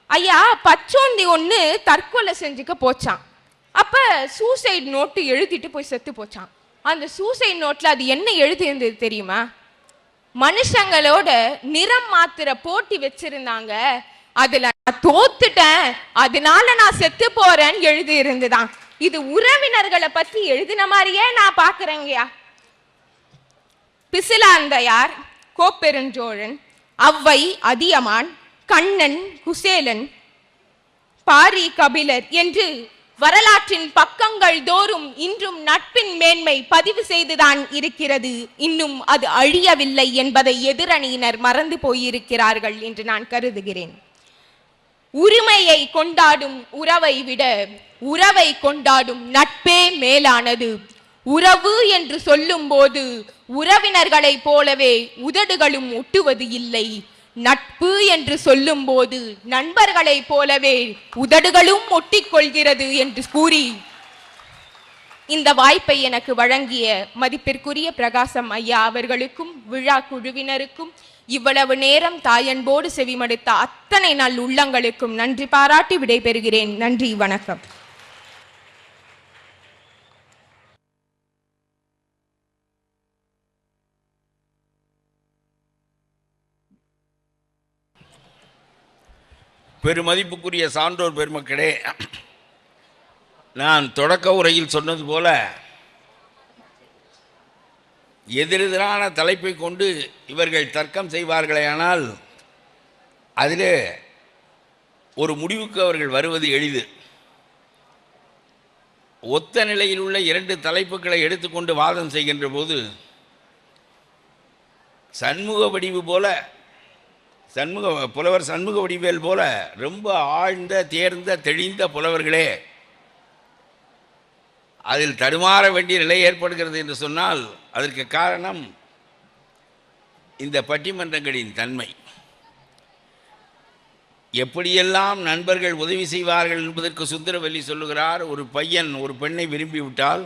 ஐயா, பச்சோந்தி ஒன்று தற்கொலை செஞ்சுக்க போச்சான். அப்ப சூசைட் நோட்டு எழுதிட்டு போய் செத்து போச்சான். அந்த சூசைட் நோட்ல அது என்ன எழுதி இருந்தது தெரியுமா? மனுஷங்களோட நிறம் மாத்திர போட்டி வச்சிருந்தாங்க, அதுல நான் தோத்துட்டேன் அதனால நான் செத்து போறேன்னு எழுதி இருந்துதான். இது உறவினர்களை பத்தி எழுதின மாதிரியே நான் பாக்குறேங்கயா. பிசிலாந்தையார், கோப்பெருஞ்சோழன், அவ்வை, அதியமான், கண்ணன், குசேலன், பாரி, கபிலர் என்று வரலாற்றின் பக்கங்கள் தோறும் இன்றும் நட்பின் மேன்மை பதிவு செய்துதான் இருக்கிறது. இன்னும் அது அழியவில்லை என்பதை எதிரணியினர் மறந்து போயிருக்கிறார்கள் என்று நான் கருதுகிறேன். உரிமையை கொண்டாடும் உறவை விட உறவை கொண்டாடும் நட்பே மேலானது. உறவு என்று சொல்லும் போது உறவினர்களை போலவே உதடுகளும் ஒட்டுவது இல்லை. நட்பு என்று சொல்லும் போது நண்பர்களை போலவே உதடுகளும் ஒட்டிக்கொள்கிறது என்று கூறி இந்த வாய்ப்பை எனக்கு வழங்கிய மதிப்பிற்குரிய பிரகாசம் ஐயா அவர்களுக்கும் விழா குழுவினருக்கும் இவ்வளவு நேரம் தாயன்போடு செவிமடுத்த அத்தனை நல் உள்ளங்களுக்கும் நன்றி பாராட்டி விடைபெறுகிறேன். நன்றி, வணக்கம். பெருமதிப்புக்குரிய சான்றோர் பெருமக்களே, நான் தொடக்க உரையில் சொன்னது போல எதிரெதிரான தலைப்பை கொண்டு இவர்கள் தர்க்கம் செய்வார்களேயானால் அதிலே ஒரு முடிவுக்கு அவர்கள் வருவது எளிது. ஒத்த நிலையில் உள்ள 2 தலைப்புகளை எடுத்துக்கொண்டு வாதம் செய்கின்ற போது புலவர் சண்முக வடிவேல் போல ரொம்ப ஆழ்ந்த தேர்ந்த தெளிந்த புலவர்களே அதில் தடுமாற வேண்டிய நிலை ஏற்படுகிறது என்று சொன்னால் அதற்கு காரணம் இந்த பட்டிமன்றங்களின் தன்மை. எப்படியெல்லாம் நண்பர்கள் உதவி செய்வார்கள் என்பதற்கு சுந்தரவல்லி சொல்லுகிறார். ஒரு பையன் ஒரு பெண்ணை விரும்பிவிட்டால்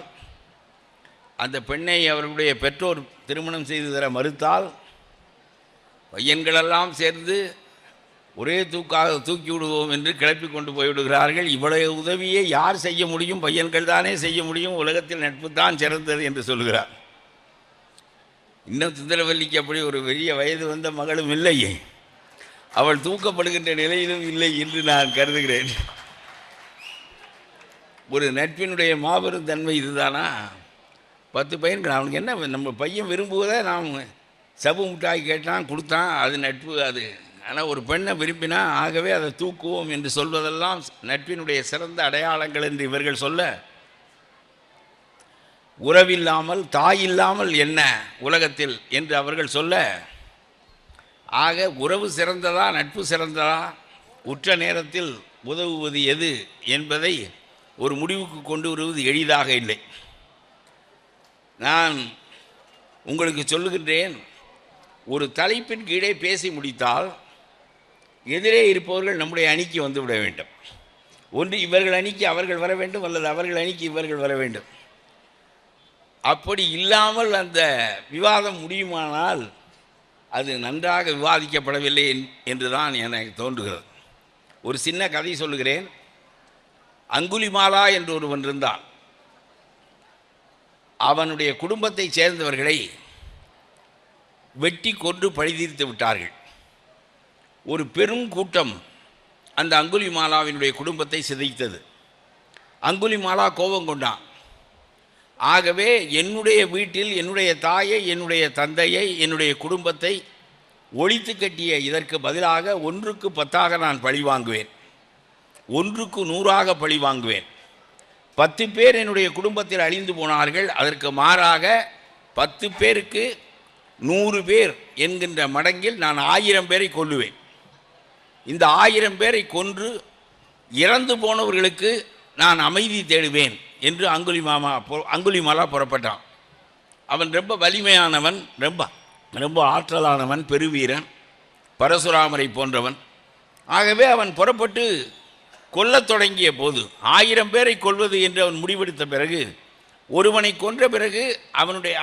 அந்த பெண்ணை அவர்களுடைய பெற்றோர் திருமணம் செய்து தர மறுத்தால் பையன்களெல்லாம் சேர்ந்து ஒரே தூக்கி விடுவோம் என்று கிளப்பி கொண்டு போய்விடுகிறார்கள். இவ்வளவு உதவியை யார் செய்ய முடியும்? பையன்கள் தானே செய்ய முடியும். உலகத்தில் நட்பு தான் சிறந்தது என்று சொல்கிறார். இன்னும் சுந்தரவல்லிக்கு அப்படி ஒரு பெரிய வயது வந்த மகளும் இல்லையே, அவள் தூக்கப்படுகின்ற நிலையிலும் இல்லை என்று நான் கருதுகிறேன். ஒரு நட்பினுடைய மாபெரும் தன்மை இதுதானா? 10 பையன்கள், அவனுக்கு என்ன, நம்ம பையன் விரும்புவதை நாம் சபு முட்டாய் கேட்டான் கொடுத்தான், அது நட்பு அது. ஆனால் ஒரு பெண்ணை விரும்பினா ஆகவே அதை தூக்குவோம் என்று சொல்வதெல்லாம் நட்பினுடைய சிறந்த அடையாளங்கள் என்று இவர்கள் சொல்ல, உறவில்லாமல் தாயில்லாமல் என்ன உலகத்தில் என்று அவர்கள் சொல்ல, ஆக உறவு சிறந்ததா நட்பு சிறந்ததா, உற்ற நேரத்தில் உதவுவது எது என்பதை ஒரு முடிவுக்கு கொண்டு வருவது எளிதாக இல்லை. நான் உங்களுக்கு சொல்லுகின்றேன், ஒரு தலைப்பின் கீழே பேசி முடித்தால் எதிரே இருப்பவர்கள் நம்முடைய அணிக்கு வந்துவிட வேண்டும். ஒன்று இவர்கள் அணிக்கு அவர்கள் வர வேண்டும், அல்லது அவர்கள் அணிக்கு இவர்கள் வர வேண்டும். அப்படி இல்லாமல் அந்த விவாதம் முடியுமானால் அது நன்றாக விவாதிக்கப்படவில்லை என்று தான் எனக்கு தோன்றுகிறது. ஒரு சின்ன கதை சொல்லுகிறேன். அங்குலிமாலா என்று ஒருவன் இருந்தான். அவனுடைய குடும்பத்தை சேர்ந்தவர்களை வெட்டி கொன்று பழி தீர்த்து விட்டார்கள். ஒரு பெரும் கூட்டம் அந்த அங்குலிமாலாவினுடைய குடும்பத்தை சிதைத்தது. அங்குலிமாலா கோபம் கொண்டான். ஆகவே என்னுடைய வீட்டில் என்னுடைய தாயை, என்னுடைய தந்தையை, என்னுடைய குடும்பத்தை ஒழித்து கட்டிய இதற்கு பதிலாக 1க்கு 10 நான் பழி வாங்குவேன், 1க்கு 100 பழி வாங்குவேன். 10 பேர் என்னுடைய குடும்பத்தில் அழிந்து போனார்கள், அதற்கு மாறாக 10 பேருக்கு 100 பேர் என்கின்ற மடங்கில் நான் 1000 பேரை கொல்லுவேன். இந்த 1000 பேரை கொன்று இறந்து போனவர்களுக்கு நான் அமைதி தேடுவேன் என்று அங்குலிமாலா புறப்பட்டான். அவன் ரொம்ப வலிமையானவன், ரொம்ப ஆற்றலானவன், பெருவீரன், பரசுராமரை போன்றவன். ஆகவே அவன் புறப்பட்டு கொல்லத் தொடங்கிய போது 1000 பேரை கொல்வது என்று அவன் முடிவெடுத்த பிறகு, ஒருவனை கொன்ற பிறகு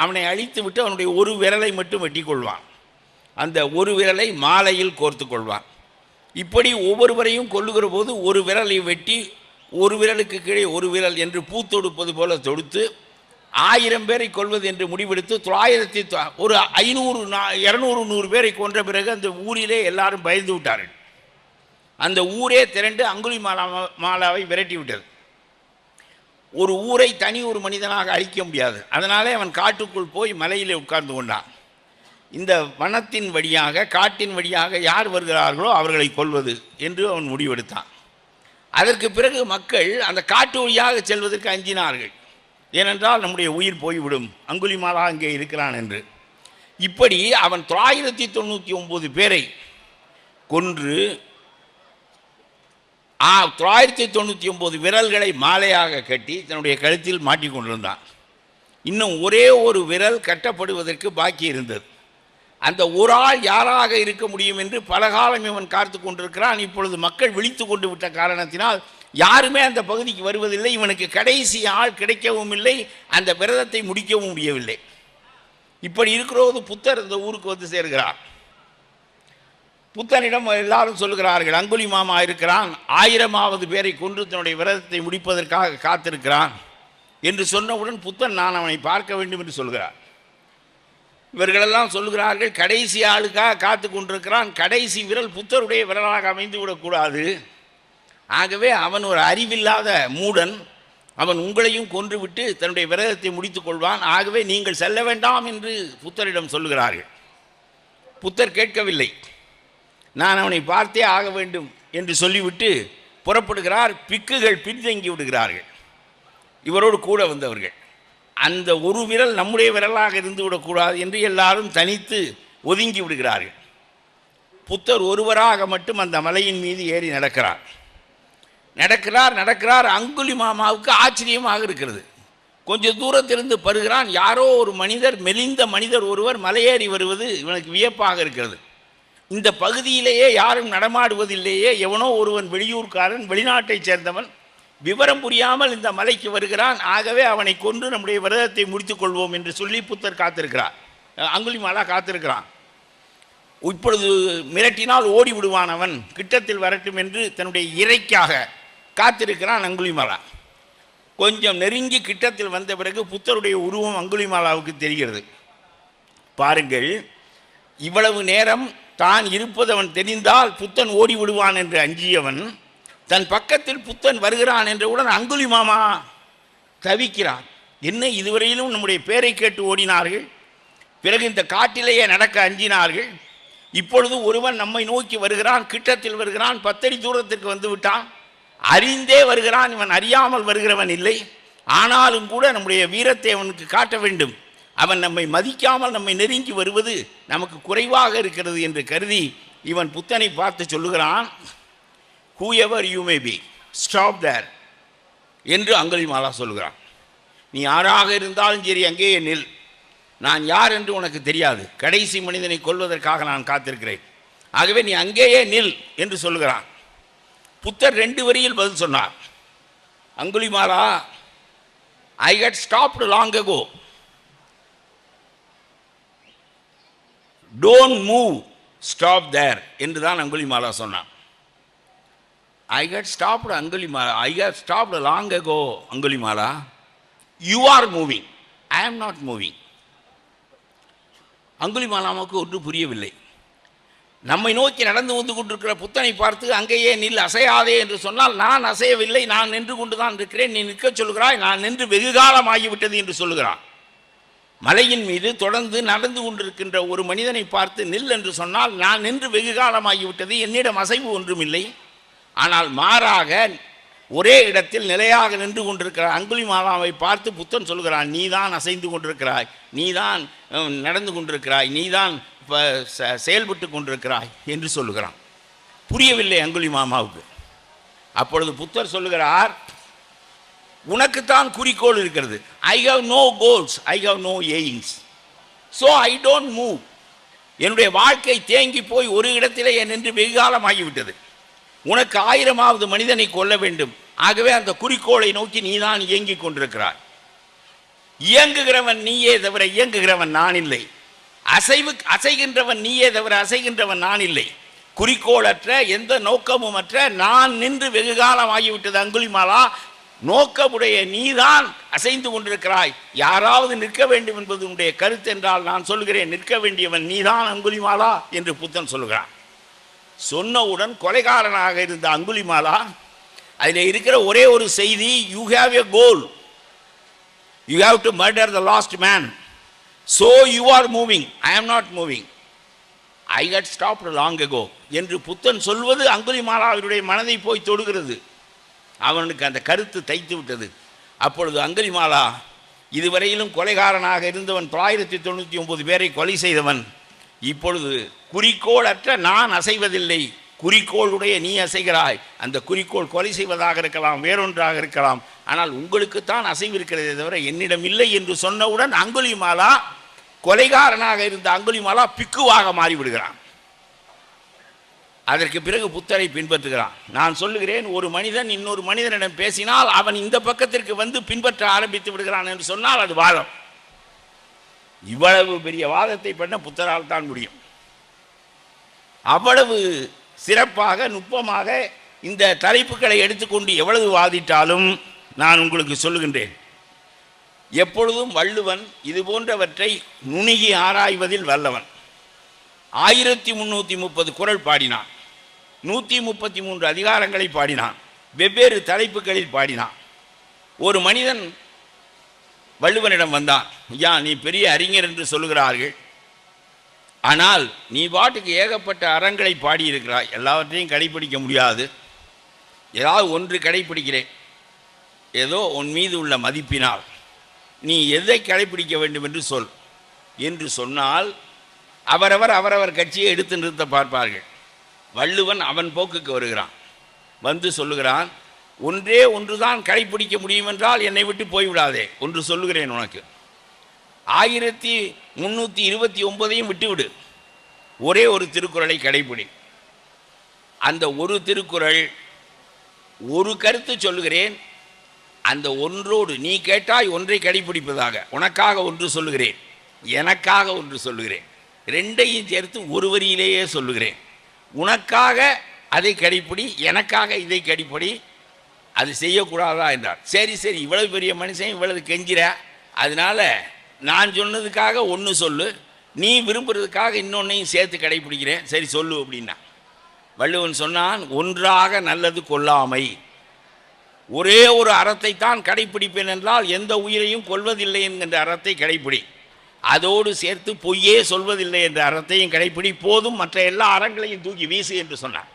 அவனை அழித்து விட்டு அவனுடைய ஒரு விரலை மட்டும் வெட்டி கொள்வான். அந்த ஒரு விரலை மாலையில் கோர்த்து கொள்வான். இப்படி ஒவ்வொருவரையும் கொல்லுகிற போது ஒரு விரலை வெட்டி ஒரு விரலுக்கு கீழே ஒரு விரல் என்று பூ தொடுப்பது போல தொடுத்து 1000 பேரை கொல்வது என்று முடிவெடுத்து ஒரு 500 200 100 பேரை கொன்ற பிறகு அந்த ஊரிலே எல்லாரும் பயந்து விட்டார்கள். அந்த ஊரே திரண்டு அங்குலிமாலாவை விரட்டி விட்டது. ஒரு ஊரை தனி ஒரு மனிதனாக அழிக்க முடியாது. அதனாலே அவன் காட்டுக்குள் போய் மலையிலே உட்கார்ந்து கொண்டான். இந்த வனத்தின் வழியாக, காட்டின் வழியாக யார் வருகிறார்களோ அவர்களை கொல்வது என்று அவன் முடிவெடுத்தான். அதற்கு பிறகு மக்கள் அந்த காட்டு வழியாக செல்வதற்கு அஞ்சினார்கள். ஏனென்றால் நம்முடைய உயிர் போய்விடும், அங்குலிமாலா அங்கே இருக்கிறான் என்று. இப்படி அவன் 999 பேரை கொன்று 999 விரல்களை மாலையாக கட்டி தன்னுடைய கழுத்தில் மாட்டிக்கொண்டிருந்தான். இன்னும் ஒரே ஒரு விரல் கட்டப்படுவதற்கு பாக்கி இருந்தது. அந்த ஒரு ஆள் யாராக இருக்க முடியும் என்று பல காலம் இவன் காத்து கொண்டிருக்கிறான். இப்பொழுது மக்கள் விழித்து கொண்டு விட்ட காரணத்தினால் யாருமே அந்த பகுதிக்கு வருவதில்லை. இவனுக்கு கடைசி ஆள் கிடைக்கவும் இல்லை, அந்த விரதத்தை முடிக்கவும் முடியவில்லை. இப்படி இருக்கிறபோது புத்தர் இந்த ஊருக்கு வந்து சேர்கிறார். புத்தனிடம் எல்லாரும் சொல்லுகிறார்கள், அங்குலிமாமா இருக்கிறான், 1000வது பேரை கொன்று தன்னுடைய விரதத்தை முடிப்பதற்காக காத்திருக்கிறான் என்று சொன்னவுடன் புத்தன் நான் அவனை பார்க்க வேண்டும் என்று சொல்கிறார். இவர்களெல்லாம் சொல்லுகிறார்கள், கடைசி ஆளுக்காக காத்து கொண்டிருக்கிறான், கடைசி விரல் புத்தருடைய விரலாக அமைந்து விடக்கூடாது. ஆகவே அவன் ஒரு அறிவில்லாத மூடன், அவன் உங்களையும் கொன்றுவிட்டு தன்னுடைய விரதத்தை முடித்துக் கொள்வான். ஆகவே நீங்கள் செல்ல வேண்டாம் என்று புத்தரிடம் சொல்லுகிறார்கள். புத்தர் கேட்கவில்லை. நான் அவனை பார்த்தே ஆக வேண்டும் என்று சொல்லிவிட்டு புறப்படுகிறார். பிக்குகள் பின்தங்கி விடுகிறார்கள், இவரோடு கூட வந்தவர்கள். அந்த ஒரு விரல் நம்முடைய விரலாக இருந்து விடக்கூடாது என்று எல்லாரும் தனித்து ஒதுங்கி விடுகிறார்கள். புத்தர் ஒருவராக மட்டும் அந்த மலையின் மீது ஏறி நடக்கிறார். அங்குலிமாமாவுக்கு ஆச்சரியமாக இருக்கிறது. கொஞ்சம் தூரத்திலிருந்து பருகிறான். யாரோ ஒரு மனிதர், மெலிந்த மனிதர் ஒருவர் மலையேறி வருவது இவனுக்கு வியப்பாக இருக்கிறது. இந்த பகுதியிலேயே யாரும் நடமாடுவதில்லையே, எவனோ ஒருவன் வெளியூர்காரன், வெளிநாட்டைச் சேர்ந்தவன், விவரம் புரியாமல் இந்த மலைக்கு வருகிறான், ஆகவே அவனை கொன்று நம்முடைய விரதத்தை முடித்துக் கொள்வோம் என்று சொல்லி புத்தர் காத்திருக்கிறார். அங்குலிமாலா காத்திருக்கிறான். இப்பொழுது மிரட்டினால் ஓடி விடுவான் அவன், கிட்டத்தில் வரட்டும் என்று தன்னுடைய இறைக்காக காத்திருக்கிறான் அங்குலிமாலா. கொஞ்சம் நெருங்கி கிட்டத்தில் வந்த பிறகு புத்தருடைய உருவம் அங்குலிமாலாவுக்கு தெரிகிறது. பாருங்கள், இவ்வளவு நேரம் தான் இருப்பது அவன் தெரிந்தால் புத்தன் ஓடி விடுவான் என்று அஞ்சியவன் தன் பக்கத்தில் புத்தன் வருகிறான் என்றவுடன் அங்குலிமாமா தவிக்கிறான். என்ன, இதுவரையிலும் நம்முடைய பேரை கேட்டு ஓடினார்கள், பிறகு இந்த காட்டிலேயே நடக்க அஞ்சினார்கள், இப்பொழுது ஒருவன் நம்மை நோக்கி வருகிறான், கிட்டத்தில் வருகிறான், 10 அடி தூரத்திற்கு வந்து விட்டான், அறிந்தே வருகிறான், இவன் அறியாமல் வருகிறவன் இல்லை, ஆனாலும் கூட நம்முடைய வீரத்தை அவனுக்கு காட்ட வேண்டும், அவன் நம்மை மதிக்காமல் நம்மை நெருங்கி வருவது நமக்கு குறைவாக இருக்கிறது என்று கருதி இவன் புத்தனை பார்த்து சொல்லுகிறான், whoever you may be, stop there என்று அங்குலிமாலா சொல்லுகிறான். நீ யாராக இருந்தாலும் சரி அங்கேயே நில், நான் யார் என்று உனக்கு தெரியாது, கடைசி மனிதனை கொல்வதற்காக நான் காத்திருக்கிறேன், ஆகவே நீ அங்கேயே நில் என்று சொல்லுகிறான். புத்தர் 2 வரியில் பதில் சொன்னார். Angulimala, I had stopped long ago, don't move, stop there என்று தான் அங்குலிமாலா சொன்னான். I had stopped Angulimala, I had stopped long ago Angulimala, you are moving, I am not moving. அங்குலிமாலாவுக்கு ஒன்று புரியவில்லை. நம்மை நோக்கி நடந்து வந்து கொண்டிருக்கிற புத்தனை பார்த்து அங்கேயே நில், அசையாதே என்று சொன்னால், நான் அசையவில்லை, நான் நின்று கொண்டு தான் இருக்கிறேன், நீ நிற்க சொல்கிறாய், நான் நின்று வெகு காலம் ஆகிவிட்டது என்று சொல்லுகிறான். மலையின் மீது தொடர்ந்து நடந்து கொண்டிருக்கின்ற ஒரு மனிதனை பார்த்து நில் என்று சொன்னால், நான் நின்று வெகு காலம் ஆகிவிட்டது, என்னிடம் அசைவு ஒன்றும் இல்லை, ஆனால் மாறாக ஒரே இடத்தில் நிலையாக நின்று கொண்டிருக்கிற அங்குலிமாலாவை பார்த்து புத்தன் சொல்கிறான், நீதான் அசைந்து கொண்டிருக்கிறாய், நீதான் நடந்து கொண்டிருக்கிறாய், நீதான் செயல்பட்டு கொண்டிருக்கிறாய் என்று சொல்லுகிறான். புரியவில்லை அங்குலிமாமாவுக்கு. அப்பொழுது புத்தர் சொல்லுகிறார், உனக்குத்தான் குறிக்கோள் இருக்கிறது, I have no goals, I have no aims, so I don't move. என்னுடைய வாழ்க்கை தேங்கி போய் ஒரு இடத்திலே நின்று வெகு காலம் ஆகிவிட்டது. உனக்கு 1000வது மனிதனை கொல்ல வேண்டும், ஆகவே அந்த குறிக்கோளை நோக்கி நீதான் இயங்கிக் கொண்டிருக்கிறாய். இயங்குகிறவன் நீயே தவிர இயங்குகிறவன் நான் இல்லை, அசைகின்றவன் நீயே தவிர அசைகின்றவன் நான் இல்லை, குறிக்கோளற்ற எந்த நோக்கமும் அற்ற நான் நின்று வெகு காலம் ஆகிவிட்டது அங்குலிமாலா, நோக்கமுடைய நீதான் அசைந்து கொண்டிருக்கிறாய், யாராவது நிற்க வேண்டும் என்பது உன்னுடைய கருத்து என்றால் நான் சொல்கிறேன், நிற்க வேண்டியவன் நீதான் அங்குலிமாலா என்று புத்தன் சொல்கிறான். சொன்னவுடன் கொலைகாரனாக இருந்த அங்குலிமாலா, அதில் இருக்கிற ஒரே ஒரு செய்தி, you have a goal, you have to murder the last man, so you are moving, I am not moving, I had stopped long ago என்று புத்தன் சொல்வது அங்குலிமாலாவினுடைய மனதை போய் தொடுகிறது. அவனுக்கு அந்த கருத்து தைத்து விட்டது. அப்பொழுது அங்குலிமாலா, இதுவரையிலும் கொலைகாரனாக இருந்தவன், 999 பேரை கொலை செய்தவன், இப்பொழுது குறிக்கோளற்ற நான் அசைவதில்லை, குறிக்கோளுடைய நீ அசைகிறாய், அந்த குறிக்கோள் கொலை செய்வதாக இருக்கலாம், வேறொன்றாக இருக்கலாம், ஆனால் உங்களுக்குத்தான் அசைவு இருக்கிறதே தவிர என்னிடம் இல்லை என்று சொன்னவுடன் அங்குலிமாலா, கொலைகாரனாக இருந்த அங்குலிமாலா பிக்குவாக மாறிவிடுகிறான். அதற்கு பிறகு புத்தரை பின்பற்றுகிறான். நான் சொல்லுகிறேன், ஒரு மனிதன் இன்னொரு மனிதனிடம் பேசினால் அவன் இந்த பக்கத்திற்கு வந்து பின்பற்ற ஆரம்பித்து விடுகிறான் என்று சொன்னால் அது வாதம். இவ்வளவு பெரிய வாதத்தை பண்ண புத்தரால் தான் முடியும். அவ்வளவு சிறப்பாக நுட்பமாக இந்த தலைப்புகளை எடுத்துக்கொண்டு எவ்வளவு வாதிட்டாலும் நான் உங்களுக்கு சொல்லுகின்றேன், எப்பொழுதும் வள்ளுவன் இது போன்றவற்றை நுணுகி ஆராய்வதில் வல்லவன். 1330 குறள் பாடினான், 133 அதிகாரங்களை பாடினான், வெவ்வேறு தலைப்புகளில் பாடினான். ஒரு மனிதன் வள்ளுவனிடம் வந்தான், ஐயா நீ பெரிய அறிஞர் என்று சொல்லுகிறார்கள், ஆனால் நீ பாட்டுக்கு ஏகப்பட்ட அறங்களை பாடியிருக்கிறாய், எல்லாவற்றையும் கடைப்பிடிக்க முடியாது, ஏதாவது ஒன்று கடைப்பிடிக்கிறேன், ஏதோ உன் மீது உள்ள மதிப்பினால் நீ எதை கடைப்பிடிக்க வேண்டும் என்று சொல் என்று சொன்னால் அவரவர் கட்சியை எடுத்து நிறுத்த பார்ப்பார்கள். வள்ளுவன் அவன் போக்குக்கு வருகிறான், வந்து சொல்லுகிறான், ஒன்றே ஒன்றுதான் கடைப்பிடிக்க முடியும் என்றால் என்னை விட்டு போய்விடாதே, ஒன்று சொல்லுகிறேன் உனக்கு, 1329 விட்டுவிடு, ஒரே ஒரு திருக்குறளை கடைப்பிடி. அந்த ஒரு திருக்குறள், ஒரு கருத்து சொல்லுகிறேன், அந்த ஒன்றோடு நீ கேட்டாய் ஒன்றை கடைப்பிடிப்பதாக, உனக்காக ஒன்று சொல்லுகிறேன், எனக்காக ஒன்று சொல்லுகிறேன், ரெண்டையும் சேர்த்து ஒரு வரியிலேயே சொல்லுகிறேன். உனக்காக அதை கடைப்பிடி, எனக்காக இதை கடைப்பிடி, அது செய்யக்கூடாதா என்றார். சரி சரி, இவ்வளவு பெரிய மனுஷன் இவ்வளவு கெஞ்சிற, அதனால நான் சொன்னதுக்காக ஒன்று சொல்லு, நீ விரும்புறதுக்காக இன்னொன்னையும் சேர்த்து கடைப்பிடிக்கிறேன், சரி சொல்லு அப்படின்னா. வள்ளுவன் சொன்னான், ஒன்றாக நல்லது கொல்லாமை. ஒரே ஒரு அறத்தை தான் கடைப்பிடிப்பேன் என்றால் எந்த உயிரையும் கொல்வதில்லை என்கின்ற அறத்தை கடைப்பிடி, அதோடு சேர்த்து பொய்யே சொல்வதில்லை என்ற அறத்தையும் கடைப்பிடி, போதும், மற்ற எல்லா அறங்களையும் தூக்கி வீசு என்று சொன்னார்.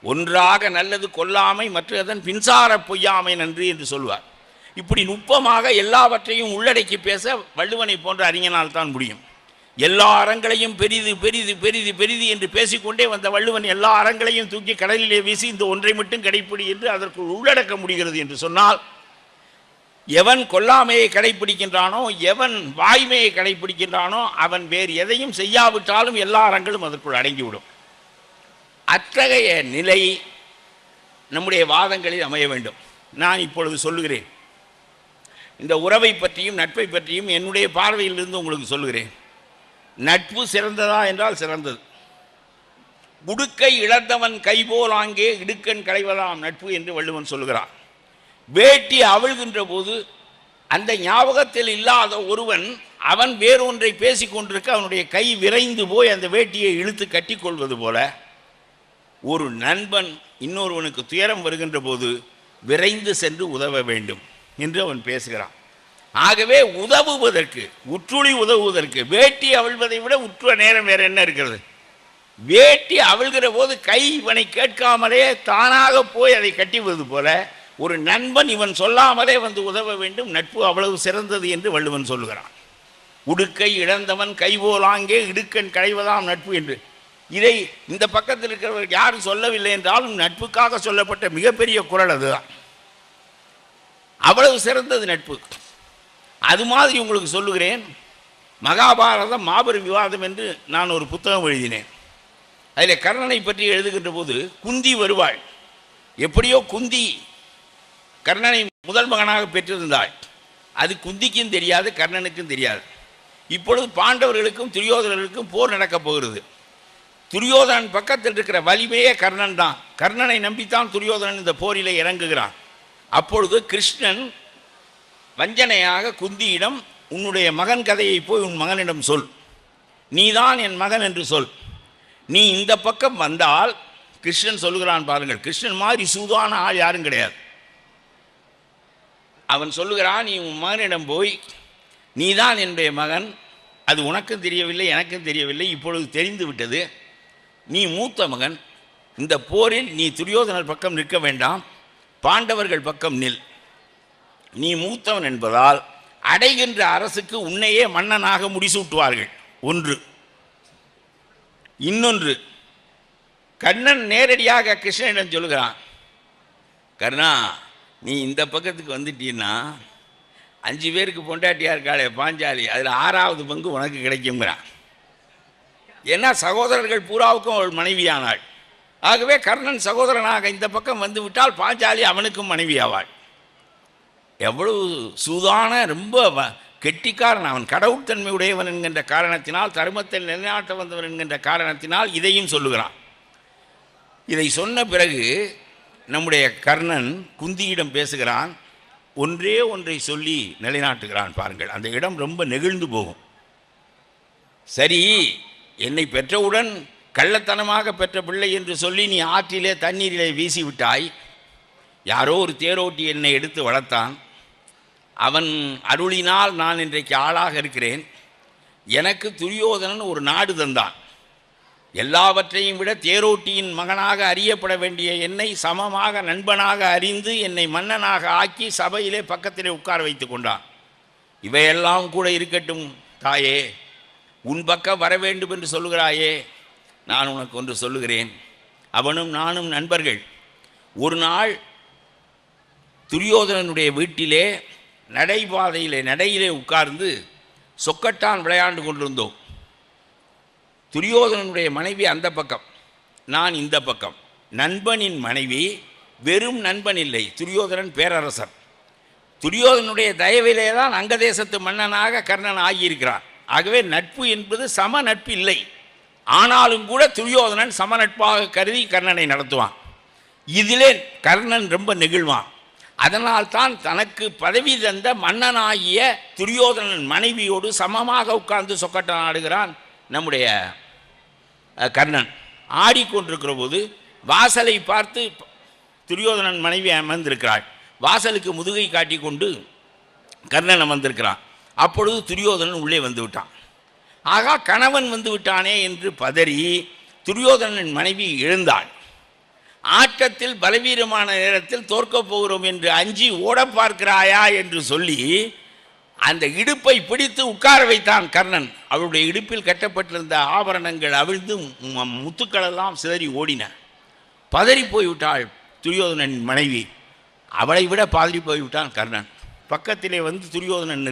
ஒன்றாக நல்லது கொல்லாமை, மற்றதன் பின்சார பொய்யாமை நன்று என்று சொல்வார். இப்படி நுட்பமாக எல்லாவற்றையும் உள்ளடக்கி பேச வள்ளுவனை போன்ற அறிஞனால் தான் முடியும். எல்லா அறங்களையும் பெரிது பெரிது பெரிது பெரிது என்று பேசிக்கொண்டே வந்த வள்ளுவன் எல்லா அறங்களையும் தூக்கி கடலிலே வீசி இந்த ஒன்றை மட்டும் கடைப்பிடி என்று அதற்குள் உள்ளடக்க முடிகிறது என்று சொன்னால், எவன் கொல்லாமையை கடைப்பிடிக்கின்றானோ, எவன் வாய்மையை கடைப்பிடிக்கின்றானோ, அவன் வேறு எதையும் செய்யாவிட்டாலும் எல்லா அறங்களும் அதற்குள் அடங்கிவிடும். அத்தகைய நிலை நம்முடைய வாதங்களில் அமைய வேண்டும். நான் இப்பொழுது சொல்லுகிறேன், இந்த உறவை பற்றியும் நட்பை பற்றியும் என்னுடைய பார்வையிலிருந்து உங்களுக்கு சொல்லுகிறேன். நட்பு சிறந்ததா என்றால் சிறந்தது. உடுக்கை இழந்தவன் கைபோல் ஆங்கே இடுக்கண் களைவதாம் நட்பு என்று வள்ளுவன் சொல்லுகிறான். வேட்டி அவிழ்கின்ற போது அந்த ஞாபகத்தில் இல்லாத ஒருவன் அவன் வேறொன்றை பேசிக்கொண்டிருக்க அவனுடைய கை விரைந்து போய் அந்த வேட்டியை இழுத்து கட்டிக்கொள்வது போல, ஒரு நண்பன் இன்னொருவனுக்கு துயரம் வருகின்ற போது விரைந்து சென்று உதவ வேண்டும் என்று அவன் பேசுகிறான். ஆகவே உதவுவதற்கு, உற்றுளி உதவுவதற்கு, வேட்டி அவிழ்வதை விட உற்ற நேரம் வேற என்ன இருக்கிறது? வேட்டி அவிழ்கிற போது கை இவனை கேட்காமலே தானாக போய் அதை கட்டிவது போல ஒரு நண்பன் இவன் சொல்லாமலே வந்து உதவ வேண்டும். நட்பு அவ்வளவு சிறந்தது என்று வள்ளுவன் சொல்லுகிறான். உடுக்கை இழந்தவன் கைபோலாங்கே இடுக்கண் களைவதாம் நட்பு என்று. இதை இந்த பக்கத்தில் இருக்கிறவர்கள் யாரும் சொல்லவில்லை என்றாலும் நட்புக்காக சொல்லப்பட்ட மிகப்பெரிய குறள் அதுதான். அவ்வளவு சிறந்தது நட்பு. அது மாதிரி உங்களுக்கு சொல்லுகிறேன், மகாபாரதம் மாபெரும் விவாதம் என்று நான் ஒரு புத்தகம் எழுதினேன். அதில் கர்ணனை பற்றி எழுதுகின்ற போது குந்தி வருவாள். எப்படியோ குந்தி கர்ணனை முதல் மகனாக பெற்றிருந்தாள். அது குந்திக்கும் தெரியாது, கர்ணனுக்கும் தெரியாது. இப்பொழுது பாண்டவர்களுக்கும் துரியோதனர்களுக்கும் போர் நடக்கப் போகிறது. துரியோதனன் பக்கத்தில் இருக்கிற வலிமையே கர்ணன் தான். கர்ணனை நம்பித்தான் துரியோதனன் இந்த போரிலே இறங்குகிறான். அப்பொழுது கிருஷ்ணன் வஞ்சனையாக குந்தியிடம், உன்னுடைய மகன் கதையை போய் உன் மகனிடம் சொல், நீதான் என் மகன் என்று சொல், நீ இந்த பக்கம் வந்தால், கிருஷ்ணன் சொல்லுகிறான் பாருங்கள், கிருஷ்ணன் மாதிரி சூதான ஆள் யாரும் கிடையாது. அவன் சொல்லுகிறான், நீ உன் மகனிடம் போய், நீதான் என்னுடைய மகன், அது உனக்கும் தெரியவில்லை எனக்கும் தெரியவில்லை, இப்பொழுது தெரிந்து விட்டது, நீ மூத்த மகன், இந்த போரில் நீ துரியோதனர் பக்கம் நிற்க வேண்டாம், பாண்டவர்கள் பக்கம் நில், நீ மூத்தவன் என்பதால் அடைகின்ற அரசுக்கு உன்னையே மன்னனாக முடிசூட்டுவார்கள். ஒன்று. இன்னொன்று, கர்ணன் நேரடியாக கிருஷ்ணனிடம் சொல்லுகிறான், கர்ணா நீ இந்த பக்கத்துக்கு வந்துட்டீன்னா 5 பேருக்கு பொண்டாட்டியா இருக்காளே பாஞ்சாலி, அதில் 6வது பங்கு உனக்கு கிடைக்குங்கிறான். ஏன்னா சகோதரர்கள் பூராவுக்கும் அவள் மனைவியானாள். ஆகவே கர்ணன் சகோதரனாக இந்த பக்கம் வந்து விட்டால் பாஞ்சாலி அவனுக்கும் மனைவியாவாள். எவ்வளவு சூதான, ரொம்ப கெட்டிக்காரன் அவன். கடவுட்தன்மை உடையவன் என்கின்ற காரணத்தினால், தர்மத்தை நிலைநாட்ட வந்தவன் என்கின்ற காரணத்தினால் இதையும் சொல்லுகிறான். இதை சொன்ன பிறகு நம்முடைய கர்ணன் குந்தியிடம் பேசுகிறான். ஒன்றே ஒன்றை சொல்லி நிலைநாட்டுகிறான் பாருங்கள். அந்த இடம் ரொம்ப நெகிழ்ந்து போகும். சரி, என்னை பெற்றவுடன் கள்ளத்தனமாக பெற்ற பிள்ளை என்று சொல்லி நீ ஆற்றிலே தண்ணீரிலே வீசி விட்டாய். யாரோ ஒரு தேரோட்டி என்னை எடுத்து வளர்த்தான். அவன் அருளினால் நான் இன்றைக்கு ஆளாக இருக்கிறேன். எனக்கு துரியோதனன் ஒரு நாடு தந்தான். எல்லாவற்றையும் விட தேரோட்டியின் மகனாக அறியப்பட வேண்டிய என்னை சமமாக நண்பனாக அறிந்து என்னை மன்னனாக ஆக்கி சபையிலே பக்கத்திலே உட்கார வைத்து கொண்டான். இவையெல்லாம் கூட இருக்கட்டும் தாயே, உன் பக்கம் வர வேண்டும் என்று சொல்லுகிறாயே, நான் உனக்கு ஒன்று சொல்லுகிறேன். அவனும் நானும் நண்பர்கள். ஒரு நாள் துரியோதனனுடைய வீட்டிலே நடைபாதையிலே நடையிலே உட்கார்ந்து சொக்கட்டான் விளையாண்டு கொண்டிருந்தோம். துரியோதனனுடைய மனைவி அந்த பக்கம், நான் இந்த பக்கம். நண்பனின் மனைவி வெறும் நண்பன் இல்லை, துரியோதனன் பேரரசர். துரியோதனுடைய தயவிலே தான் அங்க தேசத்து மன்னனாக கர்ணன் ஆகியிருக்கிறான். ஆகவே நட்பு என்பது சம நட்பு இல்லை. ஆனாலும் கூட துரியோதனன் சம நட்பாக கருதி கர்ணனை நடத்துவான். இதிலே கர்ணன் ரொம்ப நெகிழ்வான். அதனால்தான் தனக்கு பதவி தந்த மன்னனாகிய துரியோதனன் மனைவியோடு சமமாக உட்கார்ந்து சொக்கட்டம் ஆடுகிறான் நம்முடைய கர்ணன். ஆடிக்கொண்டிருக்கிற போது வாசலை பார்த்து துரியோதனன் மனைவி அமர்ந்திருக்கிறாள். வாசலுக்கு முதுகை காட்டி கொண்டு கர்ணன் அமர்ந்திருக்கிறான். அப்பொழுது துரியோதனன் உள்ளே வந்து விட்டான். ஆகா, கணவன் வந்து விட்டானே என்று பதறி துரியோதனன் மனைவி எழுந்தாள். ஆட்டத்தில் பலவீனமான நேரத்தில் தோற்கப் போகிறோம் என்று அஞ்சி ஓட பார்க்கிறாயா என்று சொல்லி அந்த இடுப்பை பிடித்து உட்கார வைத்தான் கர்ணன். அவளுடைய இடுப்பில் கட்டப்பட்டிருந்த ஆபரணங்கள் அவிழ்ந்து முத்துக்களெல்லாம் சிதறி ஓடின. பதறி போய்விட்டாள் துரியோதனன் மனைவி. அவளை விட பதறி போய்விட்டான் கர்ணன். பக்கத்திலே வந்து துரியோதனன்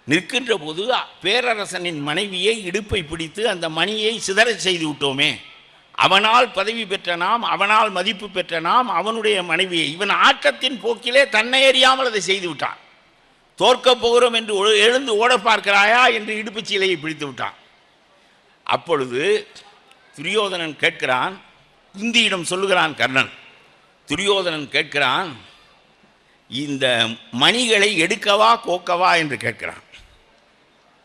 நிற்கின்ற போது பேரரசனின் மனைவியை இடுப்பை பிடித்து அந்த மணியை சிதற செய்து விட்டோமே, அவனால் பதவி பெற்ற நாம், அவனால் மதிப்பு பெற்ற நாம், அவனுடைய மனைவியை இவன் ஆட்டத்தின் போக்கிலே தன்னை அறியாமல் அதை செய்து விட்டான். தோற்கப் போகிறோம் என்று எழுந்து ஓட பார்க்கிறாயா என்று இடுப்பு சீலையை பிடித்து விட்டான். அப்பொழுது துரியோதனன் கேட்கிறான், குந்தியிடம் சொல்லுகிறான் கர்ணன். துரியோதனன் கேட்கிறான், இந்த மணிகளை எடுக்கவா கோக்கவா என்று கேட்கிறான்.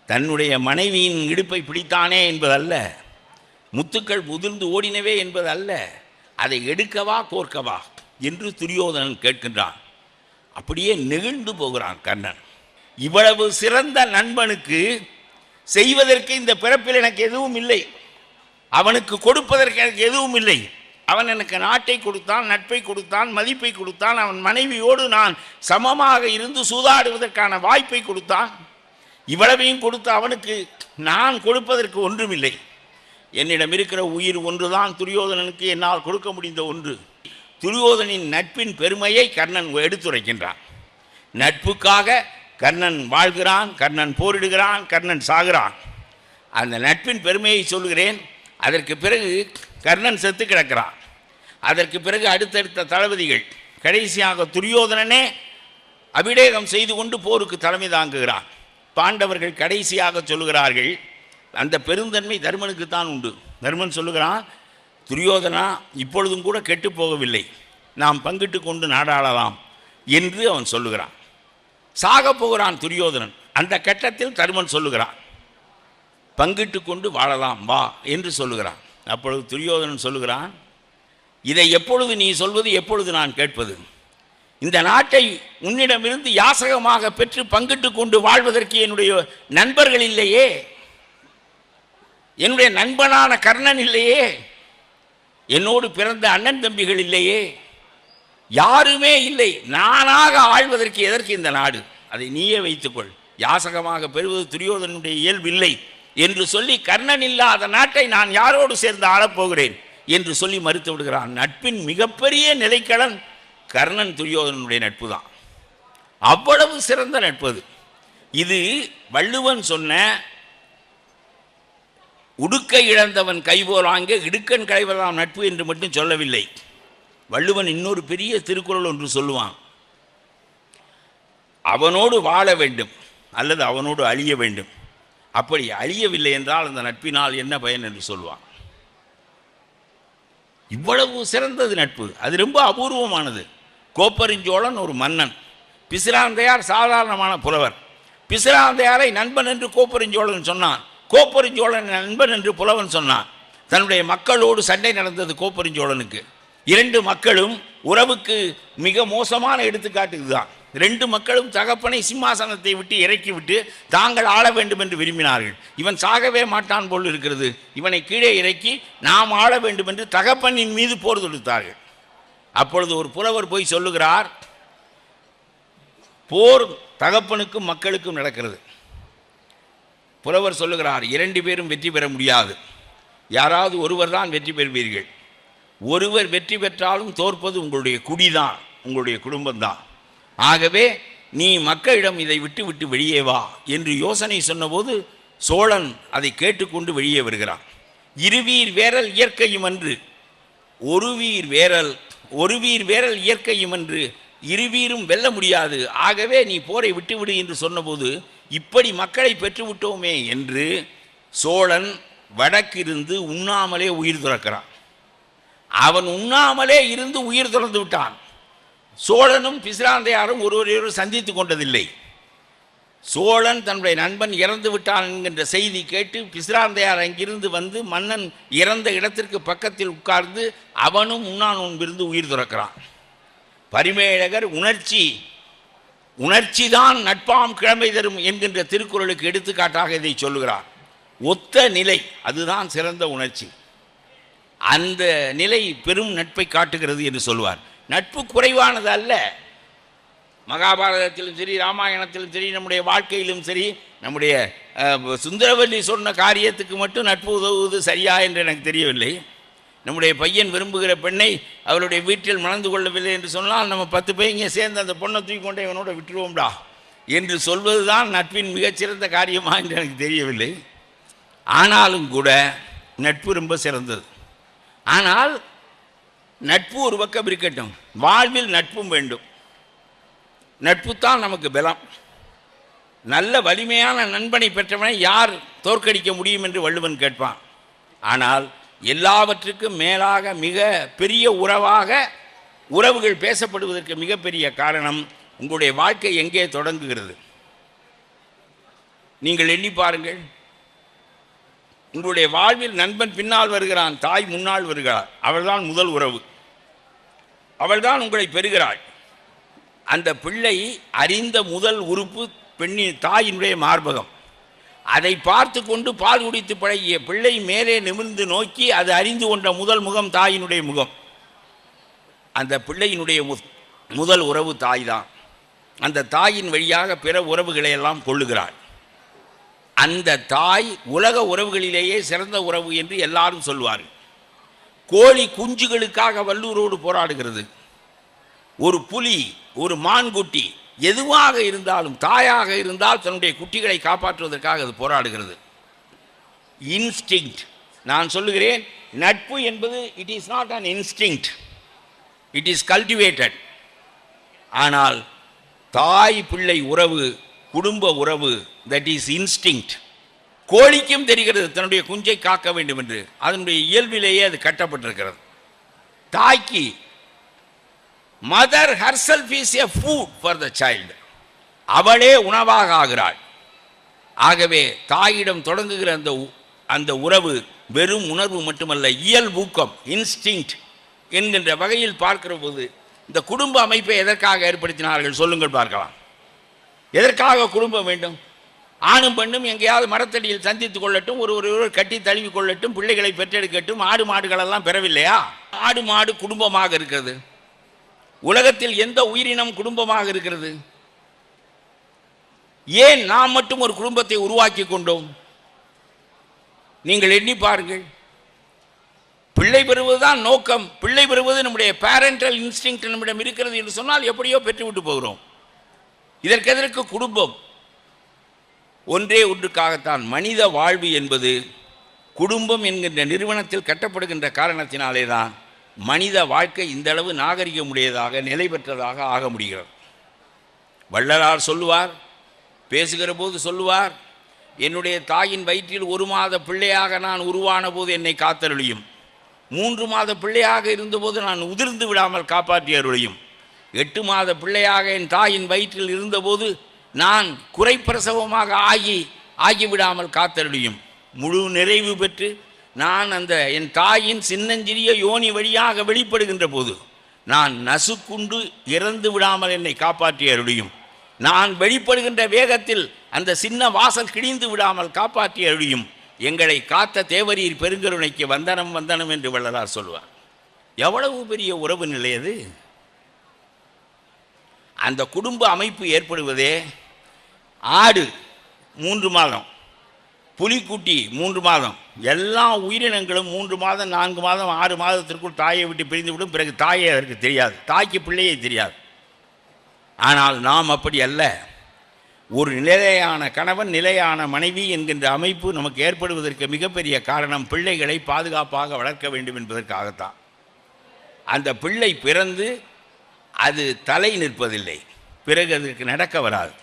தன்னுடைய மனைவியின் இடுப்பை பிடித்தானே என்பதல்ல, முத்துக்கள் முதிர்ந்து ஓடினவே என்பதல்ல, அதை எடுக்கவா கோர்க்கவா என்று துரியோதனன் கேட்கின்றான். அப்படியே நெகிழ்ந்து போகிறான் கர்ணன். இவ்வளவு சிறந்த நண்பனுக்கு செய்வதற்கு இந்த பிறப்பில் எனக்கு எதுவும் இல்லை, அவனுக்கு கொடுப்பதற்கு எனக்கு எதுவும் இல்லை. அவன் எனக்கு நாட்டை கொடுத்தான், நட்பை கொடுத்தான், மதிப்பை கொடுத்தான். அவன் மனைவியோடு நான் சமமாக இருந்து சூதாடுவதற்கான வாய்ப்பை கொடுத்தான். இவ்வளவையும் கொடுத்த அவனுக்கு நான் கொடுப்பதற்கு ஒன்றுமில்லை. என்னிடம் இருக்கிற உயிர் ஒன்றுதான் துரியோதனனுக்கு என்னால் கொடுக்க முடிந்த ஒன்று. துரியோதனின் நட்பின் பெருமையை கர்ணன் எடுத்துரைக்கின்றான். நட்புக்காக கர்ணன் வாழ்கிறான், கர்ணன் போரிடுகிறான், கர்ணன் சாகிறான். அந்த நட்பின் பெருமையை சொல்கிறேன். அதற்கு பிறகு கர்ணன் செத்து கிடக்கிறான். அதற்கு பிறகு அடுத்தடுத்த தளபதிகள், கடைசியாக துரியோதனனே அபிடேகம் செய்து கொண்டு போருக்கு தலைமை தாங்குகிறான். பாண்டவர்கள் கடைசியாக சொல்லுகிறார்கள், அந்த பெருந்தன்மை தர்மனுக்குத்தான் உண்டு. தர்மன் சொல்லுகிறான், துரியோதனா இப்பொழுதும் கூட கெட்டு போகவில்லை, நாம் பங்கிட்டு கொண்டு நாடாளலாம் என்று அவன் சொல்லுகிறான். சாக போகிறான் துரியோதனன். அந்த கட்டத்தில் தர்மன் சொல்லுகிறான், பங்கிட்டு கொண்டு வாழலாம் வா என்று சொல்லுகிறான். அப்பொழுது துரியோதனன் சொல்லுகிறான், இதை எப்பொழுது நீ சொல்வது, எப்பொழுது நான் கேட்பது? இந்த நாட்டை உன்னிடமிருந்து யாசகமாக பெற்று பங்கிட்டு கொண்டு வாழ்வதற்கு என்னுடைய நண்பர்கள் இல்லையே, என்னுடைய நண்பனான கர்ணன் இல்லையே, என்னோடு பிறந்த அண்ணன் தம்பிகள் இல்லையே, யாருமே இல்லை. நானாக ஆழ்வதற்கு எதற்கு இந்த நாடு? அதை நீயே வைத்துக்கொள், யாசகமாக பெறுவது துரியோதனுடைய இயல்பில்லை என்று சொல்லி கர்ணன் இல்லாத நாட்டை நான் யாரோடு சேர்ந்து ஆளப்போகிறேன் என்று சொல்லி மறுத்து விடுகிறான். நட்பின் மிகப்பெரிய நிலைக்களன் கர்ணன் துரியோதனுடைய நட்பு தான். அவ்வளவு சிறந்த நட்பு அது. இது வள்ளுவன் சொன்ன உடுக்கை இழந்தவன் கைபோலாங்க இடுக்கன் களைவதாம் நட்பு என்று மட்டும் சொல்லவில்லை. வள்ளுவன் இன்னொரு பெரிய திருக்குறள் ஒன்று சொல்லுவான், அவனோடு வாழ வேண்டும் அல்லது அவனோடு அழிய வேண்டும். அப்படி அழியவில்லை என்றால் அந்த நட்பினால் என்ன பயன் என்று சொல்லுவான். இவ்வளவு சிறந்தது நட்பு. அது ரொம்ப அபூர்வமானது. கோப்பரிஞ்சோழன் ஒரு மன்னன், பிசிராந்தையார் சாதாரணமான புலவர். பிசிராந்தையாரை நண்பன் என்று கோப்பரிஞ்சோழன் சொன்னான், கோப்பரிஞ்சோழன் நண்பன் என்று புலவன் சொன்னான். தன்னுடைய மக்களோடு சண்டை நடந்தது கோப்பரிஞ்சோழனுக்கு. இரண்டு மக்களும் உறவுக்கு மிக மோசமான எடுத்துக்காட்டு இதுதான். ரெண்டு மக்களும் தகப்பனை சிம்மாசனத்தை விட்டு இறக்கி விட்டு தாங்கள் ஆள வேண்டும் என்று விரும்பினார்கள். இவன் சாகவே மாட்டான் போல் இருக்கிறது, இவனை கீழே இறக்கி நாம் ஆள வேண்டும் என்று தகப்பனின் மீது போர் தொடுத்தார்கள். அப்பொழுது ஒரு புலவர் போய் சொல்லுகிறார், போர் தகப்பனுக்கும் மக்களுக்கும் நடக்கிறது. புலவர் சொல்லுகிறார், இரண்டு பேரும் வெற்றி பெற முடியாது, யாராவது ஒருவர் தான் வெற்றி பெறுவீர்கள். ஒருவர் வெற்றி பெற்றாலும் தோற்பது உங்களுடைய குடிதான், உங்களுடைய குடும்பம்தான். ஆகவே நீ மக்களிடம் இதை விட்டு விட்டு வெளியே வா என்று யோசனை சொன்னபோது சோழன் அதை கேட்டுக்கொண்டு வெளியே வருகிறான். இருவீர் வேரல் இயற்கையும் அன்று, ஒரு வீர் வேரல் இயற்கையும் அன்று, இருவீரும் வெல்ல முடியாது, ஆகவே நீ போரை விட்டுவிடு என்று சொன்னபோது இப்படி மக்களை பெற்றுவிட்டோமே என்று சோழன் வடக்கிருந்து உண்ணாமலே உயிர் துறக்கிறான். அவன் உண்ணாமலே இருந்து உயிர் துறந்து விட்டான். சோழனும் பிசிராந்தையாரும் ஒருவரையொரு சந்தித்து கொண்டதில்லை. சோழன் தன்னுடைய நண்பன் இறந்து விட்டான் என்கின்ற செய்தி கேட்டு பிசிராந்தையார் அங்கிருந்து வந்து மன்னன் இறந்த இடத்திற்கு பக்கத்தில் உட்கார்ந்து அவனும் உண்ணான் முன்பிருந்து உயிர் துறக்கிறான். பரிமேழகர் உணர்ச்சிதான் நட்பாம் கிழமை தரும் என்கின்ற திருக்குறளுக்கு எடுத்துக்காட்டாக இதை சொல்லுகிறார். ஒத்த நிலை, அதுதான் சிறந்த உணர்ச்சி. அந்த நிலை பெரும் நட்பை காட்டுகிறது என்று சொல்வார். நட்பு குறைவானது அல்ல. மகாபாரதத்திலும் சரி, ராமாயணத்திலும் சரி, நம்முடைய வாழ்க்கையிலும் சரி, நம்முடைய சுந்தரவல்லி சொன்ன காரியத்துக்கு மட்டும் நட்பு உதவுவது சரியா என்று எனக்கு தெரியவில்லை. நம்முடைய பையன் விரும்புகிற பெண்ணை அவருடைய வீட்டில் மணந்து கொள்ளவில்லை என்று சொன்னால் நம்ம 10 பையங்க சேர்ந்து அந்த பொண்ணை தூக்கி கொண்டே இவனோட விட்டுருவோம்டா என்று சொல்வதுதான் நட்பின் மிகச்சிறந்த காரியமா என்று எனக்கு தெரியவில்லை. ஆனாலும் கூட நட்பு ரொம்ப சிறந்தது. ஆனால் நட்பு ஒரு பக்கம் இருக்கட்டும், வாழ்வில் நட்பும் வேண்டும். நட்புத்தான் நமக்கு பலம். நல்ல வலிமையான நண்பனை பெற்றவனை யார் தோற்கடிக்க முடியும் என்று வள்ளுவன் கேட்பான். ஆனால் எல்லாவற்றுக்கும் மேலாக மிக பெரிய உறவுகள் பேசப்படுவதற்கு மிகப்பெரிய காரணம் உங்களுடைய வாழ்க்கை எங்கே தொடங்குகிறது. நீங்கள் எண்ணி பாருங்கள். உங்களுடைய வாழ்வில் நண்பன் பின்னால் வருகிறான், தாய் முன்னால் வருகிறார். அவள்தான் முதல் உறவு. அவள்தான் உங்களை பெறுகிறாள். அந்த பிள்ளை அறிந்த முதல் உறுப்பு பெண்ணின் தாயினுடைய மார்பகம். அதை பார்த்து கொண்டு பால் குடித்து பழகிய பிள்ளை மேலே நிமிர்ந்து நோக்கி அது அறிந்து கொண்ட முதல் முகம் தாயினுடைய முகம். அந்த பிள்ளையினுடைய முதல் உறவு தாய் தான். அந்த தாயின் வழியாக பிற உறவுகளை எல்லாம் கொள்ளுகிறாள். அந்த தாய் உலக உறவுகளிலேயே சிறந்த உறவு என்று எல்லாரும் சொல்வார்கள். கோழி குஞ்சுகளுக்காக வல்லூரோடு போராடுகிறது. ஒரு புலி, ஒரு மான்குட்டி, எதுவாக இருந்தாலும் தாயாக இருந்தால் தன்னுடைய குட்டிகளை காப்பாற்றுவதற்காக அது போராடுகிறது. இன்ஸ்டிங்க்ட். நான் சொல்லுகிறேன், நட்பு என்பது it is not an instinct, it is cultivated. ஆனால் தாய் பிள்ளை உறவு, குடும்ப உறவு, தட் இஸ் இன்ஸ்டிங்க்ட். கோழிக்கும் தெரிகிறது தன்னுடைய குஞ்சை காக்க வேண்டும் என்று. அதனுடைய இயல்பிலேயே அது கட்டப்பட்டிருக்கிறது. தாய்க்கு mother herself is a food for the child. அவளே உணவாக ஆகிறாள். ஆகவே தாயிடம் தொடங்குகிற அந்த உறவு வெறும் உணர்வு மட்டுமல்ல, இயல்பூக்கம், இன்ஸ்டிங்க்ட் என்கின்ற வகையில் பார்க்கிற போது இந்த குடும்ப அமைப்பை எதற்காக ஏற்படுத்தினார்கள் சொல்லுங்கள் பார்க்கலாம். எதற்காக குடும்பம் வேண்டும்? ஆணும் பெண்ணும் எங்கேயாவது மரத்தடியில் சந்தித்துக் கொள்ளட்டும், ஒருவர் கட்டி தழுவி கொள்ளட்டும், பிள்ளைகளை பெற்றெடுக்கட்டும். ஆடு மாடுகளெல்லாம் பெறவில்லையா? ஆடு மாடு குடும்பமாக இருக்கிறது. உலகத்தில் எந்த உயிரினம் குடும்பமாக இருக்கிறது? ஏன் நாம் மட்டும் ஒரு குடும்பத்தை உருவாக்கி கொண்டோம்? நீங்கள் எண்ணி பாருங்கள். பிள்ளை பெறுவதுதான் நோக்கம். பிள்ளை பெறுவது நம்முடைய பேரண்டல் இன்ஸ்டிங்க்ட் நம்மிடம் இருக்கிறது என்று சொன்னால் எப்படியோ பெற்றுவிட்டு போகிறோம். இதற்கு குடும்பம் ஒன்றே ஒன்றுக்காகத்தான். மனித வாழ்வு என்பது குடும்பம் என்கின்ற நிறுவனத்தில் கட்டப்படுகின்ற காரணத்தினாலே தான் மனித வாழ்க்கை இந்த அளவு நாகரிகமுடையதாக நிலை பெற்றதாக ஆக முடிகிறது. வள்ளலார் சொல்லுவார், பேசுகிற போது சொல்லுவார், என்னுடைய தாயின் வயிற்றில் 1 மாத பிள்ளையாக நான் உருவான போது என்னை காத்தருளியும், 3 மாத பிள்ளையாக இருந்தபோது நான் உதிர்ந்து விடாமல் காப்பாற்றிய அருளையும், 8 மாத பிள்ளையாக என் தாயின் வயிற்றில் இருந்தபோது நான் குறைப்பிரசவமாக ஆகிவிடாமல் காத்தருளியும், முழு நிறைவு பெற்று நான் அந்த என் தாயின் சின்னஞ்சிறிய யோனி வழியாக வெளிப்படுகின்ற போது நான் நசுக்குண்டு இறந்து விடாமல் என்னை காப்பாற்றிய அருளியும், நான் வெளிப்படுகின்ற வேகத்தில் அந்த சின்ன வாசல் கிழிந்து விடாமல் காப்பாற்றிய அருளியும், எங்களை காத்த தேவரீர் பெருங்கருணைக்கு வந்தனம் வந்தனம் என்று வள்ளலார் சொல்வார். எவ்வளவு பெரிய உறவு நிலை அது! அந்த குடும்ப அமைப்பு ஏற்படுவதே, ஆடு 3 மாதம், புலிக்குட்டி 3 மாதம், எல்லா உயிரினங்களும் 3 மாதம் 4 மாதம் 6 மாதத்திற்குள் தாயை விட்டு பிரிந்து விடும். பிறகு தாயை அதற்கு தெரியாது, தாய்க்கு பிள்ளையே தெரியாது. ஆனால் நாம் அப்படி அல்ல. ஒரு நிலையான கணவன் நிலையான மனைவி என்கின்ற அமைப்பு நமக்கு ஏற்படுவதற்கு மிகப்பெரிய காரணம் பிள்ளைகளை பாதுகாப்பாக வளர்க்க வேண்டும் என்பதற்காகத்தான். அந்த பிள்ளை பிறந்து அது தலை நிற்பதில்லை, பிறகு அதற்கு நடக்க வராது.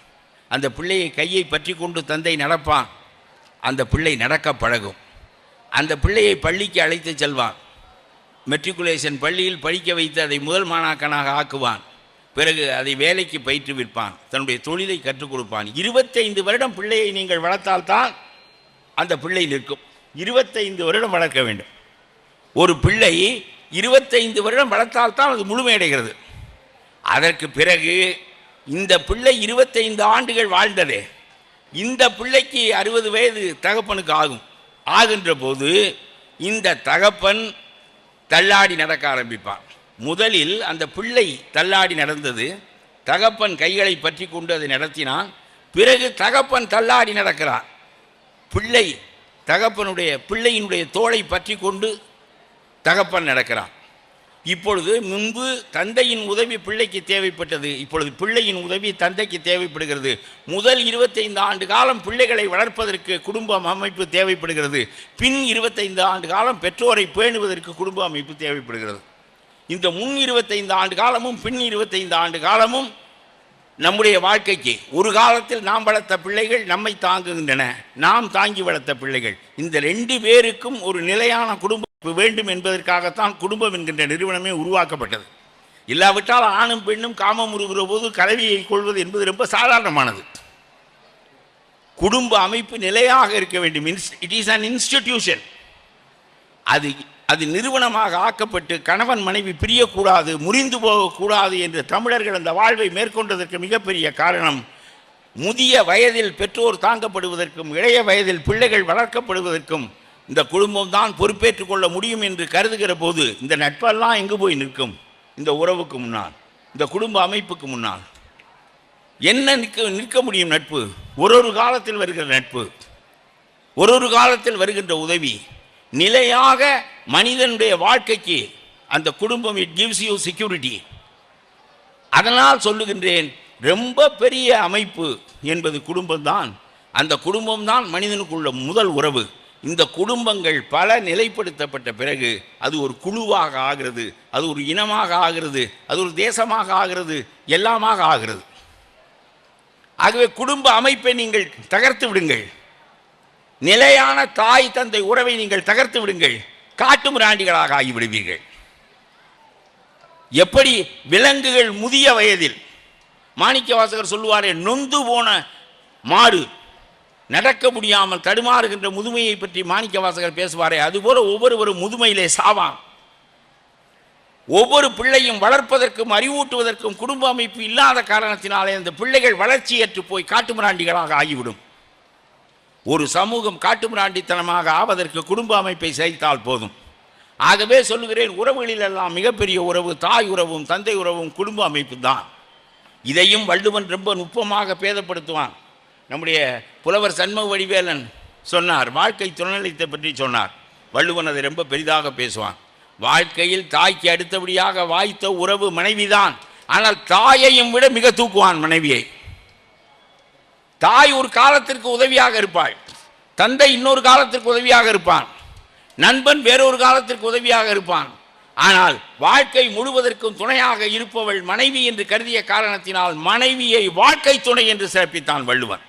அந்த பிள்ளையை கையை பற்றி கொண்டு தந்தை நடப்பான், அந்த பிள்ளை நடக்க பழகும். அந்த பிள்ளையை பள்ளிக்கு அழைத்து செல்வான், மெட்ரிகுலேஷன் பள்ளியில் படிக்க வைத்து அதை முதல் மாணாக்கனாக ஆக்குவான். பிறகு அதை வேலைக்கு பயிற்றுவிப்பான், தன்னுடைய தொழிலை கற்றுக் கொடுப்பான். 25 வருடம் பிள்ளையை நீங்கள் வளர்த்தால்தான் அந்த பிள்ளை நிற்கும். 25 வருடம் வளர்க்க வேண்டும். ஒரு பிள்ளை 25 வருடம் வளர்த்தால்தான் அது முழுமையடைகிறது. அதற்கு பிறகு இந்த பிள்ளை 25 ஆண்டுகள் வாழ்ந்ததே, இந்த பிள்ளைக்கு 60 வயது தகப்பனுக்கு ஆகின்ற போது இந்த தகப்பன் தள்ளாடி நடக்க ஆரம்பிப்பான். முதலில் அந்த பிள்ளை தள்ளாடி நடந்தது, தகப்பன் கைகளை பற்றி கொண்டு அதை நடத்தினான். பிறகு தகப்பன் தள்ளாடி நடக்கிறான், பிள்ளை பிள்ளையினுடைய தோளை பற்றி கொண்டு தகப்பன் நடக்கிறான். இப்பொழுது முன்பு தந்தையின் உதவி பிள்ளைக்கு தேவைப்பட்டது, இப்பொழுது பிள்ளையின் உதவி தந்தைக்கு தேவைப்படுகிறது. முதல் 25 ஆண்டு காலம் பிள்ளைகளை வளர்ப்பதற்கு குடும்ப அமைப்பு தேவைப்படுகிறது. பின் 25 ஆண்டு காலம் பெற்றோரை பேணுவதற்கு குடும்ப அமைப்பு தேவைப்படுகிறது. இந்த முன் 25 ஆண்டு காலமும் பின் 25 ஆண்டு காலமும் நம்முடைய வாழ்க்கைக்கு, ஒரு காலத்தில் நாம் வளர்த்த பிள்ளைகள் நம்மை தாங்குகின்றன, நாம் தாங்கி வளர்த்த பிள்ளைகள், இந்த 2 பேருக்கும் ஒரு நிலையான குடும்பம் வேண்டும் என்பதற்காகத்தான் குடும்பம் என்கின்ற நிறுவனமே உருவாக்கப்பட்டது. இல்லாவிட்டால் ஆணும் பெண்ணும் காமம் உருகிற போது கலவியை கொள்வது என்பது ரொம்ப சாதாரணமானது. குடும்ப அமைப்பு நிலையாக இருக்க வேண்டும். It is an institution. அது நிறுவனமாக ஆக்கப்பட்டு கணவன் மனைவி பிரியக்கூடாது, முறிந்து போகக்கூடாது என்று தமிழர்கள் அந்த வாழ்வை மேற்கொண்டதற்கு மிகப்பெரிய காரணம், முதிய வயதில் பெற்றோர் தாங்கப்படுவதற்கும் இளைய வயதில் பிள்ளைகள் வளர்க்கப்படுவதற்கும் இந்த குடும்பம் தான் பொறுப்பேற்றுக் கொள்ள முடியும் என்று கருதுகிற போது இந்த நட்பெல்லாம் எங்கு போய் நிற்கும்? இந்த உறவுக்கு முன்னால், இந்த குடும்ப அமைப்புக்கு முன்னால் என்ன நிற்க முடியும்? நட்பு ஒரு காலத்தில் வருகிற நட்பு, ஒரு காலத்தில் வருகின்ற உதவி, நிலையாக மனிதனுடைய வாழ்க்கைக்கு அந்த குடும்பம் இட் கிவ்ஸ் யூ செக்யூரிட்டி. அதனால் சொல்லுகின்றேன், ரொம்ப பெரிய அமைப்பு என்பது குடும்பம்தான். அந்த குடும்பம்தான் மனிதனுக்குள்ள முதல் உறவு. இந்த குடும்பங்கள் பல நிலைப்படுத்தப்பட்ட பிறகு அது ஒரு குழுவாக ஆகிறது, அது ஒரு இனமாக ஆகிறது, அது ஒரு தேசமாக ஆகிறது, எல்லாமாக ஆகிறது. ஆகவே குடும்ப அமைப்பை நீங்கள் தகர்த்து விடுங்கள், நிலையான தாய் தந்தை உறவை நீங்கள் தகர்த்து விடுங்கள், காட்டு மிராண்டிகளாக ஆகிவிடுவீர்கள். எப்படி விலங்குகள் முதிய வயதில், மாணிக்க வாசகர் சொல்லுவாரே, நொந்து போன மாடு நடக்க முடியாமல் தடுமாறுகின்ற முதுமையை பற்றி மாணிக்க வாசகர் பேசுவாரே, அதுபோல ஒவ்வொருவரும் முதுமையிலே சாவான். ஒவ்வொரு பிள்ளையும் வளர்ப்பதற்கும் அறிவூட்டுவதற்கும் குடும்ப அமைப்பு இல்லாத காரணத்தினாலே அந்த பிள்ளைகள் வளர்ச்சியற்று போய் காட்டுமிராண்டிகளாக ஆகிவிடும். ஒரு சமூகம் காட்டுமிராண்டித்தனமாக ஆவதற்கு குடும்ப அமைப்பை செய்தால் போதும். ஆகவே சொல்லுகிறேன், உறவுகளிலெல்லாம் மிகப்பெரிய உறவு தாய் உறவும் தந்தை உறவும் குடும்ப அமைப்பு தான். இதையும் வள்ளுவன் ரொம்ப நுட்பமாக பேதப்படுத்துவான். நம்முடைய புலவர் சண்முக வடிவேலன் சொன்னார், வாழ்க்கை துணைநலத்தை பற்றி சொன்னார். வள்ளுவன் அதை ரொம்ப பெரிதாக பேசுவான். வாழ்க்கையில் தாய்க்கு அடுத்தபடியாக வாய்த்த உறவு மனைவிதான். ஆனால் தாயையும் விட மிக தூக்குவான் மனைவியை. தாய் ஒரு காலத்திற்கு உதவியாக இருப்பாள், தந்தை இன்னொரு காலத்திற்கு உதவியாக இருப்பான், நண்பன் வேறொரு காலத்திற்கு உதவியாக இருப்பான். ஆனால் வாழ்க்கை முழுவதற்கும் துணையாக இருப்பவள் மனைவி என்று கருதிய காரணத்தினால் மனைவியை வாழ்க்கை துணை என்று சிறப்பித்தான் வள்ளுவன்.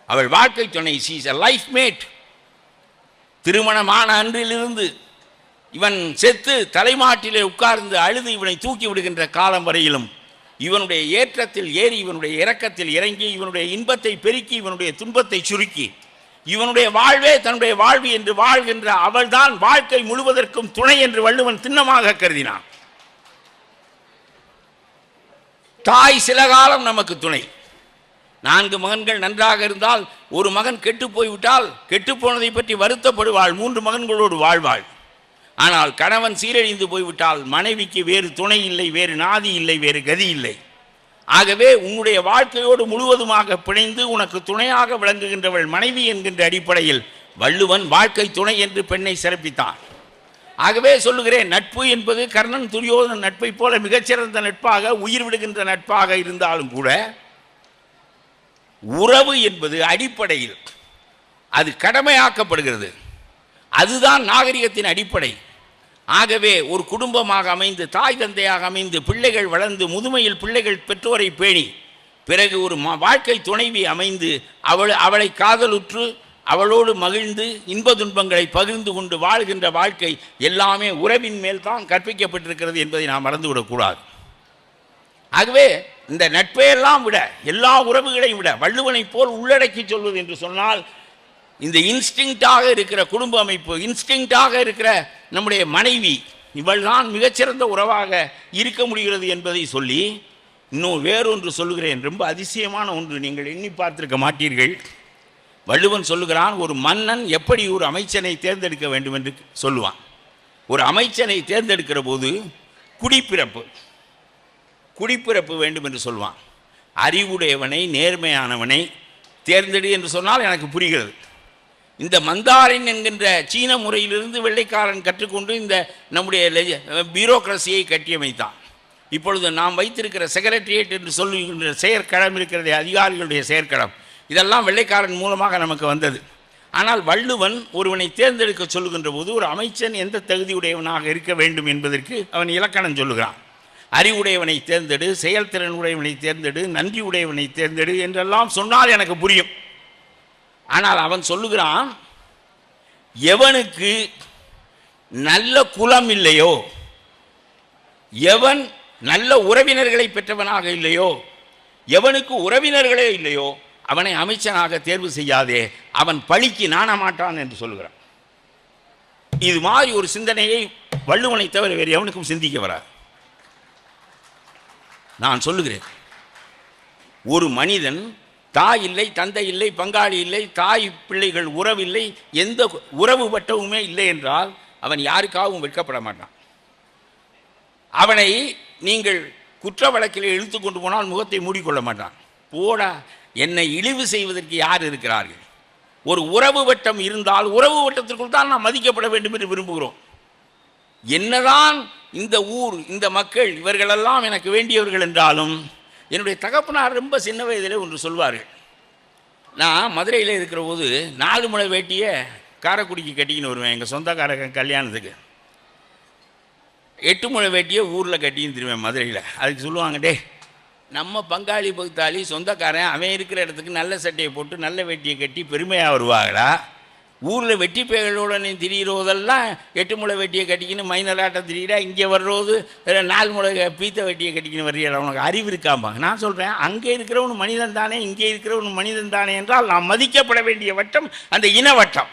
அவள் வாழ்க்கை துணை, she is a life mate. திருமணமான அன்றிலிருந்து இவன் செத்து தலைமாட்டிலே உட்கார்ந்து அழுது இவனை தூக்கி விடுகின்ற காலம் வரையிலும் இவனுடைய ஏற்றத்தில் ஏறி இவனுடைய இரக்கத்தில் இறங்கி இவனுடைய இன்பத்தை பெருக்கி இவனுடைய துன்பத்தை சுருக்கி இவனுடைய வாழ்வே தன்னுடைய வாழ்வு என்று வாழ்கின்ற அவள்தான் வாழ்க்கை முழுவதற்கும் துணை என்று வள்ளுவன் திண்ணமாக கருதினான். தாய் சில காலம் நமக்கு துணை. 4 மகன்கள் நன்றாக இருந்தால் ஒரு மகன் கெட்டு போய்விட்டால் கெட்டுப்போனதை பற்றி வருத்தப்படுவாள், 3 மகன்களோடு வாழ்வாள். ஆனால் கணவன் சீரழிந்து போய்விட்டால் மனைவிக்கு வேறு துணை இல்லை, வேறு நாதி இல்லை, வேறு கதி இல்லை. ஆகவே உன்னுடைய வாழ்க்கையோடு முழுவதுமாக பிணைந்து உனக்கு துணையாக விளங்குகின்றவள் மனைவி என்கின்ற அடிப்படையில் வள்ளுவன் வாழ்க்கை துணை என்று பெண்ணை சிறப்பித்தான். ஆகவே சொல்லுகிறேன், நட்பு என்பது கர்ணன் துரியோதனன் நட்பை போல மிகச்சிறந்த நட்பாக உயிர் விடுகின்ற நட்பாக இருந்தாலும் கூட உறவு என்பது அடிப்படையில் அது கடமையாக்கப்படுகிறது. அதுதான் நாகரிகத்தின் அடிப்படை. ஆகவே ஒரு குடும்பமாக அமைந்து, தாய் தந்தையாக அமைந்து, பிள்ளைகள் வளர்ந்து, முதுமையில் பிள்ளைகள் பெற்றோரை பேணி, பிறகு ஒரு வாழ்க்கை துணைவி அமைந்து அவளை காதலுற்று அவளோடு மகிழ்ந்து இன்ப துன்பங்களை பகிர்ந்து கொண்டு வாழ்கின்ற வாழ்க்கை எல்லாமே உறவின் மேல் தான் கற்பிக்கப்பட்டிருக்கிறது என்பதை நாம் மறந்துவிடக்கூடாது. ஆகவே இந்த நட்பையெல்லாம் விட, எல்லா உறவுகளையும் விட, வள்ளுவனை போல் உள்ளடக்கி சொல்வது என்று சொன்னால், இந்த இன்ஸ்டிங்டாக இருக்கிற குடும்ப அமைப்பு, இன்ஸ்டிங்டாக இருக்கிற நம்முடைய மனைவி, இவள் தான் மிகச்சிறந்த உறவாக இருக்க முடிகிறது என்பதை சொல்லி, இன்னும் வேறொன்று சொல்லுகிறேன். ரொம்ப அதிசயமான ஒன்று, நீங்கள் எண்ணி பார்த்திருக்க மாட்டீர்கள். வள்ளுவன் சொல்லுகிறான், ஒரு மன்னன் எப்படி ஒரு அமைச்சனை தேர்ந்தெடுக்க வேண்டும் என்று சொல்லுவான். ஒரு அமைச்சனை தேர்ந்தெடுக்கிற போது குடிப்பிறப்பு வேண்டும் என்று சொல்வான். அறிவுடையவனை, நேர்மையானவனை தேர்ந்தெடு என்று சொன்னால் எனக்கு புரிகிறது. இந்த மந்தாரின் என்கின்ற சீன முறையிலிருந்து வெள்ளைக்காரன் கற்றுக்கொண்டு இந்த நம்முடைய பியூரோக்ரஸியை கட்டியமைத்தான். இப்பொழுது நாம் வைத்திருக்கிற செக்ரட்டரியேட் என்று சொல்லுகின்ற செயற்களம் இருக்கிறது, அதிகாரிகளுடைய செயற்களம், இதெல்லாம் வெள்ளைக்காரன் மூலமாக நமக்கு வந்தது. ஆனால் வள்ளுவன் ஒருவனை தேர்ந்தெடுக்க சொல்லுகின்ற போது ஒரு அமைச்சன் எந்த தகுதியுடையவனாக இருக்க வேண்டும் என்பதற்கு அவன் இலக்கணம் சொல்லுகிறான். அறிவுடையவனை தேர்ந்தெடு, செயல்திறன் உடையவனை தேர்ந்தெடு, நன்றி உடையவனை தேர்ந்தெடு என்றெல்லாம் சொன்னால் எனக்கு புரியும். ஆனால் அவன் சொல்லுகிறான், எவனுக்கு நல்ல குலம் இல்லையோ, எவன் நல்ல உறவினர்களை பெற்றவனாக இல்லையோ, எவனுக்கு உறவினர்களே இல்லையோ, அவனை அமைச்சனாக தேர்வு செய்யாதே, அவன் பழிக்கு நாணமாட்டான் என்று சொல்லுகிறான். இது மாதிரி ஒரு சிந்தனையை வள்ளுவனை தவிர வேறு எவனுக்கும் சிந்திக்க வராது. நான் சொல்லுகிறேன், ஒரு மனிதன் தாய் இல்லை, தந்தை இல்லை, பங்காளி இல்லை, தாய் பிள்ளைகள் உறவில்லை, எந்த உறவு வட்டமுமே இல்லை என்றால் அவன் யாருக்காகவும் வெட்கப்பட மாட்டான். அவனை நீங்கள் குற்ற வழக்கில் இழுத்து கொண்டு போனால் முகத்தை மூடிக்கொள்ள மாட்டான். போடா, என்னை இழிவு செய்வதற்கு யார் இருக்கிறார்கள்? ஒரு உறவு வட்டம் இருந்தால் உறவு வட்டத்திற்குள் தான் நாம் மதிக்கப்பட வேண்டும் என்று விரும்புகிறோம். என்னதான் இந்த ஊர், இந்த மக்கள், இவர்களெல்லாம் எனக்கு வேண்டியவர்கள் என்றாலும், என்னுடைய தகப்பனார் ரொம்ப சின்ன வயதில் ஒன்று சொல்வார்கள். நான் மதுரையில் இருக்கிற போது 4 முழ வேட்டியை காரைக்குடிக்கு கட்டிக்கின்னு வருவேன் எங்கள் சொந்தக்காரங்க கல்யாணத்துக்கு. 8 முழ வேட்டியை ஊரில் கட்டின்னு திருவேன் மதுரையில். அதுக்கு சொல்லுவாங்க, டே நம்ம பங்காளி பகுத்தாளி சொந்தக்காரன் அவன் இருக்கிற இடத்துக்கு நல்ல சட்டையை போட்டு நல்ல வேட்டியை கட்டி பெருமையாக வருவாங்களா? ஊரில் வெட்டி பேகளோட நீ திரிகிறதெல்லாம் 8 முழ வெட்டியை கட்டிக்கின்னு மைனராட்டம் திரிகிறா, இங்கே வர்றது 4 முழ பீத்த வெட்டியை கட்டிக்கின்னு வர்றீங்களா? உனக்கு அறிவு இருக்காம்பாங்க. நான் சொல்கிறேன், அங்கே இருக்கிறவனு மனிதன் தானே, இங்கே இருக்கிறவனு மனிதன் தானே என்றால் நாம் மதிக்கப்பட வேண்டிய வட்டம் அந்த இன வட்டம்,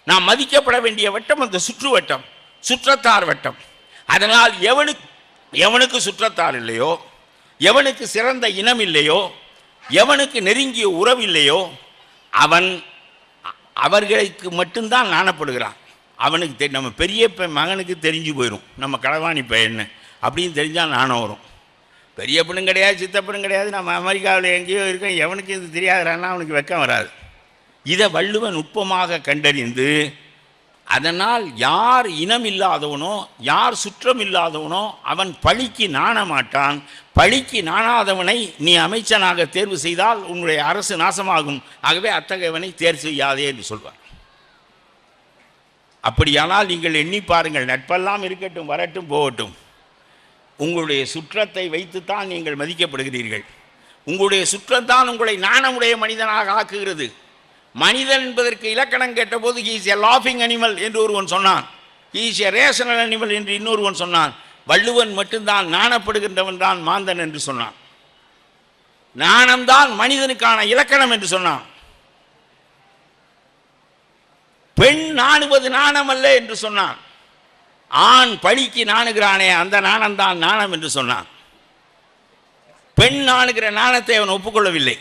நாம் மதிக்கப்பட வேண்டிய வட்டம் அந்த சுற்று வட்டம், சுற்றத்தார் வட்டம். அதனால் எவனுக்கு சுற்றத்தார் இல்லையோ, எவனுக்கு சிறந்த இனம் இல்லையோ, எவனுக்கு நெருங்கிய உறவு இல்லையோ, அவர்களுக்கு மட்டும்தான் நாணப்படுகிறான். அவனுக்கு நம்ம பெரிய மகனுக்கு தெரிஞ்சு போயிடும் நம்ம களவாணி பையன்னு அப்படின்னு தெரிஞ்சால் நாணம் வரும். பெரிய பொண்ணும் கிடையாது, சித்தப்பனும் கிடையாது, நம்ம அமெரிக்காவில் எங்கேயோ இருக்கோம், எவனுக்கு இது தெரியாதுறான்னா அவனுக்கு வெக்கம் வராது. இதை வள்ளுவன் நுட்பமாக கண்டறிந்து, அதனால் யார் இனம் இல்லாதவனோ, யார் சுற்றம் இல்லாதவனோ அவன் பழிக்கு நாண மாட்டான். பழிக்கு நாணாதவனை நீ அமைச்சனாக தேர்வு செய்தால் உன்னுடைய அரசு நாசமாகும். ஆகவே அத்தகையவனை தேர்வு செய்யாதே என்று சொல்வார். அப்படியானால் நீங்கள் எண்ணி பாருங்கள், நட்பெல்லாம் இருக்கட்டும், வரட்டும், போகட்டும், உங்களுடைய சுற்றத்தை வைத்துத்தான் நீங்கள் மதிக்கப்படுகிறீர்கள். உங்களுடைய சுற்றம்தான் உங்களை நாணமுடைய மனிதனாக ஆக்குகிறது. மனிதன் என்பதற்கு இலக்கணம் கேட்டபோது he is a laughing animal என்று ஒருவன் சொன்னான், he is a rational animal என்று இன்னொருவன் சொன்னான். வள்ளுவன் மட்டும்தான் நாணப்படுகின்றவன் தான் மாந்தன் என்று சொன்னான். நாணம்தான் மனிதனுக்கான இலக்கணம் என்று சொன்னான். பெண் நாணுவது நாணம் அல்ல என்று சொன்னான். ஆண் பழிக்கு நாணுகிறானே அந்த நாணம்தான் நாணம் என்று சொன்னான். பெண் நாணுகிற நாணத்தை அவன் ஒப்புக்கொள்ளவில்லை.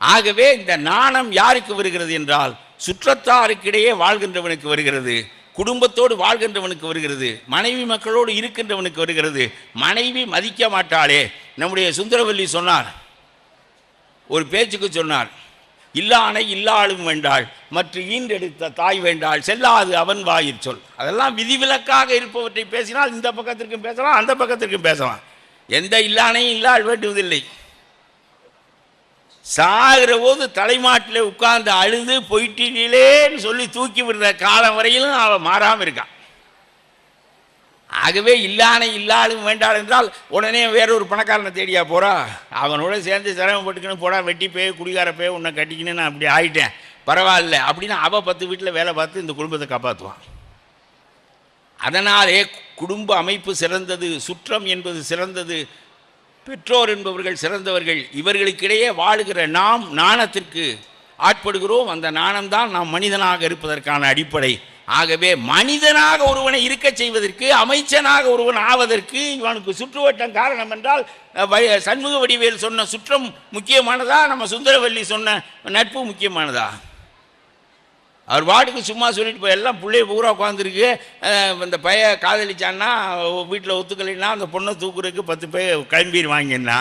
ஆகவே இந்த நாணம் யாருக்கு வருகிறது என்றால் சுற்றத்தாருக்கிடையே வாழ்கின்றவனுக்கு வருகிறது, குடும்பத்தோடு வாழ்கின்றவனுக்கு வருகிறது, மனைவி மக்களோடு இருக்கின்றவனுக்கு வருகிறது. மனைவி மதிக்க மாட்டாளே. நம்முடைய சுந்தரவல்லி சொன்னார், ஒரு பேச்சுக்கு சொன்னார், இல்லானை இல்லாளும் வேண்டாள், மற்ற ஈன்றெடுத்த தாய் வேண்டாள், செல்லாது அவன் வாயிற் சொல். அதெல்லாம் விதிவிலக்காக இருப்பவற்றை பேசினால் இந்த பக்கத்திற்கும் பேசலாம், அந்த பக்கத்திற்கும் பேசலாம். எந்த இல்லானையும் இல்லாள் வேண்டுவதில்லை. சாகிற போது தலைமாட்டில் உட்கார்ந்து அழுது போயிட்டீங்களேன்னு சொல்லி தூக்கி விடுற காலம் வரையிலும் அவன் மாறாமல் இருக்கான். ஆகவே இல்லாலும் வேண்டாம் என்றால் உடனே வேறொரு பணக்காரனை தேடியா போகிறா, அவனோட சேர்ந்து சிரமப்பட்டுக்கணும், போடா வெட்டி போய் குடிகார போய் உன்னை கட்டிக்கணும், நான் அப்படி ஆகிட்டேன் பரவாயில்ல அப்படின்னு அவள் 10 வீட்டில் வேலை பார்த்து இந்த குடும்பத்தை காப்பாற்றுவான். அதனாலே குடும்ப அமைப்பு சிறந்தது, சுற்றம் என்பது சிறந்தது, பெற்றோர் என்பவர்கள் சிறந்தவர்கள். இவர்களுக்கிடையே வாழுகிற நாம் நாணத்திற்கு ஆட்படுகிறோம். அந்த நாணம்தான் நாம் மனிதனாக இருப்பதற்கான அடிப்படை. ஆகவே மனிதனாக ஒருவனை இருக்க செய்வதற்கு, அமைச்சனாக ஒருவன் ஆவதற்கு இவனுக்கு சுற்றுவட்டம் காரணம் என்றால் சண்முக வடிவேல் சொன்ன சுற்றம் முக்கியமானதா, நம்ம சுந்தரவல்லி சொன்ன நட்பு முக்கியமானதா? அவர் வாட்டுக்கு சும்மா சொல்லிட்டு போய் எல்லாம் பிள்ளைய பூரா உட்காந்துருக்கு, இந்த பைய காதலிச்சான்னா வீட்டில் ஒத்துக்கலைன்னா அந்த பொண்ணை தூக்குறதுக்கு 10 பேர் கிளம்பிடுவாங்கன்னா,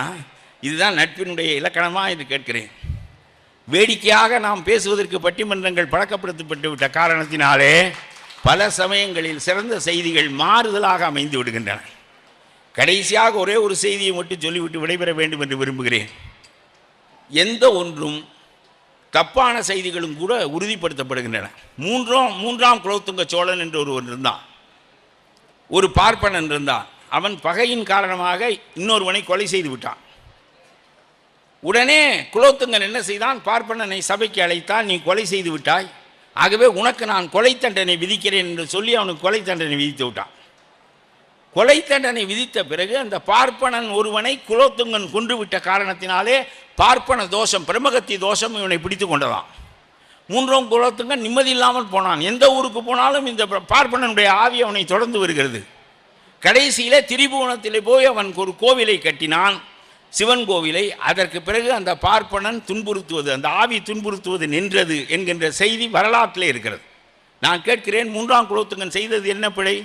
இதுதான் நட்பினுடைய இலக்கணமாக இது கேட்கிறேன். வேடிக்கையாக நாம் பேசுவதற்கு பட்டிமன்றங்கள் பழக்கப்படுத்தப்பட்டு விட்ட காரணத்தினாலே பல சமயங்களில் சிறந்த செய்திகள் மாறுதலாக அமைந்து விடுகின்றன. கடைசியாக ஒரே ஒரு செய்தியை மட்டும் சொல்லிவிட்டு விடைபெற வேண்டும் என்று விரும்புகிறேன். எந்த ஒன்றும் தப்பான செய்திகளும் கூட உறுதிப்படுத்தப்படுகின்றன. மூன்றாம் குலோத்துங்க சோழன் என்று ஒருவன் இருந்தான், ஒரு பார்ப்பனன் இருந்தான். அவன் பகையின் காரணமாக இன்னொருவனை கொலை செய்து விட்டான். உடனே குலோத்துங்கன் என்ன செய்தான், பார்ப்பனனை சபைக்கு அழைத்தான். நீ கொலை செய்து விட்டாய், ஆகவே உனக்கு நான் கொலை தண்டனை விதிக்கிறேன் என்று சொல்லி அவனுக்கு கொலை தண்டனை விதித்து விட்டான். கொலை தண்டனை விதித்த பிறகு அந்த பார்ப்பனன் ஒருவனை குலோத்துங்கன் கொன்று விட்ட காரணத்தினாலே பார்ப்பன தோஷம், பிரமகத்தி தோஷம் இவனை பிடித்து கொண்டதான். 3ஆம் குலோத்துங்கன் நிம்மதி இல்லாமல் போனான். எந்த ஊருக்கு போனாலும் இந்த பார்ப்பனனுடைய ஆவி அவனை தொடர்ந்து வருகிறது. கடைசியிலே திரிபுவனத்திலே போய் அவன் ஒரு கோவிலை கட்டினான், சிவன் கோவிலை. அதற்கு பிறகு அந்த பார்ப்பனன் துன்புறுத்துவது, அந்த ஆவி துன்புறுத்துவது நின்றது என்கின்ற செய்தி வரலாற்றிலே இருக்கிறது. நான் கேட்கிறேன், 3ஆம் குலோத்துங்கன் செய்தது என்ன பிழை?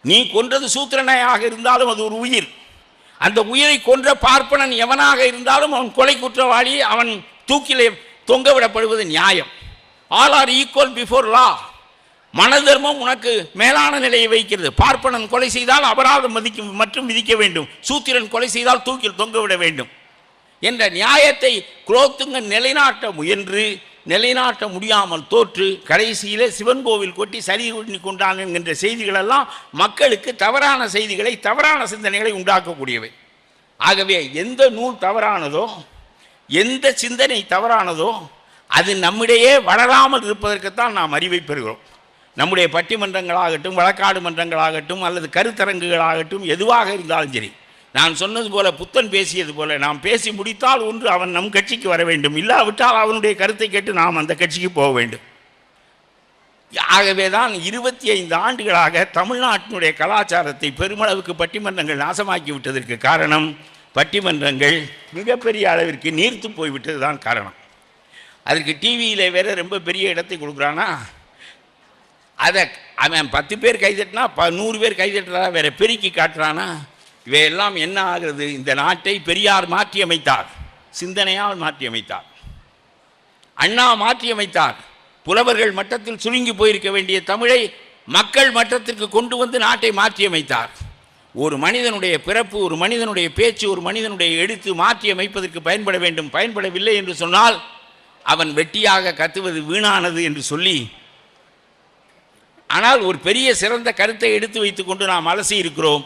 நீ கொன்றது சூத்திரனாக இருந்தாலும் அது ஒரு உயிர். அந்த உயிரை கொன்ற பார்ப்பனன் எவனாக இருந்தாலும் அவன் கொலை குற்றவாளி, அவன் தூக்கிலே தொங்கவிடப்படுவது நியாயம். All are equal before law. மன தர்மம் உனக்கு மேலான நிலையை வைக்கிறது. பார்ப்பனன் கொலை செய்தால் அபராதம் மற்றும் விதிக்க வேண்டும், சூத்திரன் கொலை செய்தால் தூக்கில் தொங்கவிட வேண்டும் என்ற நியாயத்தை குலோத்துங்கன் நிலைநாட்ட முயன்று நிலைநாட்ட முடியாமல் தோற்று கடைசியிலே சிவன் கோவில் கொட்டி சரி பண்ணி கொண்டான் என்கின்ற செய்திகளெல்லாம் மக்களுக்கு தவறான செய்திகளை, தவறான சிந்தனைகளை உண்டாக்கக்கூடியவை. ஆகவே எந்த நூல் தவறானதோ, எந்த சிந்தனை தவறானதோ அது நம்மிடையே வளராமல் இருப்பதற்குத்தான் நாம் அறிவை பெறுகிறோம். நம்முடைய பட்டிமன்றங்களாகட்டும், வழக்காடு மன்றங்களாகட்டும், அல்லது கருத்தரங்குகளாகட்டும், எதுவாக இருந்தாலும் சரி, நான் சொன்னது போல, புத்தன் பேசியது போல, நாம் பேசி முடித்தால் ஒன்று அவன் நம் கட்சிக்கு வர வேண்டும், இல்லாவிட்டால் அவனுடைய கருத்தை கேட்டு நாம் அந்த கட்சிக்கு போக வேண்டும். ஆகவே தான் 25 ஆண்டுகளாக தமிழ்நாட்டினுடைய கலாச்சாரத்தை பெருமளவுக்கு பட்டிமன்றங்கள் நாசமாக்கி விட்டதற்கு காரணம், பட்டிமன்றங்கள் மிகப்பெரிய அளவிற்கு நீர்த்து போய்விட்டது தான் காரணம். அதற்கு டிவியில் வேற ரொம்ப பெரிய இடத்தை கொடுக்குறானா, அதை அவன் 10 பேர் கைதட்டினா 100 பேர் கைதட்டுறா, வேற பெருக்கி காட்டுறானா. இவையெல்லாம் என்ன ஆகிறது? இந்த நாட்டை பெரியார் மாற்றி அமைத்தார், சிந்தனையால் மாற்றி அமைத்தார். அண்ணா மாற்றி அமைத்தார். புலவர்கள் மட்டத்தில் சுருங்கி போயிருக்க வேண்டிய தமிழை மக்கள் மட்டத்திற்கு கொண்டு வந்து நாட்டை மாற்றி அமைத்தார். ஒரு மனிதனுடைய பிறப்பு, ஒரு மனிதனுடைய பேச்சு, ஒரு மனிதனுடைய எழுத்து மாற்றி அமைப்பதற்கு பயன்பட வேண்டும். பயன்படவில்லை என்று சொன்னால் அவன் வெட்டியாக கத்துவது வீணானது என்று சொல்லி, ஆனால் ஒரு பெரிய சிறந்த கருத்தை எடுத்து வைத்து கொண்டு நாம் அலசி இருக்கிறோம்.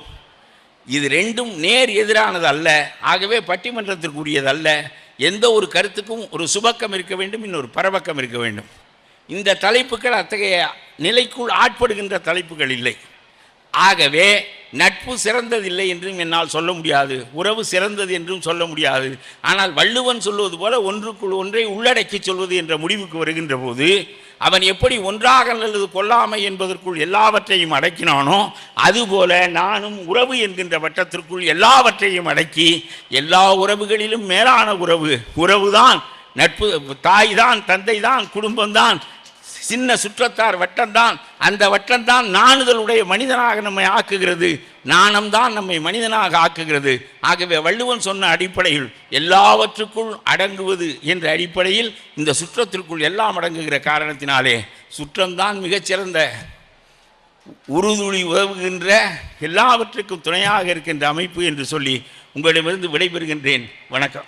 இது ரெண்டும் நேர் எதிரானது அல்ல. ஆகவே பட்டிமன்றத்திற்குரியது அல்ல. எந்த ஒரு கருத்துக்கும் ஒரு சுபக்கம் இருக்க வேண்டும், இன்னொரு பரபக்கம் இருக்க வேண்டும். இந்த தலைப்புகள் அத்தகைய நிலைக்குள் ஆட்படுகின்ற தலைப்புகள் இல்லை. ஆகவே நட்பு சிறந்ததில்லை என்றும் என்னால் சொல்ல முடியாது, உறவு சிறந்தது என்றும் சொல்ல முடியாது. ஆனால் வள்ளுவன் சொல்வது போல ஒன்றுக்குள் ஒன்றை உள்ளடக்கி சொல்வது என்ற முடிவுக்கு வருகின்ற போது, அவன் எப்படி ஒன்றாக அல்லது கொல்லாமை என்பதற்குள் எல்லாவற்றையும் அடக்கினானோ, அதுபோல நானும் உறவு என்கின்ற வட்டத்திற்குள் எல்லாவற்றையும் அடக்கி, எல்லா உறவுகளிலும் மேலான உறவுதான் நட்பு. தாய் தான், தந்தை தான், குடும்பம்தான், சின்ன சுற்றத்தார் வட்டம்தான். அந்த வட்டம்தான் நாணுதலுடைய மனிதனாக நம்மை ஆக்குகிறது, நாணம்தான் நம்மை மனிதனாக ஆக்குகிறது. ஆகவே வள்ளுவன் சொன்ன அடிப்படையில் எல்லாவற்றுக்குள் அடங்குவது என்ற அடிப்படையில் இந்த சுற்றத்திற்குள் எல்லாம் அடங்குகிற காரணத்தினாலே சுற்றம்தான் மிகச்சிறந்த உறுதுளி உதவுகின்ற, எல்லாவற்றுக்கும் துணையாக இருக்கின்ற அமைப்பு என்று சொல்லி உங்களிடமிருந்து விடைபெறுகின்றேன். வணக்கம்.